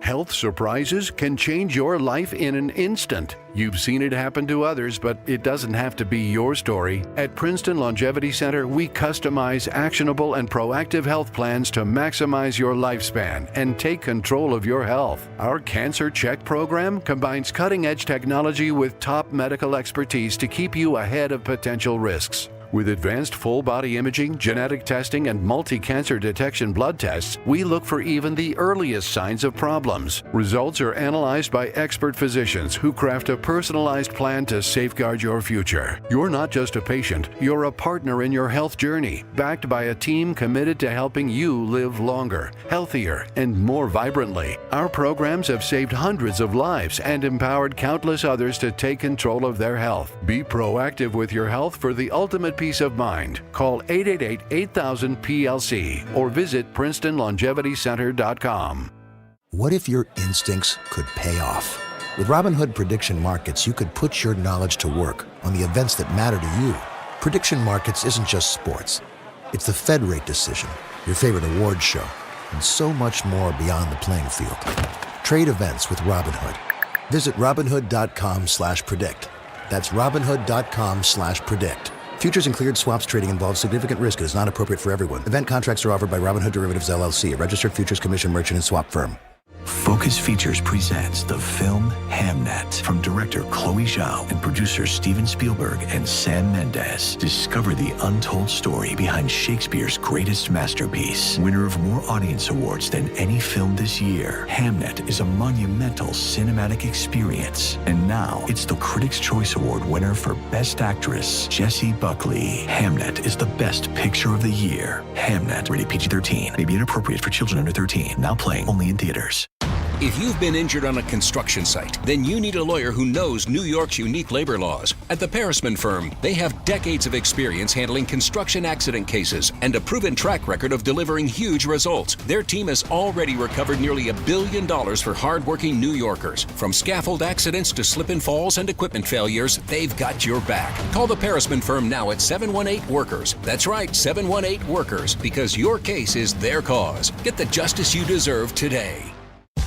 Health surprises can change your life in an instant. You've seen it happen to others, but it doesn't have to be your story. At Princeton Longevity Center, we customize actionable and proactive health plans to maximize your lifespan and take control of your health. Our Cancer Check program combines cutting-edge technology with top medical expertise to keep you ahead of potential risks. With advanced full-body imaging, genetic testing, and multi-cancer detection blood tests, we look for even the earliest signs of problems. Results are analyzed by expert physicians who craft a personalized plan to safeguard your future. You're not just a patient, you're a partner in your health journey, backed by a team committed to helping you live longer, healthier, and more vibrantly. Our programs have saved hundreds of lives and empowered countless others to take control of their health. Be proactive with your health for the ultimate peace of mind. Call 888-8000-PLC or visit PrincetonLongevityCenter.com. What if your instincts could pay off? With Robinhood Prediction Markets, you could put your knowledge to work on the events that matter to you. Prediction Markets isn't just sports. It's the Fed rate decision, your favorite award show, and so much more beyond the playing field. Trade events with Robinhood. Visit Robinhood.com/predict. That's Robinhood.com/predict. Futures and cleared swaps trading involves significant risk and is not appropriate for everyone. Event contracts are offered by Robinhood Derivatives LLC, a registered futures commission merchant and swap firm. Focus Features presents the film Hamnet from director Chloe Zhao and producers Steven Spielberg and Sam Mendes. Discover the untold story behind Shakespeare's greatest masterpiece. Winner of more audience awards than any film this year, Hamnet is a monumental cinematic experience. And now it's the Critics' Choice Award winner for Best Actress, Jessie Buckley. Hamnet is the best picture of the year. Hamnet, rated PG-13, may be inappropriate for children under 13. Now playing only in theaters. If you've been injured on a construction site, then you need a lawyer who knows New York's unique labor laws. At the Parisman Firm, they have decades of experience handling construction accident cases and a proven track record of delivering huge results. Their team has already recovered nearly $1 billion for hardworking New Yorkers. From scaffold accidents to slip and falls and equipment failures, they've got your back. Call the Parisman Firm now at 718-WORKERS. That's right, 718-WORKERS, because your case is their cause. Get the justice you deserve today.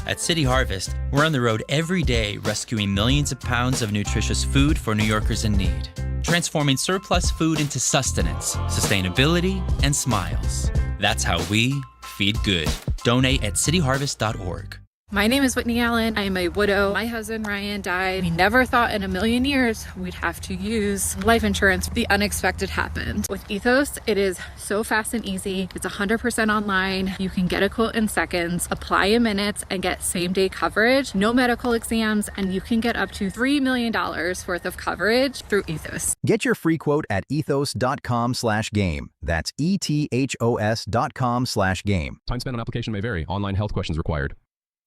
At City Harvest, we're on the road every day rescuing millions of pounds of nutritious food for New Yorkers in need, transforming surplus food into sustenance, sustainability, and smiles. That's how we feed good. Donate at cityharvest.org. My name is Whitney Allen. I am a widow. My husband Ryan died. We never thought in a million years we'd have to use life insurance. The unexpected happened. With Ethos, it is so fast and easy. It's 100% online. You can get a quote in seconds, apply in minutes, and get same-day coverage. No medical exams, and you can get up to $3 million worth of coverage through Ethos. Get your free quote at ethos.com/game. That's ETHOS.com/game. Time spent on application may vary. Online health questions required.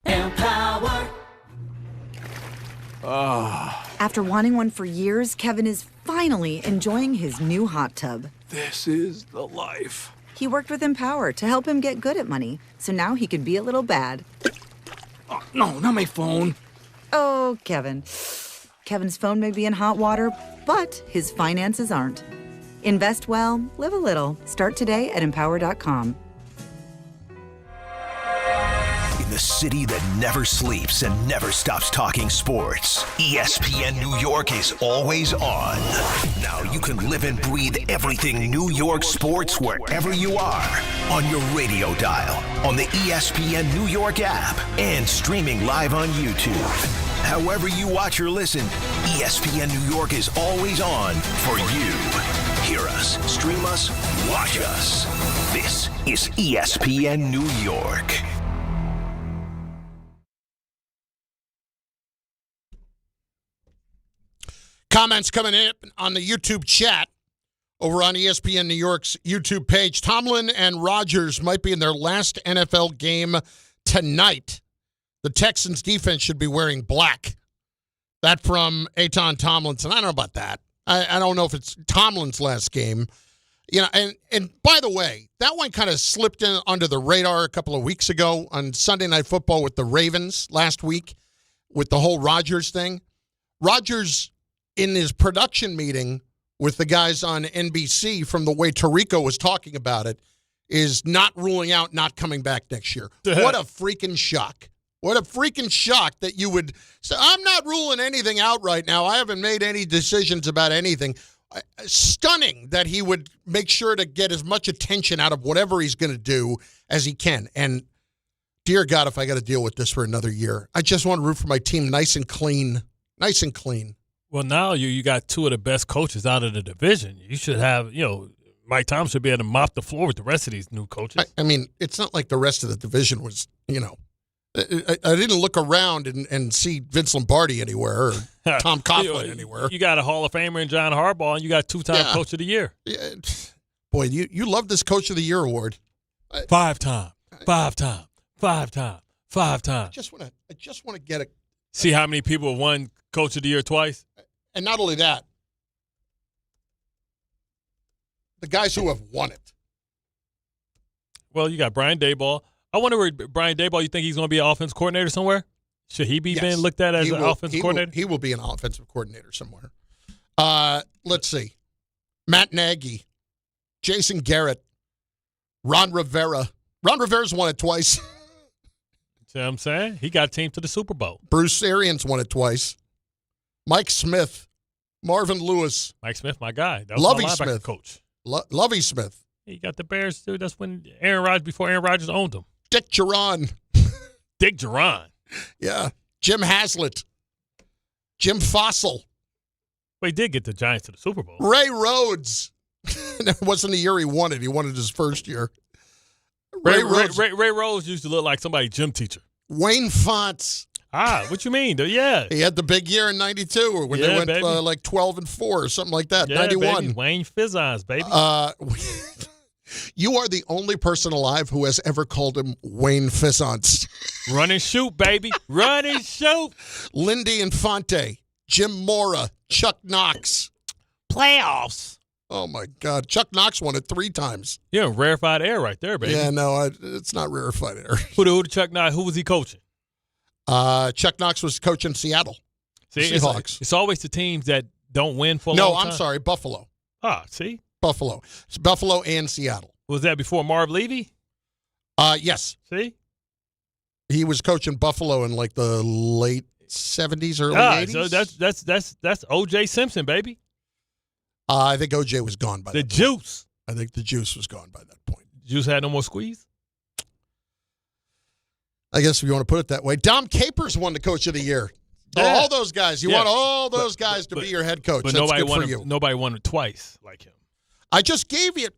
Empower. After wanting one for years, Kevin is finally enjoying his new hot tub. This is the life. He worked with Empower to help him get good at money, so now he can be a little bad. Oh, no, not my phone. Oh, Kevin. Kevin's phone may be in hot water, but his finances aren't. Invest well, live a little. Start today at empower.com. The city that never sleeps and never stops talking sports. ESPN New York is always on. Now you can live and breathe everything New York sports wherever you are. On your radio dial, on the ESPN New York app, and streaming live on YouTube. However you watch or listen, ESPN New York is always on for you. Hear us, stream us, watch us. This is ESPN New York. Comments coming in on the YouTube chat over on ESPN New York's YouTube page. Tomlin and Rodgers might be in their last NFL game tonight. The Texans defense should be wearing black. That from Aton Tomlinson. I don't know about that. I don't know if it's Tomlin's last game. You know, and by the way, that one kind of slipped in under the radar a couple of weeks ago on Sunday Night Football with the Ravens last week with the whole Rodgers thing. Rodgers, in his production meeting with the guys on NBC, from the way Tirico was talking about it, is not ruling out not coming back next year. What a freaking shock. What a freaking shock that you would say, I'm not ruling anything out right now. I haven't made any decisions about anything. Stunning that he would make sure to get as much attention out of whatever he's going to do as he can. And dear God, if I got to deal with this for another year, I just want to root for my team nice and clean. Nice and clean. Well, now you got two of the best coaches out of the division. You should have, Mike Tom should be able to mop the floor with the rest of these new coaches. I mean, it's not like the rest of the division was, I didn't look around and see Vince Lombardi anywhere or Tom Coughlin anywhere. You got a Hall of Famer in John Harbaugh, and you got two-time Coach of the Year. Yeah. Boy, you love this Coach of the Year award. Five-time. I just want to get a. See how many people have won Coach of the Year twice? And not only that, the guys who have won it. Well, you got Brian Daboll. I wonder where Brian Daboll, you think he's going to be an offense coordinator somewhere? Should he be being looked at as an offensive coordinator? He will be an offensive coordinator somewhere. Let's see. Matt Nagy, Jason Garrett, Ron Rivera. Ron Rivera's won it twice. See what I'm saying? He got a team to the Super Bowl. Bruce Arians won it twice. Mike Smith, Marvin Lewis. Mike Smith, my guy. That was Lovie my Smith. Coach. Lovie Smith. He got the Bears, dude. That's when before Aaron Rodgers owned them. Dick Duran. Dick Duran. Yeah. Jim Haslett. Jim Fossil. Well, he did get the Giants to the Super Bowl. Ray Rhodes. It wasn't the year he won it. He won it his first year. Ray Rhodes used to look like somebody's gym teacher. Wayne Fonts. What you mean? Yeah. He had the big year in 92 when they went like 12-4 or something like that. Yeah, 91. Baby. Wayne Fizzons, baby. You are the only person alive who has ever called him Wayne Fissance. Run and shoot, baby. Run and shoot. Lindy Infante, Jim Mora, Chuck Knox. Playoffs. Oh, my God. Chuck Knox won it 3 times. Yeah, rarefied air right there, baby. Yeah, no, it's not rarefied air. Who Chuck Knox? Who was he coaching? Chuck Knox was coaching Seattle. See, Seahawks. It's always the teams that don't win for a No, long time. I'm sorry, Buffalo. See? Buffalo. It's Buffalo and Seattle. Was that before Marv Levy? Yes. See? He was coaching Buffalo in like the late 70s, early 80s. So that's O.J. Simpson, baby. I think O.J. was gone by that juice. point. I think the juice was gone by that point. Juice had no more squeeze? I guess if you want to put it that way. Dom Capers won the Coach of the Year. Yeah. All those guys. You want all those guys to be your head coach. But That's nobody good won for him, you. Nobody won it twice like him. I just gave you.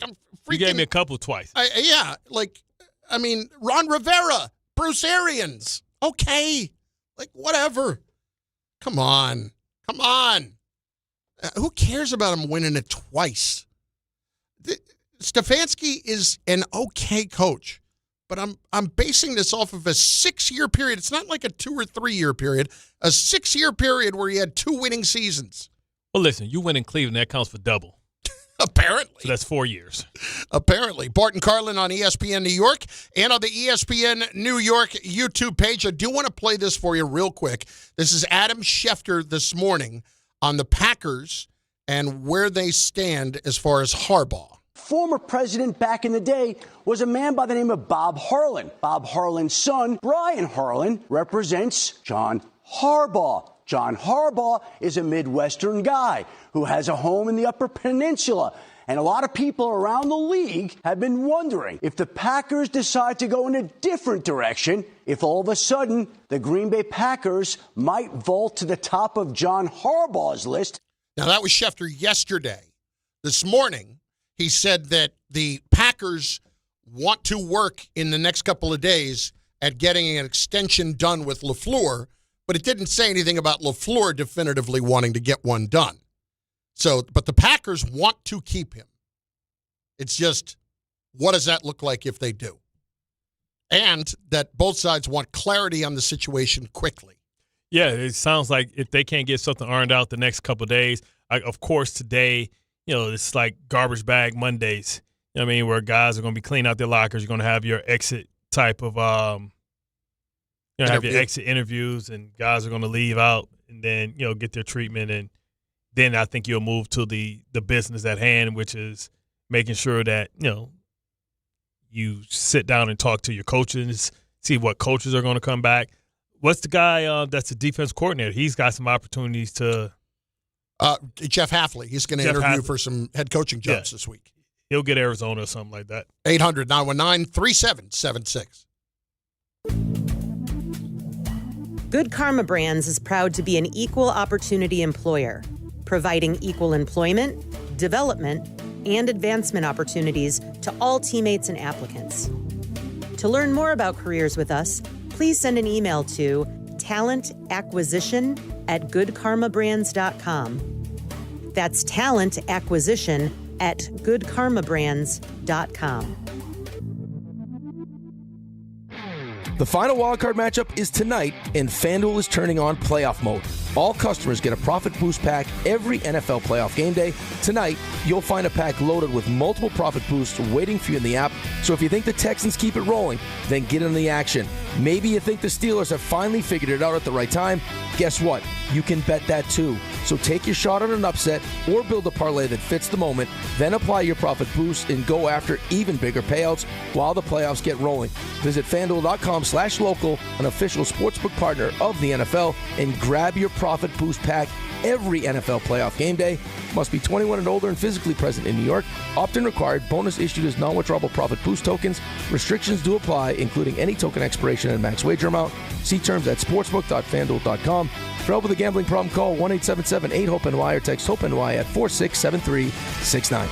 You gave me a couple twice. Ron Rivera, Bruce Arians. Okay. Whatever. Come on. Who cares about him winning it twice? Stefanski is an okay coach, but I'm basing this off of a 6-year period. It's not like a 2 or 3 year period. A 6-year period where he had 2 winning seasons. Well, listen, you win in Cleveland, that counts for double. Apparently. So that's 4 years. Apparently. Bart and Carlin on ESPN New York and on the ESPN New York YouTube page. I do want to play this for you real quick. This is Adam Schefter this morning on the Packers and where they stand as far as Harbaugh. Former president back in the day was a man by the name of Bob Harlan. Bob Harlan's son, Brian Harlan, represents John Harbaugh. John Harbaugh is a Midwestern guy who has a home in the Upper Peninsula. And a lot of people around the league have been wondering if the Packers decide to go in a different direction, if all of a sudden the Green Bay Packers might vault to the top of John Harbaugh's list. Now, that was Schefter yesterday. This morning, he said that the Packers want to work in the next couple of days at getting an extension done with LaFleur, but it didn't say anything about LaFleur definitively wanting to get one done. So, but the Packers want to keep him. It's just, what does that look like if they do? And that both sides want clarity on the situation quickly. Yeah, it sounds like if they can't get something ironed out the next couple of days, of course today, it's like garbage bag Mondays. You know what I mean? Where guys are going to be cleaning out their lockers. You're going to have your exit type of, have your exit interviews, and guys are going to leave out and then, get their treatment. And then I think you'll move to the business at hand, which is making sure that, you sit down and talk to your coaches, see what coaches are going to come back. What's the guy that's the defense coordinator? He's got some opportunities to Jeff Hafley. He's going to interview for some head coaching jobs this week. He'll get Arizona or something like that. 800-919-3776. Good Karma Brands is proud to be an equal opportunity employer, providing equal employment, development, and advancement opportunities to all teammates and applicants. To learn more about careers with us, please send an email to talentacquisition@goodkarmabrands.com. That's talentacquisition@goodkarmabrands.com. The final wildcard matchup is tonight, and FanDuel is turning on playoff mode. All customers get a Profit Boost pack every NFL playoff game day. Tonight, you'll find a pack loaded with multiple Profit Boosts waiting for you in the app. So if you think the Texans keep it rolling, then get in the action. Maybe you think the Steelers have finally figured it out at the right time. Guess what? You can bet that too. So take your shot at an upset or build a parlay that fits the moment, then apply your Profit Boost and go after even bigger payouts while the playoffs get rolling. Visit FanDuel.com/local, an official sportsbook partner of the NFL, and grab your Profit Boost pack every NFL playoff game day. Must be 21 and older and physically present in New York. Opt-in required. Bonus issued as non-withdrawable Profit Boost tokens. Restrictions do apply, including any token expiration and max wager amount. See terms at sportsbook.fanduel.com. For help with a gambling problem, call 1-877-8-HOPE-NY or text HOPE-NY at 467369.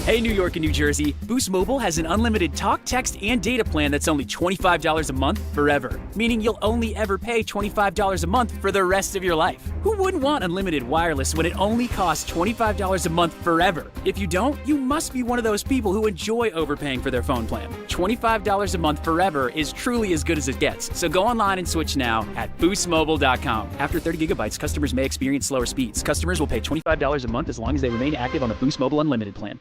Hey, New York and New Jersey, Boost Mobile has an unlimited talk, text, and data plan that's only $25 a month forever, meaning you'll only ever pay $25 a month for the rest of your life. Who wouldn't want unlimited wireless when it only costs $25 a month forever? If you don't, you must be one of those people who enjoy overpaying for their phone plan. $25 a month forever is truly as good as it gets, so go online and switch now at boostmobile.com. After 30 gigabytes, customers may experience slower speeds. Customers will pay $25 a month as long as they remain active on the Boost Mobile Unlimited plan.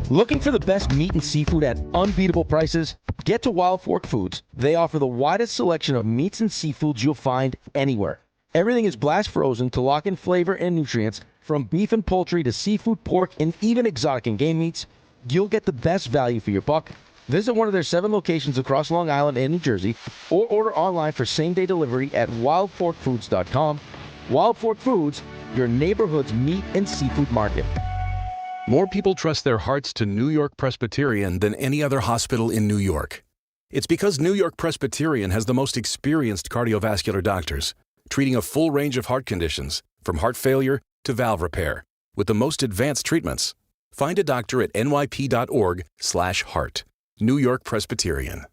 Looking for the best meat and seafood at unbeatable prices? Get to Wild Fork Foods. They offer the widest selection of meats and seafoods you'll find anywhere. Everything is blast frozen to lock in flavor and nutrients. From beef and poultry to seafood, pork, and even exotic and game meats, you'll get the best value for your buck. Visit one of their 7 locations across Long Island and New Jersey, or order online for same-day delivery at wildforkfoods.com. Wild Fork Foods, your neighborhood's meat and seafood market. More people trust their hearts to New York Presbyterian than any other hospital in New York. It's because New York Presbyterian has the most experienced cardiovascular doctors, treating a full range of heart conditions, from heart failure to valve repair, with the most advanced treatments. Find a doctor at nyp.org/heart. New York Presbyterian.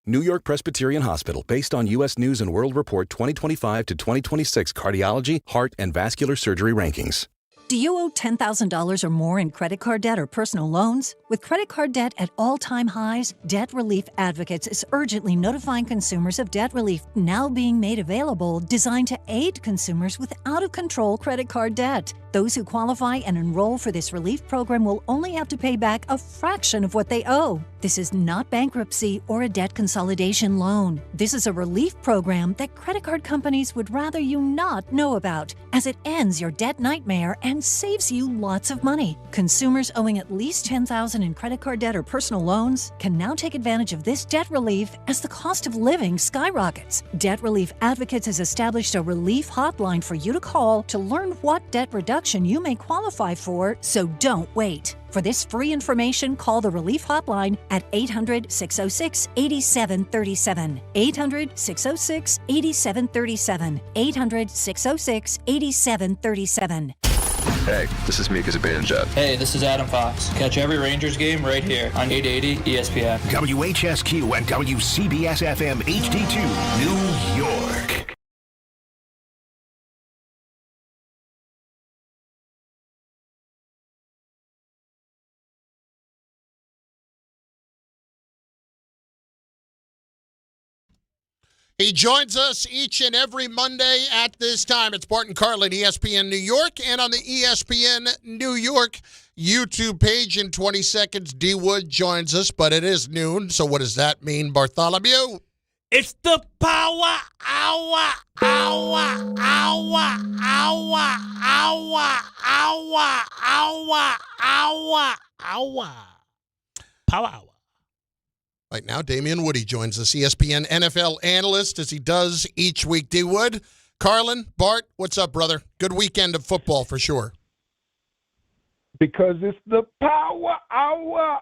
New York Presbyterian Hospital, based on U.S. News & World Report 2025 to 2026 cardiology, heart, and vascular surgery rankings. Do you owe $10,000 or more in credit card debt or personal loans? With credit card debt at all-time highs, Debt Relief Advocates is urgently notifying consumers of debt relief now being made available, designed to aid consumers with out-of-control credit card debt. Those who qualify and enroll for this relief program will only have to pay back a fraction of what they owe. This is not bankruptcy or a debt consolidation loan. This is a relief program that credit card companies would rather you not know about, as it ends your debt nightmare and saves you lots of money. Consumers owing at least $10,000 in credit card debt or personal loans can now take advantage of this debt relief as the cost of living skyrockets. Debt Relief Advocates has established a relief hotline for you to call to learn what debt reduction you may qualify for, so don't wait. For this free information, call the Relief Hotline at 800-606-8737. 800-606-8737. 800-606-8737. Hey, this is Mika Zibanejad. Hey, this is Adam Fox. Catch every Rangers game right here on 880 ESPN. WHSQ and WCBS-FM HD2, New York. He joins us each and every Monday at this time. It's Bart and Carlin, ESPN New York, and on the ESPN New York YouTube page in 20 seconds, D. Wood joins us, but it is noon, so what does that mean, Bartholomew? It's the power hour, hour, hour, hour, hour, hour, hour, hour, hour. Power hour. Right now, Damien Woody joins us, ESPN NFL analyst, as he does each week. D. Wood, Carlin, Bart, what's up, brother? Good weekend of football for sure. Because it's the power hour.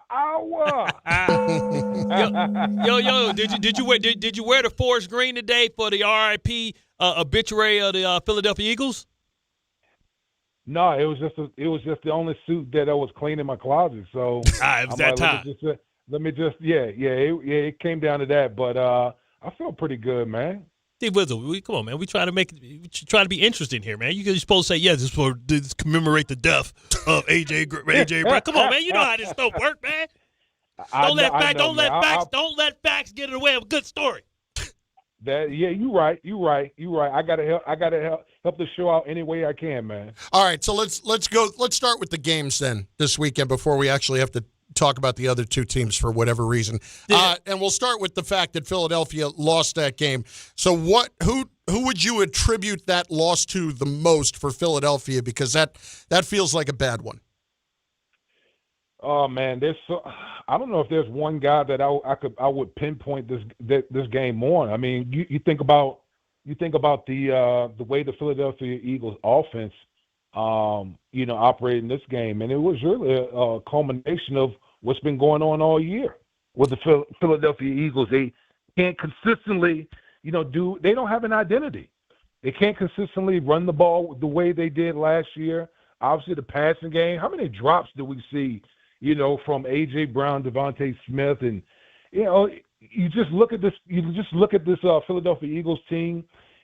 Yo! Did you wear the forest green today for the RIP obituary of the Philadelphia Eagles? No, it was just the only suit that I was cleaning in my closet. So it was that time. It came down to that, but I felt pretty good, man. Hey, Wizzle, come on, man. We try to be interesting here, man. You're supposed to say, yes, this commemorate the death of AJ Brown. Come on, man. You know how this stuff works, man. Don't let facts get in the way of a good story. You're right. I gotta help the show out any way I can, man. All right, so let's go. Let's start with the games then this weekend before we actually have to talk about the other two teams for whatever reason. Yeah. And we'll start with the fact that Philadelphia lost that game. So who would you attribute that loss to the most for Philadelphia? Because that feels like a bad one. Oh man, I don't know if there's one guy that I would pinpoint this game on. I mean, you think about the way the Philadelphia Eagles offense operated in this game, and it was really a culmination of what's been going on all year with the Philadelphia Eagles. They can't consistently, they don't have an identity. They can't consistently run the ball the way they did last year. Obviously, the passing game. How many drops do we see, from A.J. Brown, Devontae Smith, and, you just look at this Philadelphia Eagles team,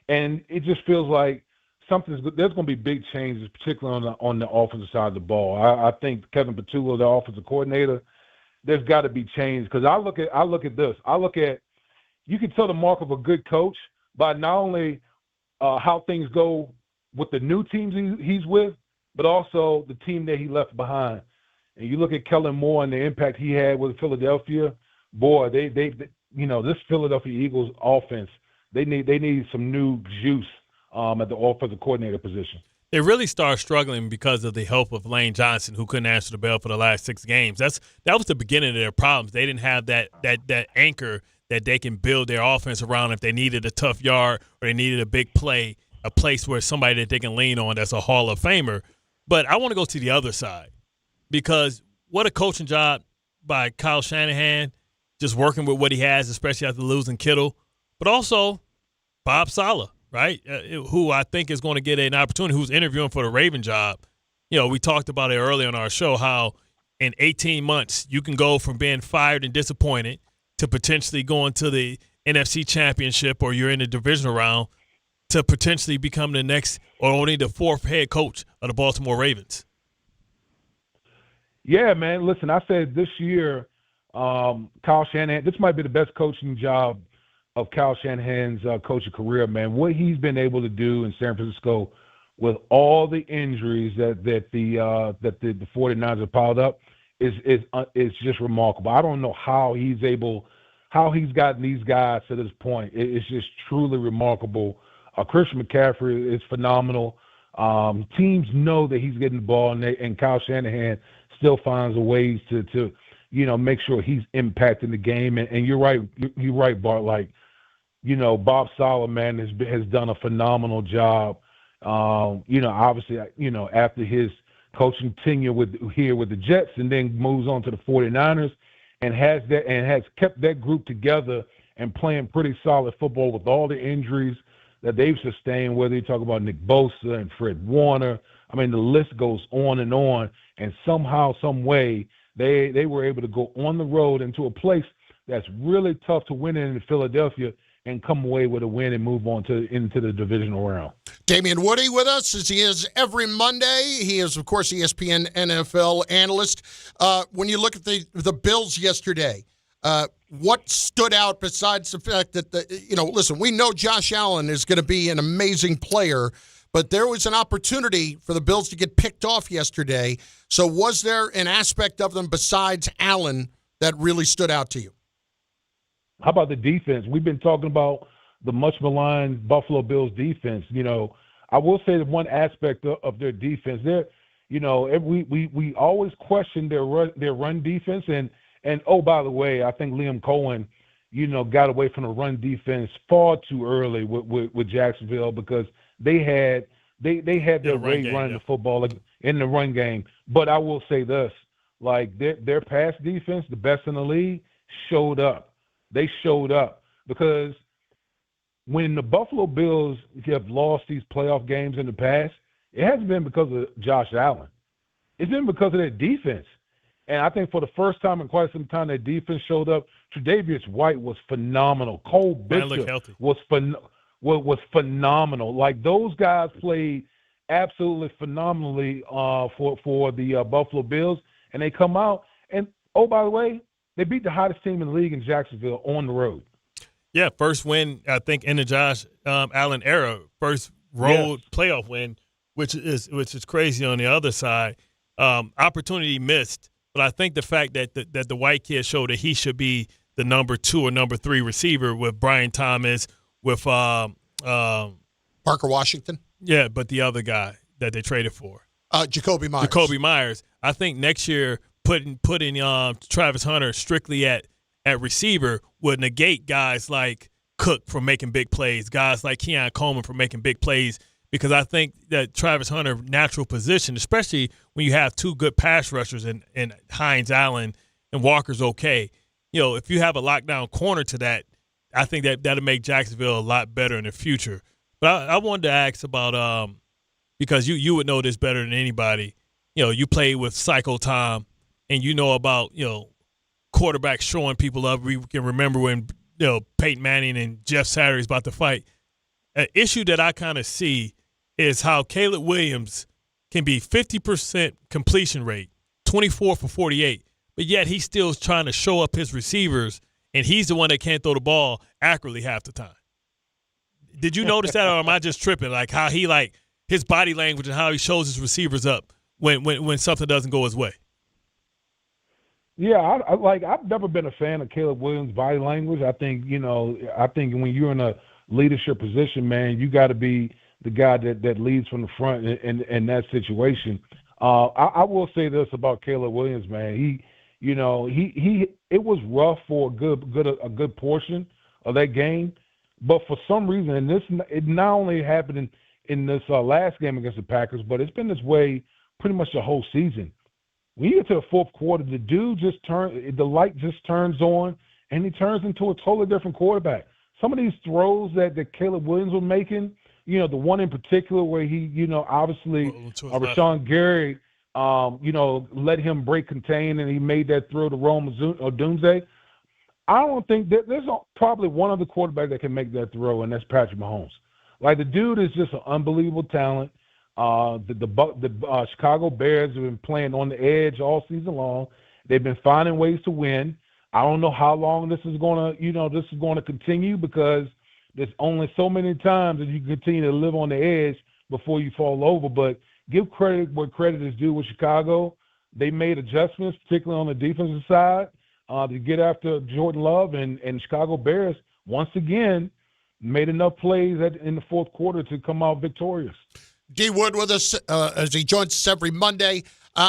and it just feels like there's going to be big changes, particularly on the offensive side of the ball. I think Kevin Patullo, the offensive coordinator, there's got to be change, because I look at this. You can tell the mark of a good coach by not only how things go with the new teams he's with, but also the team that he left behind. And you look at Kellen Moore and the impact he had with Philadelphia. Boy, they this Philadelphia Eagles offense, they need some new juice at the offensive coordinator position. They really started struggling because of the help of Lane Johnson, who couldn't answer the bell for the last 6 games. That was the beginning of their problems. They didn't have that anchor that they can build their offense around if they needed a tough yard or they needed a big play, a place where somebody that they can lean on that's a Hall of Famer. But I want to go to the other side, because what a coaching job by Kyle Shanahan, just working with what he has, especially after losing Kittle, but also Bob Saleh, right, who I think is going to get an opportunity, who's interviewing for the Raven job. We talked about it earlier on our show, how in 18 months you can go from being fired and disappointed to potentially going to the NFC Championship, or you're in the divisional round, to potentially become the next or only the 4th head coach of the Baltimore Ravens. Yeah, man. Listen, I said this year, Kyle Shanahan, this might be the best coaching job of Kyle Shanahan's coaching career, man. What he's been able to do in San Francisco with all the injuries that the 49ers have piled up is just remarkable. I don't know how he's gotten these guys to this point. It's just truly remarkable. Christian McCaffrey is phenomenal. Teams know that he's getting the ball, and Kyle Shanahan still finds a ways to make sure he's impacting the game. And you're right, Bart. Like, Bob Saleh, man, has done a phenomenal job. Obviously, after his coaching tenure with the Jets, and then moves on to the 49ers, and has kept that group together and playing pretty solid football with all the injuries that they've sustained, whether you talk about Nick Bosa and Fred Warner. I mean, the list goes on, and somehow, some way, they were able to go on the road into a place that's really tough to win in Philadelphia and come away with a win and move on into the divisional round. Damien Woody with us, as he is every Monday. He is, of course, ESPN NFL analyst. When you look at the Bills yesterday, what stood out besides the fact that, listen, we know Josh Allen is going to be an amazing player, but there was an opportunity for the Bills to get picked off yesterday. So was there an aspect of them besides Allen that really stood out to you? How about the defense? We've been talking about the much maligned Buffalo Bills defense. I will say that one aspect of their defense, we always question their run defense, and oh, by the way, I think Liam Coen, got away from the run defense far too early with Jacksonville, because they had their way running the football in the run game. But I will say this, like their pass defense, the best in the league, showed up. They showed up, because when the Buffalo Bills have lost these playoff games in the past, it hasn't been because of Josh Allen. It's been because of their defense. And I think for the first time in quite some time, their defense showed up. Tre'Davious White was phenomenal. Cole Bishop was phenomenal. Like, those guys played absolutely phenomenally for the Buffalo Bills, and they come out. And, oh, by the way, they beat the hottest team in the league in Jacksonville on the road. Yeah, first win, I think, in the Josh Allen era. First road playoff win, which is crazy on the other side. Opportunity missed, but I think the fact that the white kid showed that he should be the number 2 or number 3 receiver with Brian Thomas, with Parker Washington. Yeah, but the other guy that they traded for, Jacoby Myers. Jacoby Myers. I think next year putting Travis Hunter strictly at receiver would negate guys like Cook from making big plays, guys like Keon Coleman from making big plays, because I think that Travis Hunter's natural position, especially when you have 2 good pass rushers in Hines Allen and Walker's okay, if you have a lockdown corner to that, I think that'll make Jacksonville a lot better in the future. But I wanted to ask about because you would know this better than anybody. You played with Psycho Tom and you know about, quarterbacks showing people up. We can remember when, Peyton Manning and Jeff Saturday's about to fight. An issue that I kind of see is how Caleb Williams can be 50% completion rate, 24 for 48, but yet he's still trying to show up his receivers, and he's the one that can't throw the ball accurately half the time. Did you notice that, or am I just tripping? Like how he his body language and how he shows his receivers up when something doesn't go his way. Yeah, I've never been a fan of Caleb Williams' body language. I think when you're in a leadership position, man, you got to be the guy that leads from the front in that situation. I will say this about Caleb Williams, man. He it was rough for a good portion of that game, but for some reason, and it not only happened in this last game against the Packers, but it's been this way pretty much the whole season. When you get to the fourth quarter, the light just turns on, and he turns into a totally different quarterback. Some of these throws that Caleb Williams was making, the one in particular where he, obviously Rashawn Gary, let him break contain, and he made that throw to Rome Odunze. I don't think there's probably one other quarterback that can make that throw, and that's Patrick Mahomes. Like, the dude is just an unbelievable talent. The Chicago Bears have been playing on the edge all season long. They've been finding ways to win. I don't know how long this is going to continue, because there's only so many times that you continue to live on the edge before you fall over. But give credit where credit is due with Chicago. They made adjustments, particularly on the defensive side, to get after Jordan Love, and Chicago Bears once again made enough plays in the fourth quarter to come out victorious. D. Wood with us as he joins us every Monday.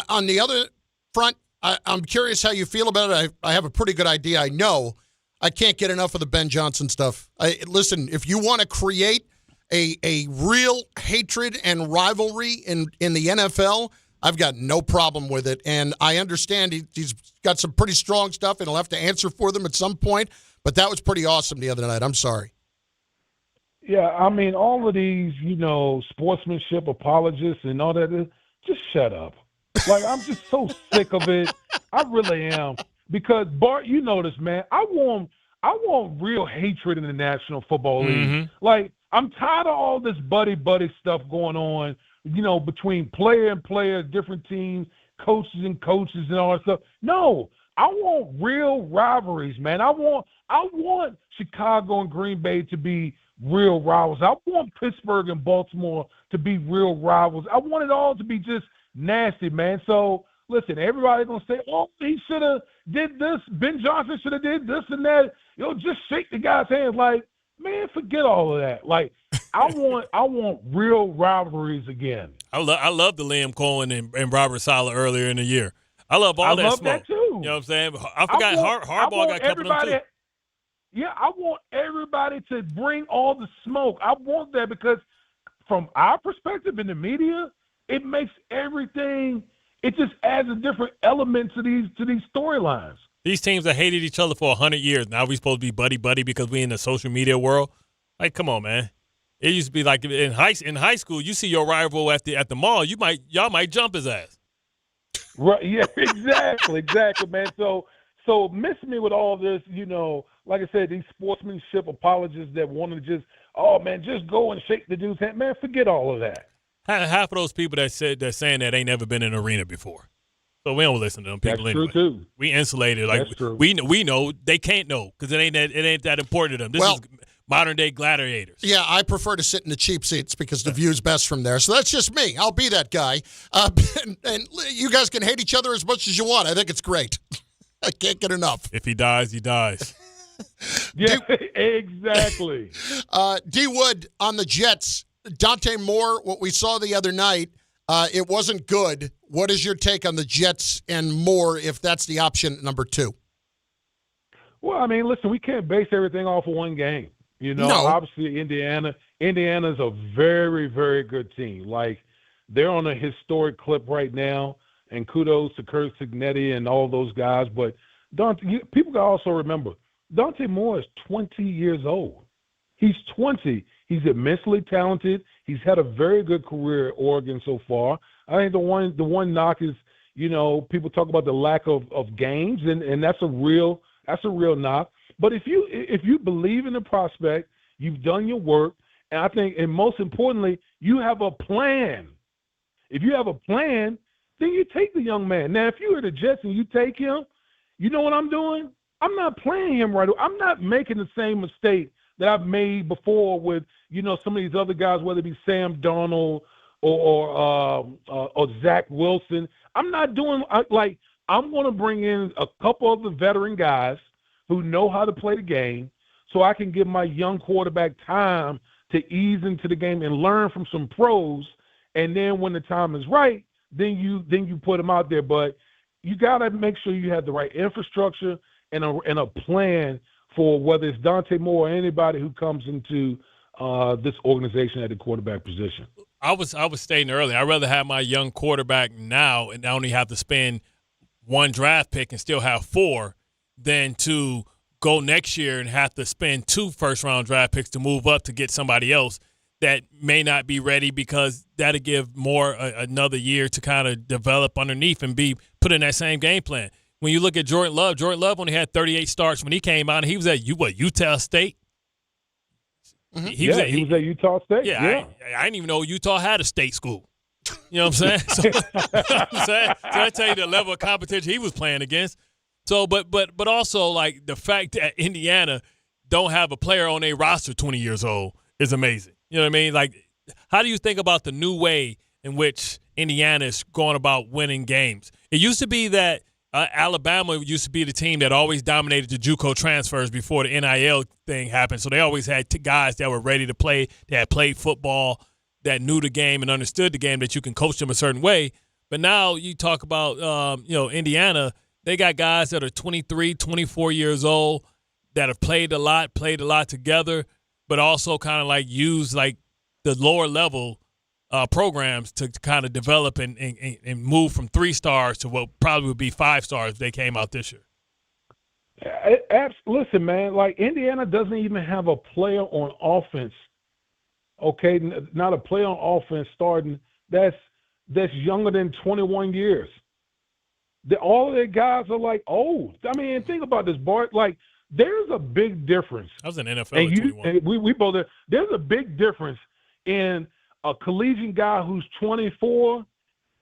On the other front, I'm curious how you feel about it. I have a pretty good idea. I know I can't get enough of the Ben Johnson stuff. Listen, if you want to create a real hatred and rivalry in the NFL, I've got no problem with it. And I understand he's got some pretty strong stuff, and he'll have to answer for them at some point. But that was pretty awesome the other night. I'm sorry. Yeah, I mean, all of these, sportsmanship apologists and all that, just shut up. Like, I'm just so sick of it. I really am. Because, Bart, you know this, man. I want real hatred in the National Football League. Mm-hmm. Like, I'm tired of all this buddy stuff going on, between player and player, different teams, coaches and coaches and all that stuff. No, I want real rivalries, man. I want Chicago and Green Bay to be real rivals. I want Pittsburgh and Baltimore to be real rivals. I want it all to be just nasty, man. So, listen, everybody's going to say, oh, he should have did this. Ben Johnson should have did this and that. Just shake the guy's hands. Like, man, forget all of that. Like, I want real rivalries again. I love the Liam Coen and Robert Saleh earlier in the year. I love all that smoke. That too. You know what I'm saying? I forgot Harbaugh got a couple of them too. Yeah, I want everybody to bring all the smoke. I want that, because from our perspective in the media, it makes everything, it just adds a different element to these storylines. These teams have hated each other for 100 years. Now we supposed to be buddy because we in the social media world. Like, come on, man. It used to be like in high school, you see your rival at the mall, y'all might jump his ass. Right? Yeah, exactly, man. So miss me with all this, like I said, these sportsmanship apologists that want to just go and shake the dude's hand. Man, forget all of that. Half of those people that saying that ain't never been in an arena before. So we don't listen to them people. That's anyway. True too. We insulated. Like, that's true. We know they can't know, because it ain't that important to them. This is modern day gladiators. Yeah, I prefer to sit in the cheap seats because the view's best from there. So that's just me. I'll be that guy. And you guys can hate each other as much as you want. I think it's great. I can't get enough. If he dies, he dies. Yeah, exactly. D. Wood on the Jets. Dante Moore, what we saw the other night, it wasn't good. What is your take on the Jets and Moore, if that's the option number 2? Well, I mean, listen, we can't base everything off of one game. No. Obviously Indiana's a very, very good team. Like, they're on a historic clip right now, and kudos to Kurt Signetti and all those guys. But people got to also remember, Dante Moore is 20 years old. He's 20. He's immensely talented. He's had a very good career at Oregon so far. I think the one knock is, people talk about the lack of games, and that's a real knock. But if you believe in the prospect, you've done your work, and I think, and most importantly, you have a plan. If you have a plan, then you take the young man. Now, if you were the Jets and you take him, you know what I'm doing? I'm not playing him right away. I'm not making the same mistake that I've made before with, some of these other guys, whether it be Sam Darnold or Zach Wilson. I'm not doing I'm going to bring in a couple of the veteran guys who know how to play the game so I can give my young quarterback time to ease into the game and learn from some pros. And then when the time is right, then you put them out there. But you got to make sure you have the right infrastructure and a plan for whether it's Dante Moore or anybody who comes into this organization at the quarterback position. I was stating earlier, I'd rather have my young quarterback now and only have to spend one draft pick and still have 4 than to go next year and have to spend 2 first-round draft picks to move up to get somebody else that may not be ready, because that'll give more another year to kind of develop underneath and be put in that same game plan. When you look at Jordan Love only had 38 starts when he came out, and he was at Utah State? Mm-hmm. He was at Utah State. Yeah. I didn't even know Utah had a state school. You know what I'm saying? So I tell you the level of competition he was playing against. So, but also, like, the fact that Indiana don't have a player on their roster 20 years old is amazing. You know what I mean? Like, how do you think about the new way in which Indiana is going about winning games? It used to be that Alabama used to be the team that always dominated the JUCO transfers before the NIL thing happened. So they always had guys that were ready to play, that had played football, that knew the game and understood the game, that you can coach them a certain way. But now you talk about, Indiana, they got guys that are 23, 24 years old that have played a lot together, but also kind of like use like the lower level programs to kind of develop and move from 3 stars to what probably would be 5 stars if they came out this year. Listen, man, like Indiana doesn't even have a player on offense, okay? Not a player on offense starting that's younger than 21 years. All of their guys are like old. I mean, think about this, Bart. Like, there's a big difference. I was in NFL at 21. And we both. There's a big difference in a collegiate guy who's 24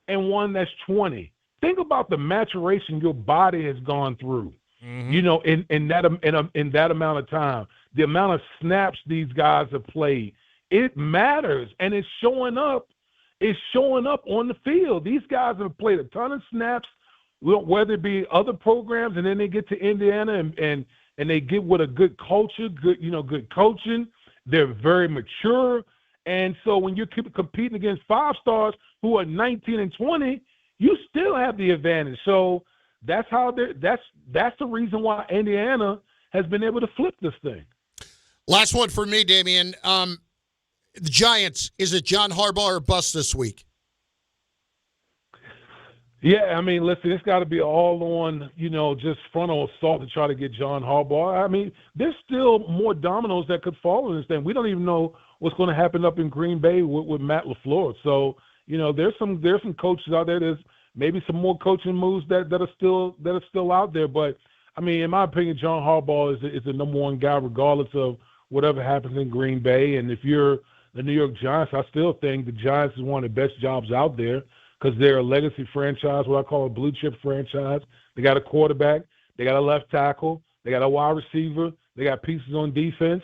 and one that's 20. Think about the maturation your body has gone through. Mm-hmm. In that amount of time, the amount of snaps these guys have played, it matters, and it's showing up. It's showing up on the field. These guys have played a ton of snaps, whether it be other programs, and then they get to Indiana and they get with a good culture, good coaching. They're very mature. And so when you're competing against 5 stars who are 19 and 20, you still have the advantage. So that's the reason why Indiana has been able to flip this thing. Last one for me, Damien. The Giants, is it John Harbaugh or bust this week? Yeah, I mean, listen, it's got to be all on, just frontal assault to try to get John Harbaugh. I mean, there's still more dominoes that could fall in this thing. We don't even know what's going to happen up in Green Bay with Matt LaFleur. So, there's some coaches out there. There's maybe some more coaching moves that are still out there. But I mean, in my opinion, John Harbaugh is the number one guy, regardless of whatever happens in Green Bay. And if you're the New York Giants, I still think the Giants is one of the best jobs out there, because they're a legacy franchise, what I call a blue-chip franchise. They got a quarterback. They got a left tackle. They got a wide receiver. They got pieces on defense,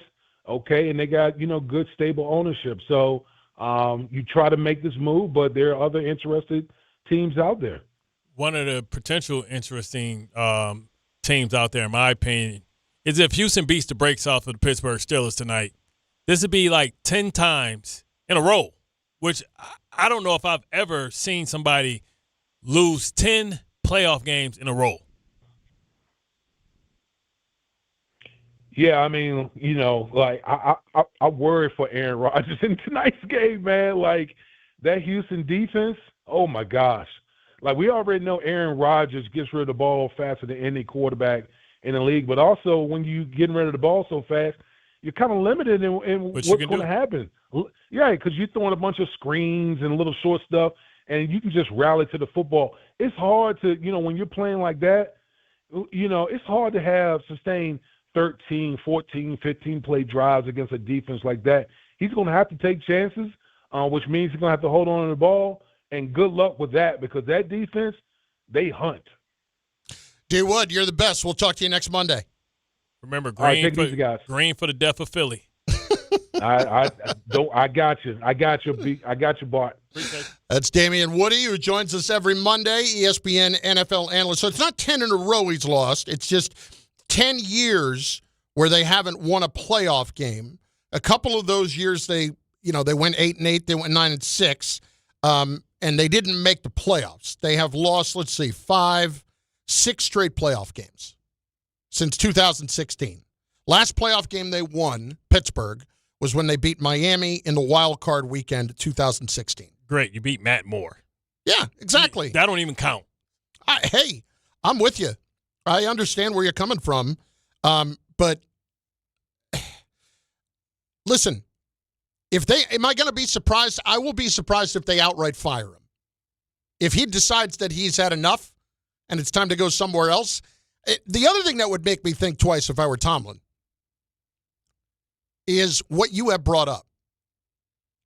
okay, and they got, good, stable ownership. So you try to make this move, but there are other interested teams out there. One of the potential interesting teams out there, in my opinion, is if Houston beats the brakes off of the Pittsburgh Steelers tonight, this would be like 10 times in a row, which I don't know if I've ever seen somebody lose 10 playoff games in a row. Yeah, I mean, like I worry for Aaron Rodgers in tonight's game, man. Like, that Houston defense, oh my gosh. Like, we already know Aaron Rodgers gets rid of the ball faster than any quarterback in the league. But also, when you getting rid of the ball so fast, you're kind of limited in what's going to happen. Yeah, because you're throwing a bunch of screens and little short stuff. and you can just rally to the football. It's hard to, when you're playing like that, it's hard to have sustained 13, 14, 15-play drives against a defense like that. He's going to have to take chances, which means he's going to have to hold on to the ball, and good luck with that because that defense, they hunt. D. Wood, you're the best. We'll talk to you next Monday. Remember, green for the death of Philly. I got you. I got you, Bart. That's Damien Woody, who joins us every Monday, ESPN NFL analyst. So it's not 10 in a row he's lost. It's just 10 years where they haven't won a playoff game. A couple of those years they went 8-8, they went 9-6, and they didn't make the playoffs. They have lost, 6 straight playoff games since 2016. Last playoff game they won, Pittsburgh, was when they beat Miami in the wild card weekend of 2016. Great. You beat Matt Moore. Yeah, exactly. That don't even count. Hey, I'm with you. I understand where you're coming from. But listen, am I going to be surprised? I will be surprised if they outright fire him. If he decides that he's had enough and it's time to go somewhere else. The other thing that would make me think twice if I were Tomlin is what you have brought up.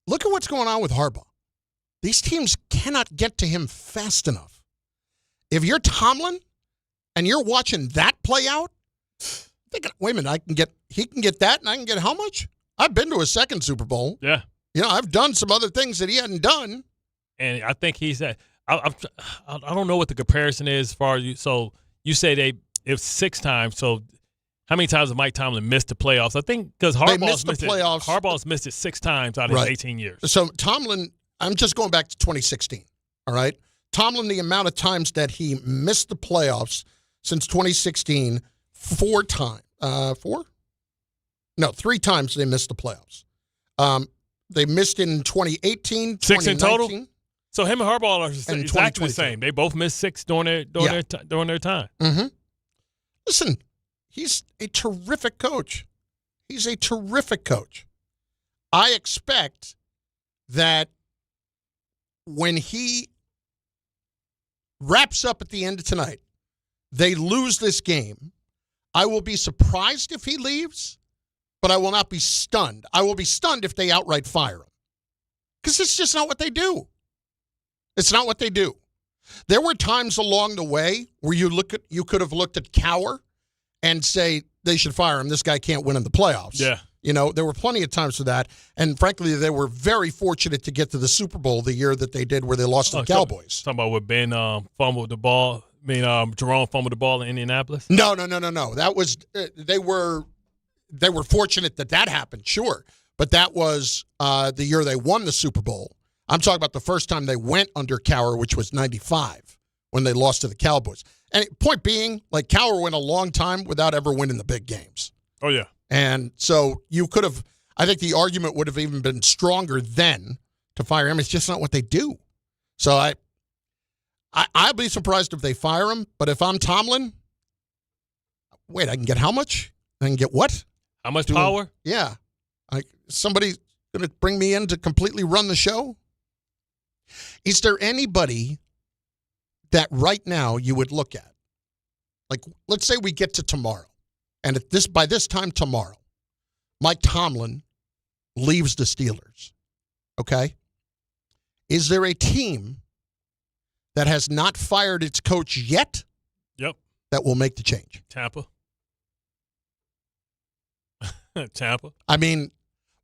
Look at what's going on with Harbaugh. These teams cannot get to him fast enough. If you're Tomlin and you're watching that play out, thinking, wait a minute, he can get that and I can get how much? I've been to a second Super Bowl. Yeah. I've done some other things that he hadn't done. And I think he's I don't know what the comparison is as far as you. So you say it's 6 times. So how many times has Mike Tomlin missed the playoffs? I think because Harbaugh's missed it 6 times out of his 18 years. So Tomlin, I'm just going back to 2016, all right? Tomlin, the amount of times that he missed the playoffs since 2016, 4 times. 4? No, 3 times they missed the playoffs. They missed in 2018, 6 in 2019. total? So him and Harbaugh are exactly the same. They both missed 6 during their time. Mm-hmm. Listen, he's a terrific coach. He's a terrific coach. I expect that when he wraps up at the end of tonight, they lose this game. I will be surprised if he leaves, but I will not be stunned. I will be stunned if they outright fire him. Because it's just not what they do. It's not what they do. There were times along the way where you could have looked at Cowher and say they should fire him. This guy can't win in the playoffs. Yeah. There were plenty of times for that. And frankly, they were very fortunate to get to the Super Bowl the year that they did where they lost to the Cowboys. Talking about when Ben fumbled the ball. Jerome fumbled the ball in Indianapolis? No. That was they were fortunate that happened, sure. But that was the year they won the Super Bowl. I'm talking about the first time they went under Cowher, which was 95, when they lost to the Cowboys. And point being, Cowher went a long time without ever winning the big games. Oh, yeah. And so you could have, I think the argument would have even been stronger then to fire him. It's just not what they do. So I'd be surprised if they fire him. But if I'm Tomlin, wait, I can get how much? I can get what? How much power? Yeah. Somebody's going to bring me in to completely run the show? Is there anybody that right now you would look at? Let's say we get to tomorrow, and by this time tomorrow, Mike Tomlin leaves the Steelers, okay? Is there a team that has not fired its coach yet? Yep. That will make the change? Tampa. Tampa. I mean,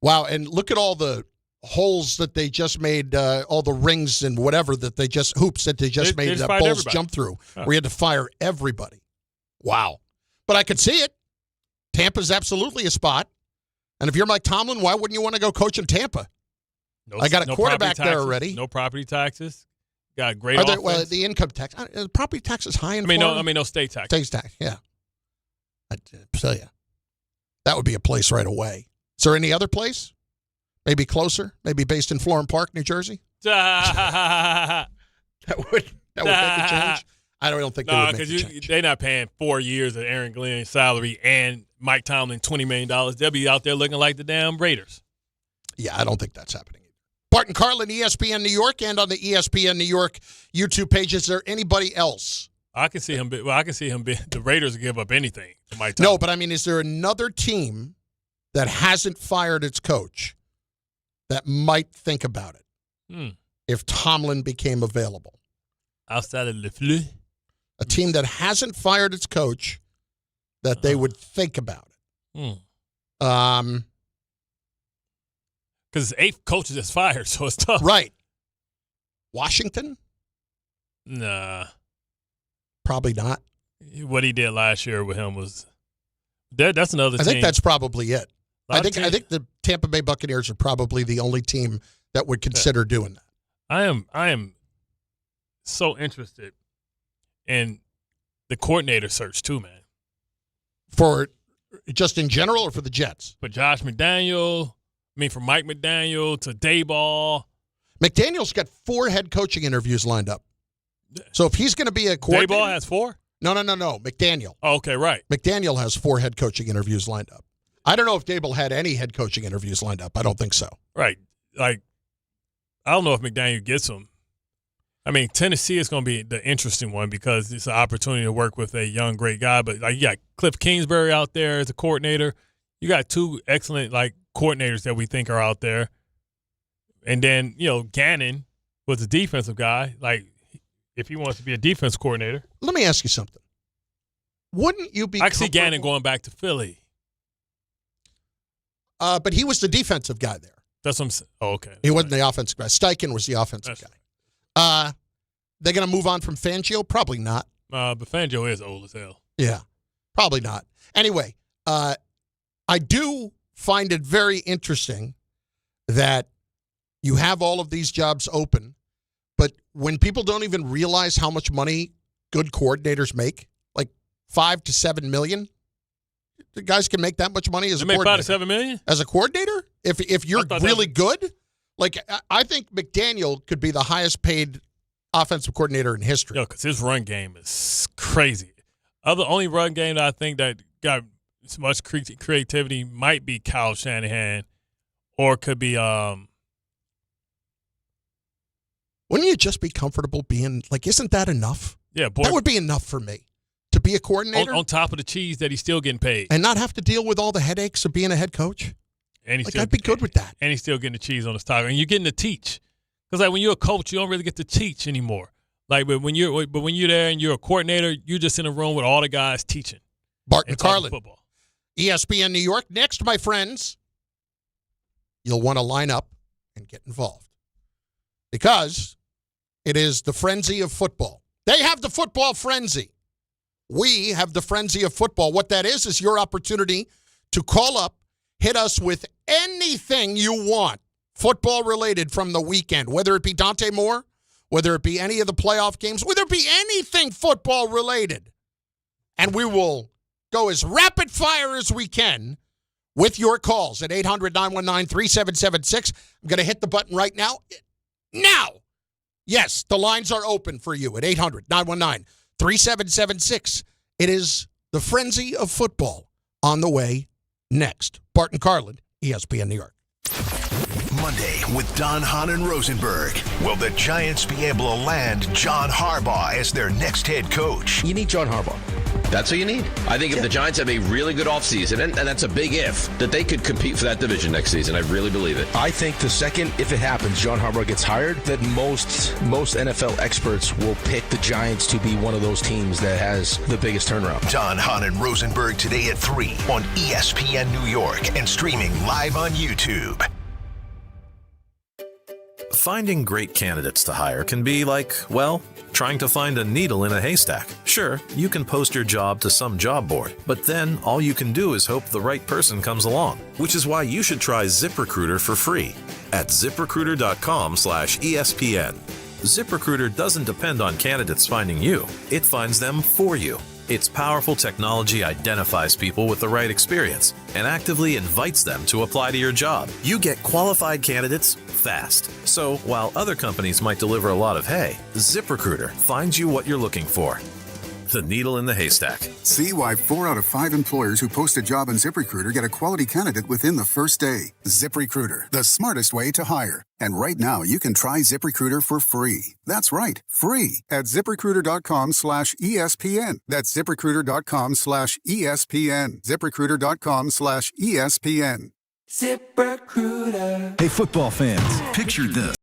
wow, and look at all the holes that they just made, all the rings and whatever that they just, hoops that they just made that Bulls jump through. Huh. We had to fire everybody. Wow. But I could see it. Tampa's absolutely a spot. And if you're Mike Tomlin, why wouldn't you want to go coach in Tampa? I got a quarterback there already. No property taxes. Got a great offense. Well, the income tax. The property tax is high in Florida. No state tax. State tax, yeah. I tell you. That would be a place right away. Is there any other place? Maybe closer? Maybe based in Florham Park, New Jersey? That would make a change? I don't think they would make a change. They're not paying 4 years of Aaron Glenn's salary and Mike Tomlin $20 million. They'll be out there looking like the damn Raiders. Yeah, I don't think that's happening either. Bart and Carlin, ESPN New York, and on the ESPN New York YouTube page. Is there anybody else? I can see him. The Raiders give up anything. No, but I mean, is there another team that hasn't fired its coach that might think about it if Tomlin became available? Outside of LaFleur? A team that hasn't fired its coach that they would think about it. Because it's 8 coaches that's fired, so it's tough. Right. Washington? Nah. Probably not. What he did last year with him was that's another team. I think that's probably it. I think the Tampa Bay Buccaneers are probably the only team that would consider doing that. I am so interested in the coordinator search too, man. For just in general or for the Jets? For Josh McDaniel, from Mike McDaniel to Dayball. McDaniel's got 4 head coaching interviews lined up. So if he's going to be a coordinator. Dayball has 4? No. McDaniel. Oh, okay, right. McDaniel has 4 head coaching interviews lined up. I don't know if Dayball had any head coaching interviews lined up. I don't think so. Right. Like, I don't know if McDaniel gets them. Tennessee is going to be the interesting one because it's an opportunity to work with a young, great guy. But you got Cliff Kingsbury out there as a coordinator. You got 2 excellent coordinators that we think are out there. And then, Gannon was a defensive guy. If he wants to be a defense coordinator. Let me ask you something. Wouldn't you be I see Gannon going back to Philly. But he was the defensive guy there. That's what I'm saying. Oh, okay. He wasn't the offensive guy. Steichen was the offensive guy. They're going to move on from Fangio? Probably not. But Fangio is old as hell. Yeah, probably not. Anyway, I do find it very interesting that you have all of these jobs open, but when people don't even realize how much money good coordinators make, like $5 to $7 million, the guys can make that much money as a coordinator. Make $5 to $7 million? As a coordinator? If you're really good? I think McDaniel could be the highest paid offensive coordinator in history. Because his run game is crazy. The only run game that I think that got as much creativity might be Kyle Shanahan, or it could be Wouldn't you just be comfortable being isn't that enough? Yeah, boy. That would be enough for me to be a coordinator. On top of the cheese that he's still getting paid. And not have to deal with all the headaches of being a head coach. And I'd be good with that. And he's still getting the cheese on his taco. And you're getting to teach. Because when you're a coach, you don't really get to teach anymore. But when you're there and you're a coordinator, you're just in a room with all the guys teaching. Bart and Carlin. Football. ESPN New York. Next, my friends, you'll want to line up and get involved. Because it is the frenzy of football. They have the football frenzy. We have the frenzy of football. What that is your opportunity to call up, hit us with anything you want, football-related from the weekend, whether it be Dante Moore, whether it be any of the playoff games, whether it be anything football-related. And we will go as rapid fire as we can with your calls at 800-919-3776. I'm going to hit the button right now. Now! Yes, the lines are open for you at 800-919-3776. It is the frenzy of football on the way next. Bart and Carlin, ESPN New York. Monday with Don, Hahn, and Rosenberg. Will the Giants be able to land John Harbaugh as their next head coach? You need John Harbaugh. That's what you need. I think if the Giants have a really good offseason, and that's a big if, that they could compete for that division next season. I really believe it. I think the second, if it happens, John Harbaugh gets hired, that most NFL experts will pick the Giants to be one of those teams that has the biggest turnaround. Don, Hahn, and Rosenberg today at 3 on ESPN New York and streaming live on YouTube. Finding great candidates to hire can be like, well, trying to find a needle in a haystack. Sure, you can post your job to some job board, but then all you can do is hope the right person comes along, which is why you should try ZipRecruiter for free at ZipRecruiter.com/ESPN. ZipRecruiter doesn't depend on candidates finding you. It finds them for you. Its powerful technology identifies people with the right experience and actively invites them to apply to your job. You get qualified candidates fast. So while other companies might deliver a lot of hay, ZipRecruiter finds you what you're looking for. the needle in the haystack. See why 4 out of 5 employers who post a job on ZipRecruiter get a quality candidate within the first day. ZipRecruiter, the smartest way to hire. And right now, you can try ZipRecruiter for free. That's right, free at ZipRecruiter.com/ESPN. That's ZipRecruiter.com/ESPN. ZipRecruiter.com/ESPN. ZipRecruiter. Hey, football fans, picture this.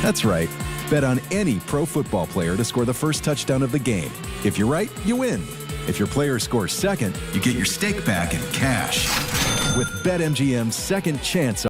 That's right. Bet on any pro football player to score the first touchdown of the game. If you're right, you win. If your player scores second, you get your stake back in cash. With BetMGM's second chance.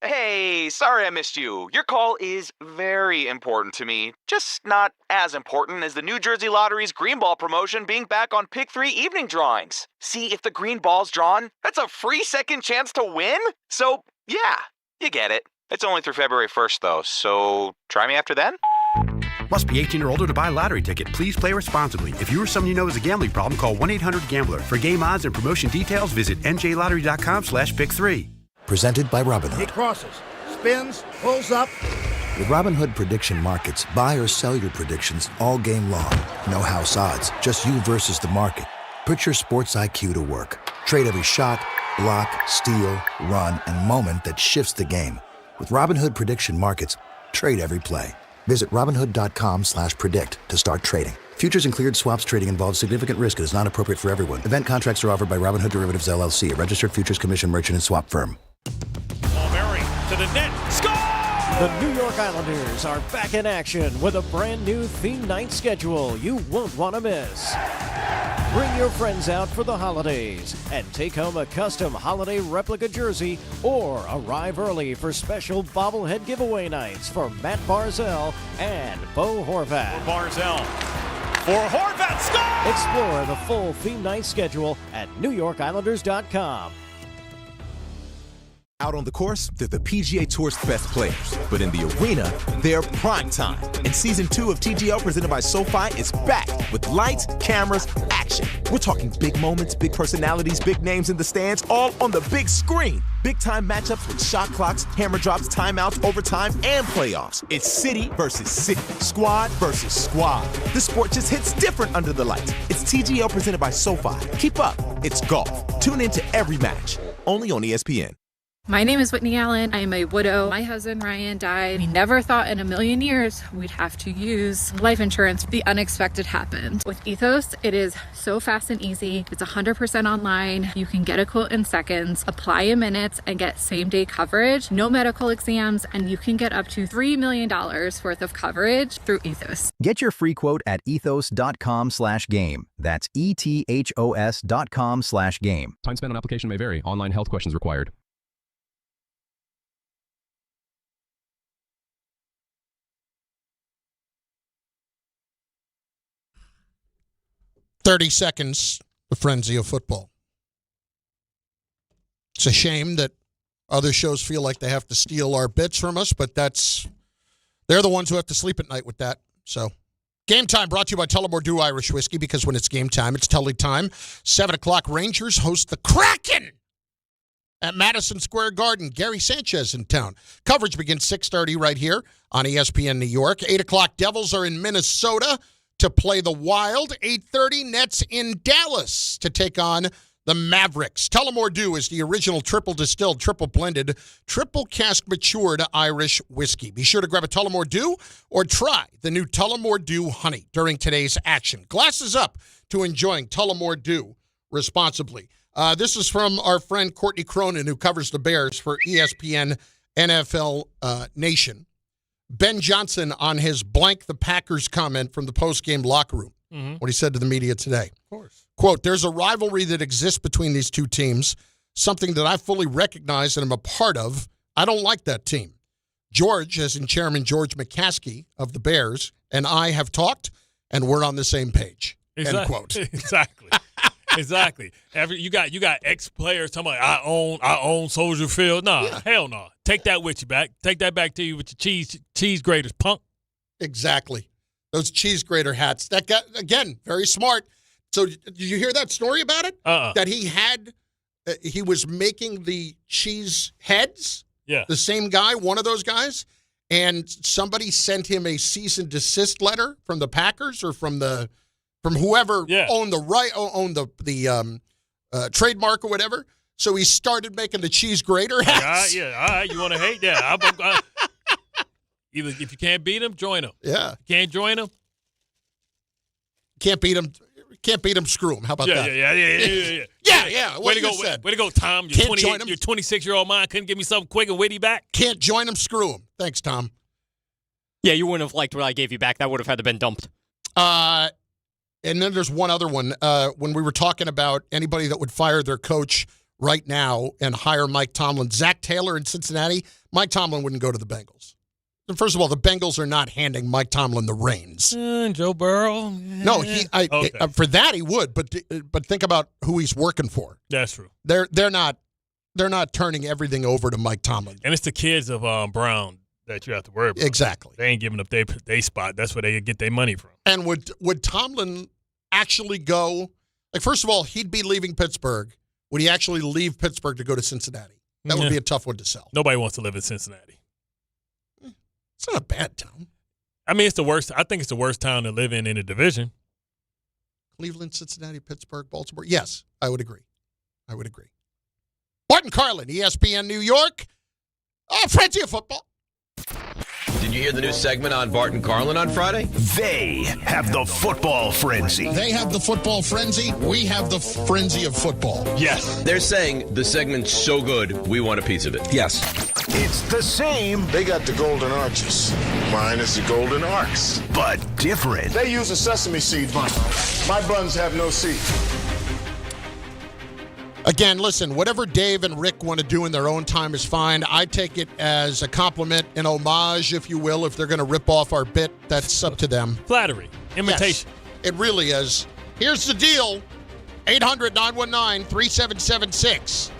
Hey, sorry I missed you. Your call is very important to me. Just not as important as the New Jersey Lottery's Green Ball promotion being back on Pick 3 evening drawings. See, if the green ball's drawn, that's a free second chance to win? So, yeah, you get it. It's only through February 1st, though, so try me after then? Must be 18 or older to buy a lottery ticket. Please play responsibly. If you or someone you know has a gambling problem, call 1-800-GAMBLER. For game odds and promotion details, visit njlottery.com/pick3. Presented by Robinhood. He crosses, spins, pulls up. With Robinhood Prediction Markets, buy or sell your predictions all game long. No house odds, just you versus the market. Put your sports IQ to work. Trade every shot, block, steal, run, and moment that shifts the game. With Robinhood Prediction Markets, trade every play. Visit Robinhood.com/predict to start trading. Futures and cleared swaps trading involves significant risk and is not appropriate for everyone. Event contracts are offered by Robinhood Derivatives LLC, a registered futures commission merchant and swap firm. Murray to the net. Score! The New York Islanders are back in action with a brand new theme night schedule you won't want to miss. Bring your friends out for the holidays and take home a custom holiday replica jersey or arrive early for special bobblehead giveaway nights for Matt Barzell and Bo Horvat. Barzell for Horvat. Score! Explore the full theme night schedule at NewYorkIslanders.com. Out on the course, they're the PGA Tour's best players. But in the arena, they're prime time. And Season 2 of TGL presented by SoFi is back with lights, cameras, action. We're talking big moments, big personalities, big names in the stands, all on the big screen. Big-time matchups with shot clocks, hammer drops, timeouts, overtime, and playoffs. It's city versus city, squad versus squad. The sport just hits different under the lights. It's TGL presented by SoFi. Keep up. It's golf. Tune into every match. Only on ESPN. My name is Whitney Allen. I am a widow. My husband Ryan died. We never thought in a million years we'd have to use life insurance. The unexpected happened. With Ethos, it is so fast and easy. It's 100% online. You can get a quote in seconds, apply in minutes, and get same-day coverage. No medical exams, and you can get up to $3 million worth of coverage through Ethos. Get your free quote at ethos.com/game. That's ETHOS.com/game. Time spent on application may vary. Online health questions required. 30 seconds, the frenzy of football. It's a shame that other shows feel like they have to steal our bits from us, but they're the ones who have to sleep at night with that. So, Game Time brought to you by Tullamore Dew Irish Whiskey, because when it's game time, it's Tully time. 7 o'clock, Rangers host the Kraken at Madison Square Garden. Gary Sanchez in town. Coverage begins 6:30 right here on ESPN New York. 8 o'clock, Devils are in Minnesota to play the Wild. 8:30, Nets in Dallas to take on the Mavericks. Tullamore Dew is the original triple distilled, triple blended, triple cask matured Irish whiskey. Be sure to grab a Tullamore Dew or try the new Tullamore Dew Honey during today's action. Glasses up to enjoying Tullamore Dew responsibly. This is from our friend Courtney Cronin, who covers the Bears for ESPN NFL Nation. Ben Johnson on his blank the Packers comment from the post-game locker room, what he said to the media today. Of course. Quote, there's a rivalry that exists between these two teams, something that I fully recognize and am a part of. I don't like that team. George, as in Chairman George McCaskey of the Bears, and I have talked, and we're on the same page. Exactly. End quote. Exactly. Exactly. You got ex-players talking about I own Soldier Field. Hell no. Take that with you back. Take that back to you with your cheese graters, punk. Exactly. Those cheese grater hats. That guy, again, very smart. So did you hear that story about it? That he was making the cheese heads. Yeah. The same guy, one of those guys, and somebody sent him a cease and desist letter from the Packers or from whoever owned the trademark or whatever. So he started making the cheese grater hats. All right. You want to hate that? Either if you can't beat them, join them. Yeah. You can't join them? Can't beat them, screw them. How about that? Yeah. Way to go, Tom. Your 26-year-old mind couldn't give me something quick and witty back. Can't join them, screw them. Thanks, Tom. Yeah, you wouldn't have liked what I gave you back. That would have had to been dumped. And then there's one other one. When we were talking about anybody that would fire their coach right now and hire Mike Tomlin, Zach Taylor in Cincinnati, Mike Tomlin wouldn't go to the Bengals. First of all, the Bengals are not handing Mike Tomlin the reins. Joe Burrow? No, for that he would, but think about who he's working for. That's true. They're not turning everything over to Mike Tomlin. And it's the kids of Brown that you have to worry about. Exactly. They ain't giving up their spot. That's where they get their money from. And would Tomlin actually go? Like, first of all, he'd be leaving Pittsburgh. Would he actually leave Pittsburgh to go to Cincinnati? That would be a tough one to sell. Nobody wants to live in Cincinnati. It's not a bad town. I mean, it's the worst. I think it's the worst town to live in the division. Cleveland, Cincinnati, Pittsburgh, Baltimore. Yes, I would agree. Bart and Carlin, ESPN New York. Frenzy of football. Did you hear the new segment on Bart and Carlin on Friday? They have the football frenzy. They have the football frenzy. We have the frenzy of football. Yes. They're saying the segment's so good, we want a piece of it. Yes. It's the same. They got the golden arches. Mine is the golden arcs. But different. They use a sesame seed bun. My buns have no seed. Again, listen, whatever Dave and Rick want to do in their own time is fine. I take it as a compliment, an homage, if you will. If they're going to rip off our bit, that's up to them. Flattery. Imitation. Yes, it really is. Here's the deal. 800-919-3776.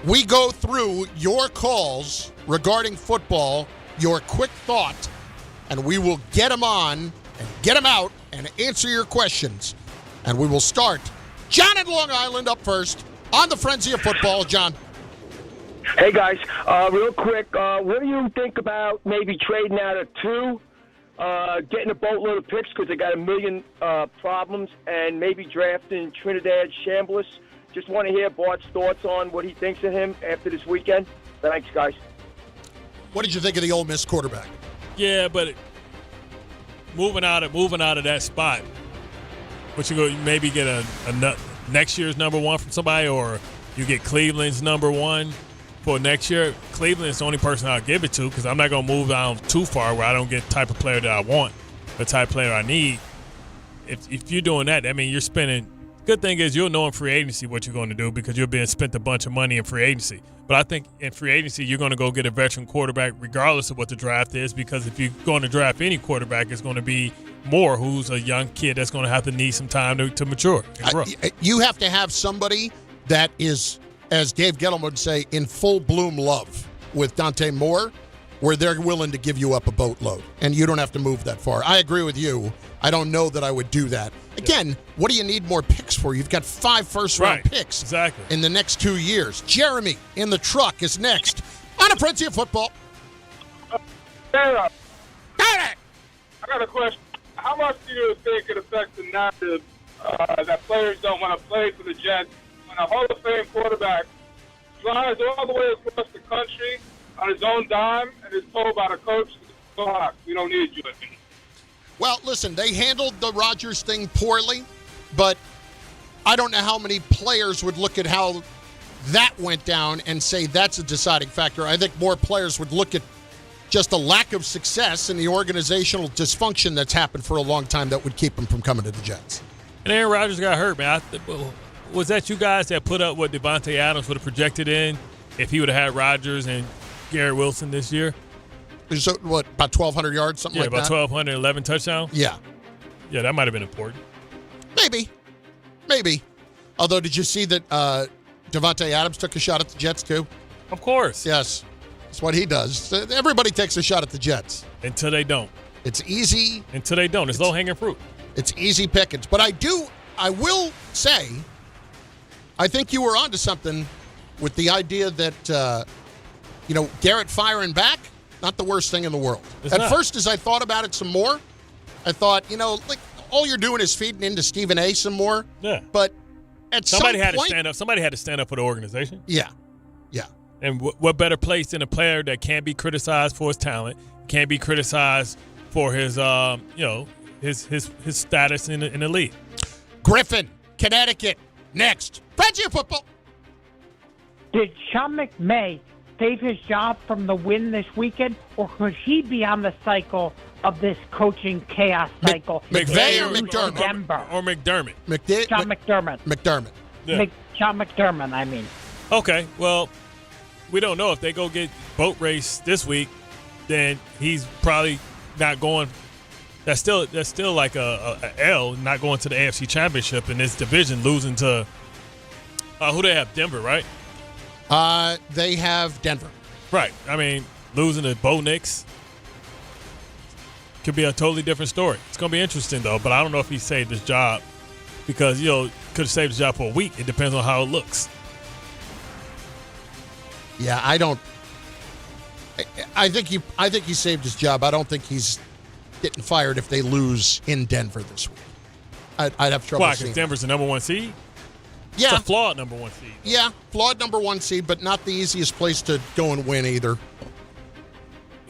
We go through your calls regarding football, your quick thought, and we will get them on and get them out and answer your questions. And we will start. John in Long Island up first on the Frenzy of Football. John. Hey, guys. Real quick, what do you think about maybe trading out of 2, getting a boatload of picks because they got a million problems, and maybe drafting Trinidad Chambliss? Just want to hear Bart's thoughts on what he thinks of him after this weekend. Thanks, guys. What did you think of the Ole Miss quarterback? Yeah, but moving out of that spot, but you go maybe get a next year's number 1 from somebody, or you get Cleveland's number 1 for next year. Cleveland's the only person I'll give it to because I'm not going to move down too far where I don't get the type of player that I want, the type of player I need. If you're doing that, I mean, you're spending. Good thing is you'll know in free agency what you're going to do because you're being spent a bunch of money in free agency. But I think in free agency you're going to go get a veteran quarterback regardless of what the draft is, because if you're going to draft any quarterback, it's going to be more who's a young kid that's going to have to need some time to mature and grow. You have to have somebody that is, as Dave Gettleman would say, in full bloom love with Dante Moore, where they're willing to give you up a boatload, and you don't have to move that far. I agree with you. I don't know that I would do that. Again, what do you need more picks for? You've got 5 first-round picks in the next 2 years. Jeremy in the truck is next on a Frenzy of Football. I got a question. How much do you think it affects the narrative that players don't want to play for the Jets when a Hall of Fame quarterback flies all the way across the country on his own dime and is told by the coach, we don't need you anymore? Well, listen, they handled the Rodgers thing poorly, but I don't know how many players would look at how that went down and say that's a deciding factor. I think more players would look at just a lack of success and the organizational dysfunction that's happened for a long time that would keep him from coming to the Jets. And Aaron Rodgers got hurt, man. Was that you guys that put up what Devontae Adams would have projected in if he would have had Rodgers and Garrett Wilson this year? So, what, about 1,200 yards, something like that? Yeah, about 1,211 touchdowns? Yeah. Yeah, that might have been important. Maybe. Although, did you see that Devontae Adams took a shot at the Jets, too? Of course. Yes. That's what he does. Everybody takes a shot at the Jets. Until they don't. It's easy. Until they don't. It's low-hanging fruit. It's easy pickings. But I will say, I think you were onto something with the idea that, Garrett firing back, not the worst thing in the world. At first, as I thought about it some more, I thought, all you're doing is feeding into Stephen A. some more. Yeah. But at somebody some had point, to stand up. Somebody had to stand up for the organization. Yeah. And what better place than a player that can't be criticized for his talent, can't be criticized for his, his status in the league. Griffin, Connecticut, next. Friendship football. Did Sean McVay save his job from the win this weekend, or could he be on the cycle of this coaching chaos cycle? McVay or McDermott? Denver. Or McDermott. Sean McDermott. McDermott. Yeah. Sean McDermott, I mean. Okay, well, we don't know if they go get boat race this week, then he's probably not going. That's still like a L, not going to the AFC Championship in this division, losing to who they have, Denver, right? They have Denver. Right. I mean, losing to Bo Nix could be a totally different story. It's going to be interesting, though, but I don't know if he saved his job because, could have saved his job for a week. It depends on how it looks. Yeah, I think he saved his job. I don't think he's getting fired if they lose in Denver this week. I'd have trouble Why? seeing Because Denver's the number one seed? Yeah. It's a flawed number one seed. Yeah, flawed number one seed, but not the easiest place to go and win either.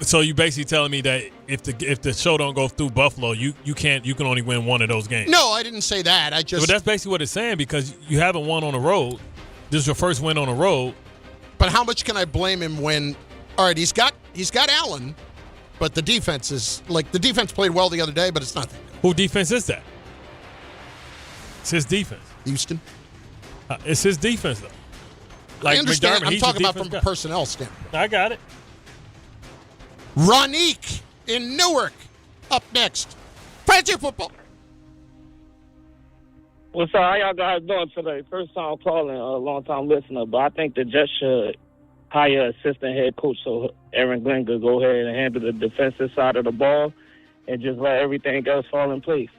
So you basically telling me that if the show don't go through Buffalo, you can only win one of those games. No, I didn't say that. But that's basically what it's saying because you haven't won on the road. This is your first win on the road. But how much can I blame him when? All right, he's got Allen, but the defense is the defense played well the other day, but it's not that good. Who defense is that? It's his defense. Houston. It's his defense though. Like I understand. McDermott, I'm he's talking the about from defense a guy. personnel standpoint. I got it. Ronique in Newark up next. Friendship football. What's up? How y'all guys doing today? First time calling, a long time listener, but I think the Jets should hire an assistant head coach so Aaron Glenn could go ahead and handle the defensive side of the ball and just let everything else fall in place.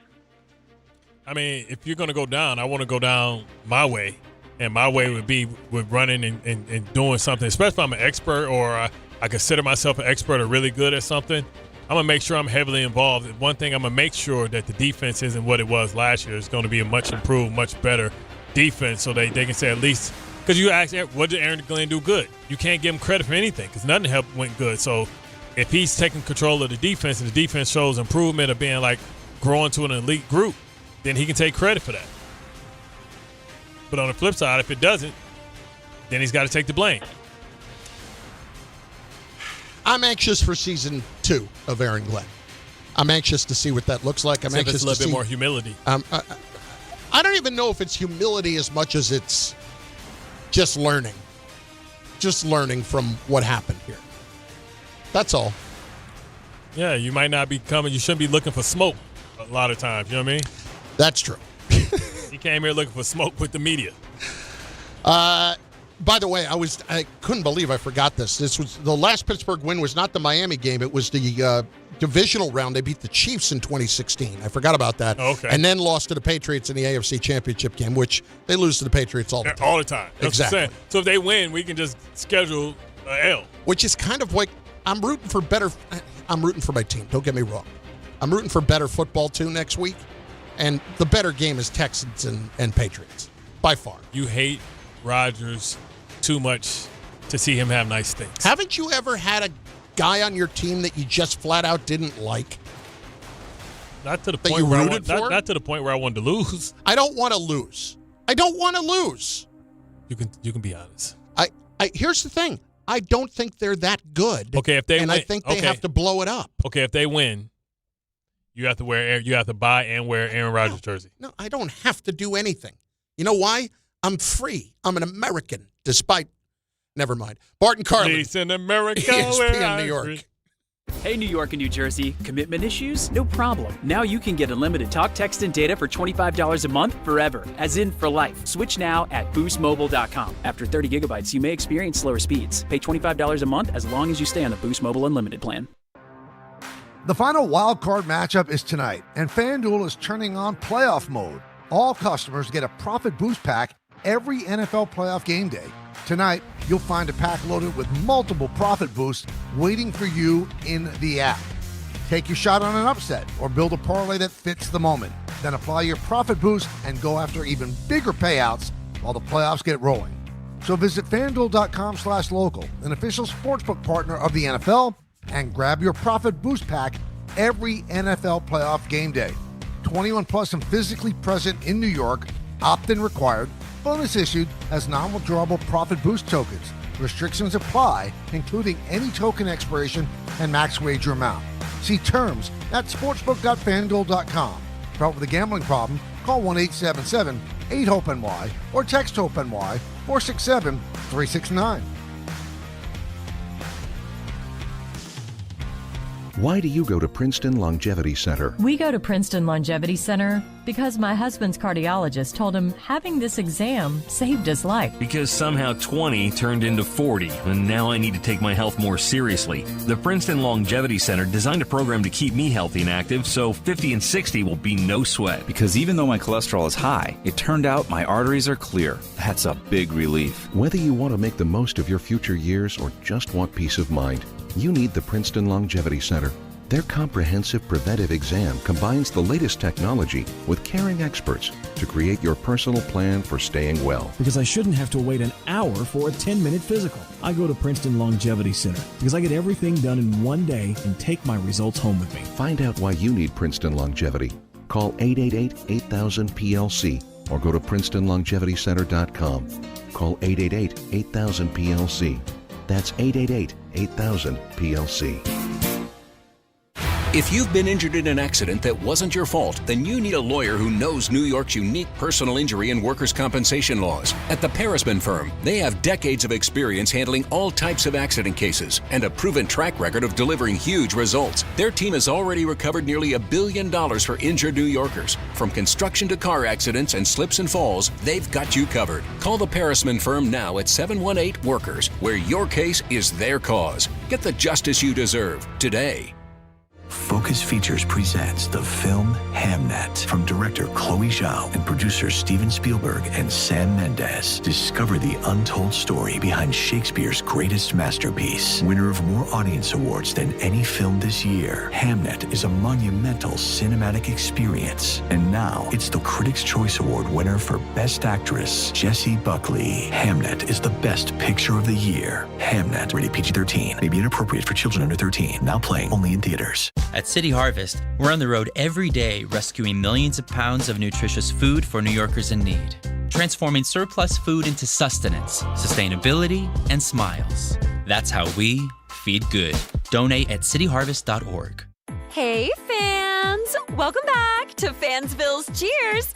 I mean, if you're going to go down, I want to go down my way. And my way would be with running and doing something, especially if I'm an expert or I consider myself an expert or really good at something. I'm going to make sure I'm heavily involved. One thing, I'm going to make sure that the defense isn't what it was last year. It's going to be a much improved, much better defense so they can say at least – because you ask, what did Aaron Glenn do good? You can't give him credit for anything because nothing went good. So if he's taking control of the defense and the defense shows improvement of being growing to an elite group, then he can take credit for that. But on the flip side, if it doesn't, then he's got to take the blame. I'm anxious for season 2 of Aaron Glenn. I'm anxious to see what that looks like. I'm anxious to see. A little bit more humility. I don't even know if it's humility as much as it's just learning. Just learning from what happened here. That's all. Yeah, you might not be coming. You shouldn't be looking for smoke a lot of times. You know what I mean? That's true. He came here looking for smoke with the media. By the way, I couldn't believe I forgot this. This was the last Pittsburgh win was not the Miami game. It was the divisional round. They beat the Chiefs in 2016. I forgot about that. Okay. And then lost to the Patriots in the AFC Championship game, which they lose to the Patriots all the time. All the time. That's exactly. What I'm saying. So if they win, we can just schedule an L. Which is kind of like I'm rooting for my team. Don't get me wrong. I'm rooting for better football too next week. And the better game is Texans and Patriots by far. You hate Rodgers too much to see him have nice things. Haven't you ever had a guy on your team that you just flat out didn't like? Not to the point where not to the point where I wanted to lose. I don't want to lose. I don't want to lose. You can be honest. Here's the thing. I don't think they're that good. Okay, if they and win, I think they have to blow it up. Okay, if they win, you have to buy and wear Aaron Rodgers jersey. No, I don't have to do anything. You know why? I'm free. I'm an American, despite. Never mind. Bart and Carlin. Peace in America. ESPN New York. Hey, New York and New Jersey. Commitment issues? No problem. Now you can get unlimited talk, text, and data for $25 a month forever, as in for life. Switch now at boostmobile.com. After 30 gigabytes, you may experience slower speeds. Pay $25 a month as long as you stay on the Boost Mobile Unlimited plan. The final wild card matchup is tonight, and FanDuel is turning on playoff mode. All customers get a profit boost pack every NFL playoff game day. Tonight, you'll find a pack loaded with multiple profit boosts waiting for you in the app. Take your shot on an upset or build a parlay that fits the moment. Then apply your profit boost and go after even bigger payouts while the playoffs get rolling. So visit FanDuel.com/local, an official sportsbook partner of the NFL, and grab your profit boost pack every NFL playoff game day. 21 plus and physically present in New York. Opt-in required. Bonus issued as non-withdrawable profit boost tokens. Restrictions apply, including any token expiration and max wager amount. See terms at sportsbook.fanduel.com. Problem with a gambling problem? Call 1-877-8-HOPE-NY or text HOPE-NY 467-369. Why do you go to Princeton Longevity Center? We go to Princeton Longevity Center because my husband's cardiologist told him having this exam saved his life. Because somehow 20 turned into 40, and now I need to take my health more seriously. The Princeton Longevity Center designed a program to keep me healthy and active, so 50 and 60 will be no sweat. Because even though my cholesterol is high, it turned out my arteries are clear. That's a big relief. Whether you want to make the most of your future years or just want peace of mind, you need the Princeton Longevity Center. Their comprehensive preventive exam combines the latest technology with caring experts to create your personal plan for staying well. Because I shouldn't have to wait an hour for a 10-minute physical. I go to Princeton Longevity Center because I get everything done in one day and take my results home with me. Find out why you need Princeton Longevity. Call 888-8000-PLC or go to PrincetonLongevityCenter.com. Call 888-8000-PLC. That's 888-8000-PLC. If you've been injured in an accident that wasn't your fault, then you need a lawyer who knows New York's unique personal injury and workers' compensation laws. At the Parisman Firm, they have decades of experience handling all types of accident cases and a proven track record of delivering huge results. Their team has already recovered nearly $1 billion for injured New Yorkers. From construction to car accidents and slips and falls, they've got you covered. Call the Parisman Firm now at 718-WORKERS, where your case is their cause. Get the justice you deserve today. Focus Features presents the film Hamnet from director Chloe Zhao and producer Steven Spielberg and Sam Mendes. Discover the untold story behind Shakespeare's greatest masterpiece. Winner of more audience awards than any film this year, Hamnet is a monumental cinematic experience. And now it's the Critics' Choice Award winner for Best Actress, Jessie Buckley. Hamnet is the best picture of the year. Hamnet, rated PG-13, may be inappropriate for children under 13. Now playing only in theaters. At City Harvest, we're on the road every day rescuing millions of pounds of nutritious food for New Yorkers in need, transforming surplus food into sustenance, sustainability, and smiles. That's how we feed good. Donate at cityharvest.org. Hey, fans! Welcome back to Fansville's Cheers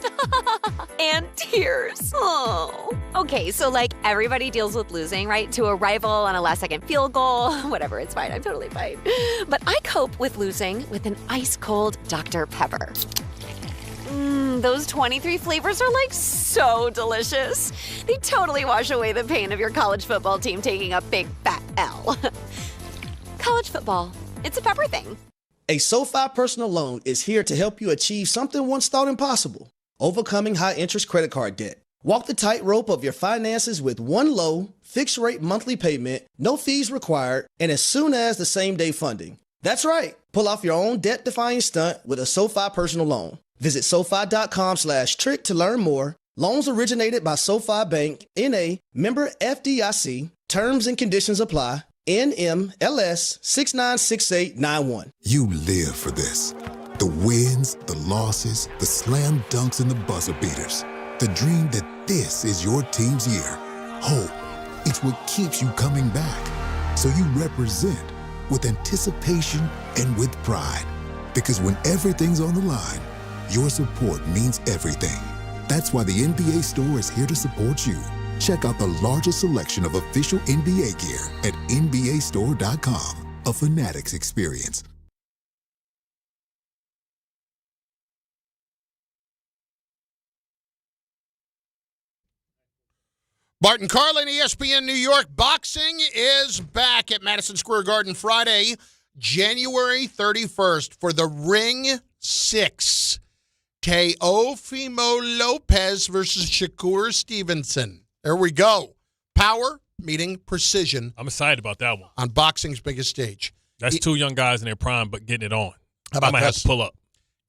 and Tears. Oh. Okay, so like everybody deals with losing, right? To a rival on a last-second field goal. Whatever, it's fine. I'm totally fine. But I cope with losing with an ice-cold Dr. Pepper. Those 23 flavors are like so delicious. They totally wash away the pain of your college football team taking a big fat L. College football, it's a pepper thing. A SoFi personal loan is here to help you achieve something once thought impossible: overcoming high-interest credit card debt. Walk the tightrope of your finances with one low, fixed-rate monthly payment, no fees required, and as soon as the same-day funding. That's right. Pull off your own debt-defying stunt with a SoFi personal loan. Visit SoFi.com/trick to learn more. Loans originated by SoFi Bank, N.A., member FDIC. Terms and conditions apply. NMLS 696891. You live for this. The wins, the losses, the slam dunks, and the buzzer beaters. The dream that this is your team's year. Hope, It's what keeps you coming back. So you represent with anticipation and with pride. Because when everything's on the line, your support means everything. That's why the NBA Store is here to support you. Check out the largest selection of official NBA gear at NBAstore.com. A Fanatics experience. Bart and Carlin, ESPN New York. Boxing is back at Madison Square Garden Friday, January 31st for the Ring 6. Teofimo Lopez versus Shakur Stevenson. There we go. Power meeting precision. I'm excited about that one. On boxing's biggest stage. That's two young guys in their prime, but getting it on. How about I might have to pull up.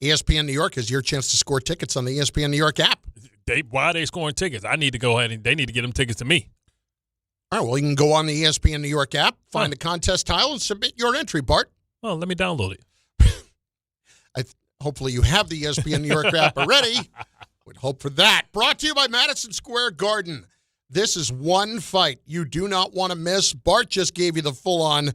ESPN New York is your chance to score tickets on the ESPN New York app. Why are they scoring tickets? I need to go ahead and they need to get them tickets to me. All right, well, you can go on the ESPN New York app, find the contest tile, and submit your entry, Bart. Well, let me download it. Hopefully you have the ESPN New York app already. Would hope for that. Brought to you by Madison Square Garden. This is one fight you do not want to miss. Bart just gave you the full-on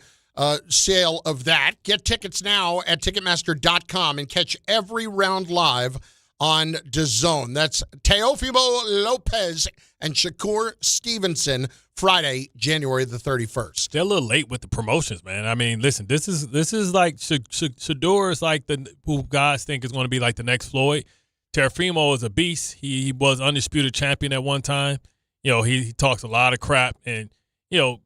sale of that. Get tickets now at Ticketmaster.com and catch every round live on DAZN. That's Teofimo Lopez and Shakur Stevenson, Friday, January the 31st. They're a little late with the promotions, man. I mean, listen, this is like Shador is like who guys think is going to be like the next Floyd. Teofimo is a beast. He was undisputed champion at one time. You know, he talks a lot of crap, and you know,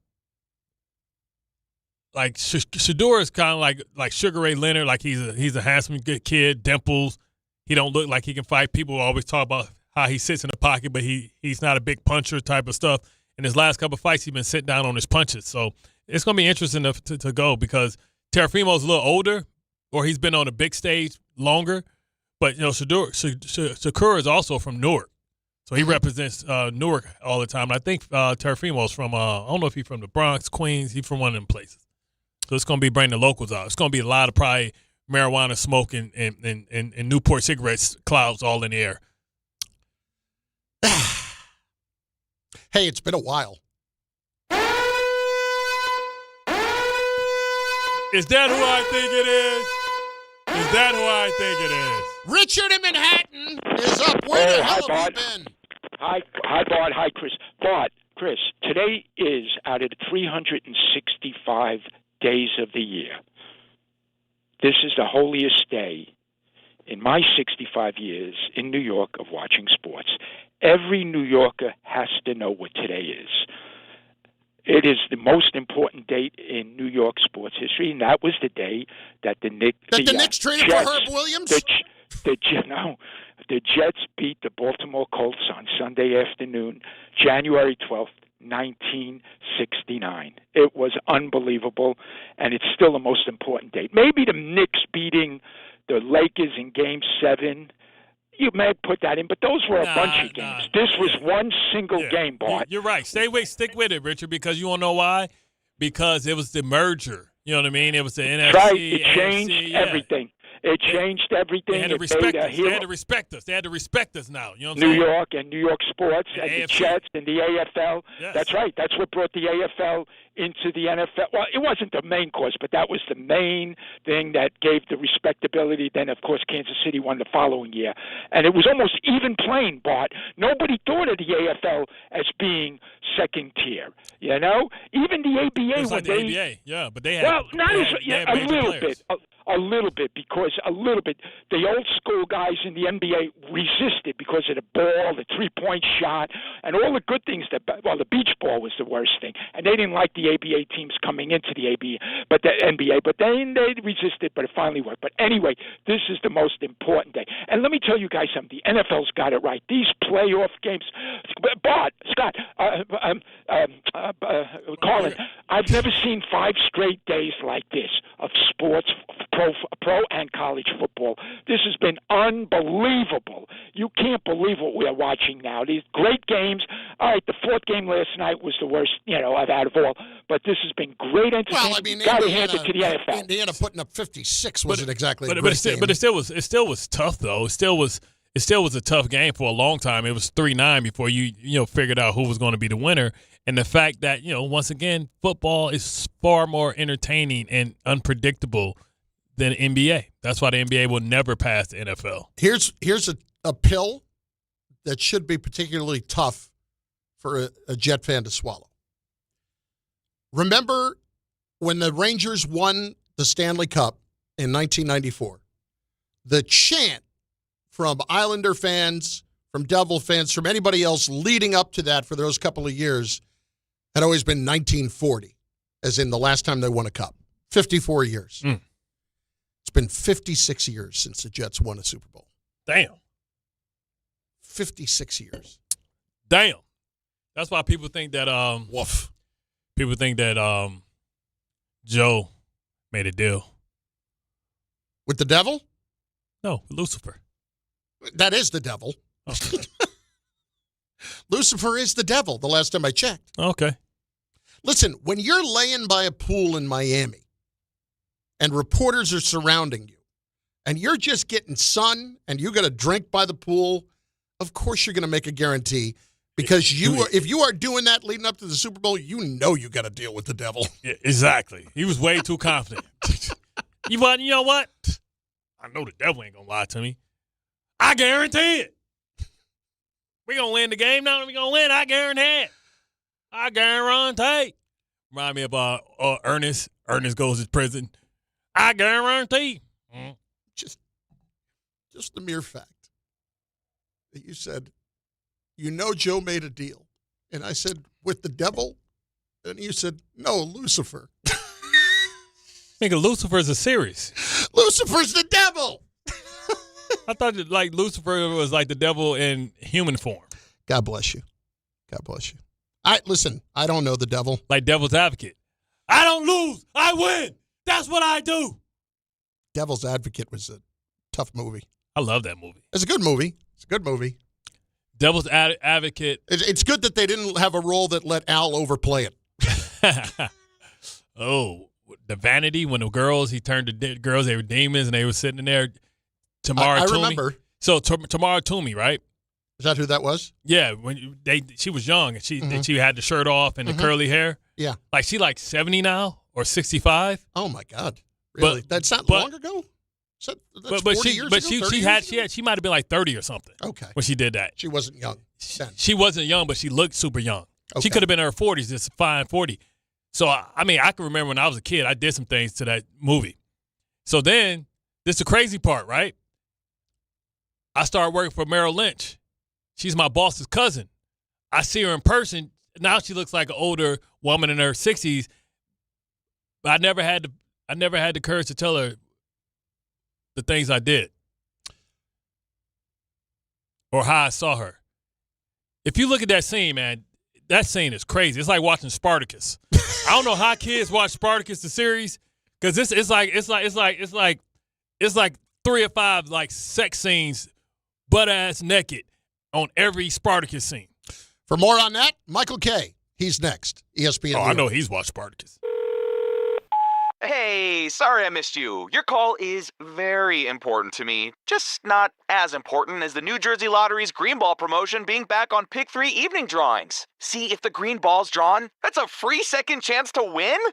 like Shador is kind of like Sugar Ray Leonard. Like he's a handsome, good kid, dimples. He don't look like he can fight. People always talk about how he sits in the pocket, but he's not a big puncher type of stuff. In his last couple of fights, he's been sitting down on his punches. So it's going to be interesting to go because Teofimo's a little older, or he's been on a big stage longer. But, you know, Shakur is also from Newark. So he represents Newark all the time. I think Teofimo's from, I don't know if he's from the Bronx, Queens. He's from one of them places. So it's going to be bringing the locals out. It's going to be a lot of probably marijuana smoke and Newport cigarettes clouds all in the air. Hey, it's been a while. Is that who I think it is? Is that who I think it is? Richard in Manhattan is up. Where the hell have you been? Hi, Bart. Hi, Chris. Bart, Chris, today is out of the 365 days of the year. This is the holiest day in my 65 years in New York of watching sports. Every New Yorker has to know what today is. It is the most important date in New York sports history, and that was the day that the Knicks traded Jets, for Herb Williams? The Jets beat the Baltimore Colts on Sunday afternoon, January 12th, 1969. It was unbelievable, and it's still the most important date. Maybe the Knicks beating the Lakers in Game 7, you may put that in, but those were a bunch of games. This was one single game, Bart. You're right. Stick with it, Richard, because you want to know why? Because it was the merger. You know what I mean? It was the NFC. Right. It changed NFC, everything. It changed everything. They had to respect us. They had to respect us. They had to respect us now. You know what I'm New saying? York and New York sports and the Jets and the AFL. Yes. That's right. That's what brought the AFL into the NFL. Well, it wasn't the main cause, but that was the main thing that gave the respectability. Then, of course, Kansas City won the following year. And it was almost even playing, Bart. Nobody thought of the AFL as being second tier. You know? Even the ABA. It was like the ABA, yeah, but they had a little bit, because the old school guys in the NBA resisted because of the ball, the three-point shot, and all the good things the beach ball was the worst thing, and they didn't like the ABA teams coming into the NBA, but the NBA, but then they resisted, but it finally worked. But anyway, this is the most important day. And let me tell you guys something, the NFL's got it right. These playoff games, Bart, Scott, Carlin, I've never seen 5 straight days like this of sports, pro and college football. This has been unbelievable. You can't believe what we are watching now. These great games. All right, the 4th game last night was the worst, out of all. But this has been great entertainment. Well, I mean, got to hand it to the NFL. Indiana putting up 56 wasn't exactly a but great game. But it still was tough though. It still was. it still was a tough game for a long time. It was 3-9 before you figured out who was going to be the winner. And the fact that, once again, football is far more entertaining and unpredictable than NBA. That's why the NBA will never pass the NFL. Here's a pill that should be particularly tough for a Jet fan to swallow. Remember when the Rangers won the Stanley Cup in 1994? The chant from Islander fans, from Devil fans, from anybody else leading up to that for those couple of years had always been 1940, as in the last time they won a cup. 54 years. It's been 56 years since the Jets won a Super Bowl. Damn. 56 years. Damn. That's why people think that woof. People think that Joe made a deal. With the devil? No, Lucifer. That is the devil. Okay. Lucifer is the devil, the last time I checked. Okay. Listen, when you're laying by a pool in Miami and reporters are surrounding you and you're just getting sun and you got a drink by the pool, of course you're going to make a guarantee because if you are doing that leading up to the Super Bowl, you know you got to deal with the devil. Yeah, exactly. He was way too confident. You know what? I know the devil ain't going to lie to me. I guarantee it. We're going to win the game now. We're going to win. I guarantee it. I guarantee. Remind me of Ernest. Ernest goes to prison. I guarantee. Just the mere fact that you said, Joe made a deal. And I said, with the devil? And you said, no, Lucifer. Nigga, Lucifer's a series. Lucifer's the devil. I thought that, Lucifer was like the devil in human form. God bless you. God bless you. Listen, I don't know the devil. Like Devil's Advocate. I don't lose. I win. That's what I do. Devil's Advocate was a tough movie. I love that movie. It's a good movie. Devil's Advocate. It's good that they didn't have a role that let Al overplay it. Oh, the Vanity, when the girls, he turned the girls, they were demons, and they were sitting in there. Tamara Toomey. I remember. So Tamara Toomey, right? Is that who that was? Yeah, when she was young and she had the shirt off and the curly hair. Yeah. Like she 70 now or 65. Oh my God. Really? That's not long ago? That's 40 years ago? She might have been 30 or something. Okay. When she did that. She wasn't young then. She wasn't young, but she looked super young. Okay. She could have been in her 40s, just fine 40. So, I can remember when I was a kid, I did some things to that movie. So then, this is the crazy part, right? I started working for Merrill Lynch. She's my boss's cousin. I see her in person. Now she looks like an older woman in her 60s. But I never had the courage to tell her the things I did or how I saw her. If you look at that scene, man, that scene is crazy. It's like watching Spartacus. I don't know how kids watch Spartacus the series because it's like 3 or 5 sex scenes, butt ass naked on every Spartacus scene. For more on that, Michael Kay. He's next. ESPN. Oh, I know he's watched Spartacus. Hey, sorry I missed you. Your call is very important to me. Just not as important as the New Jersey Lottery's Green Ball promotion being back on Pick 3 evening drawings. See, if the green ball's drawn, that's a free second chance to win?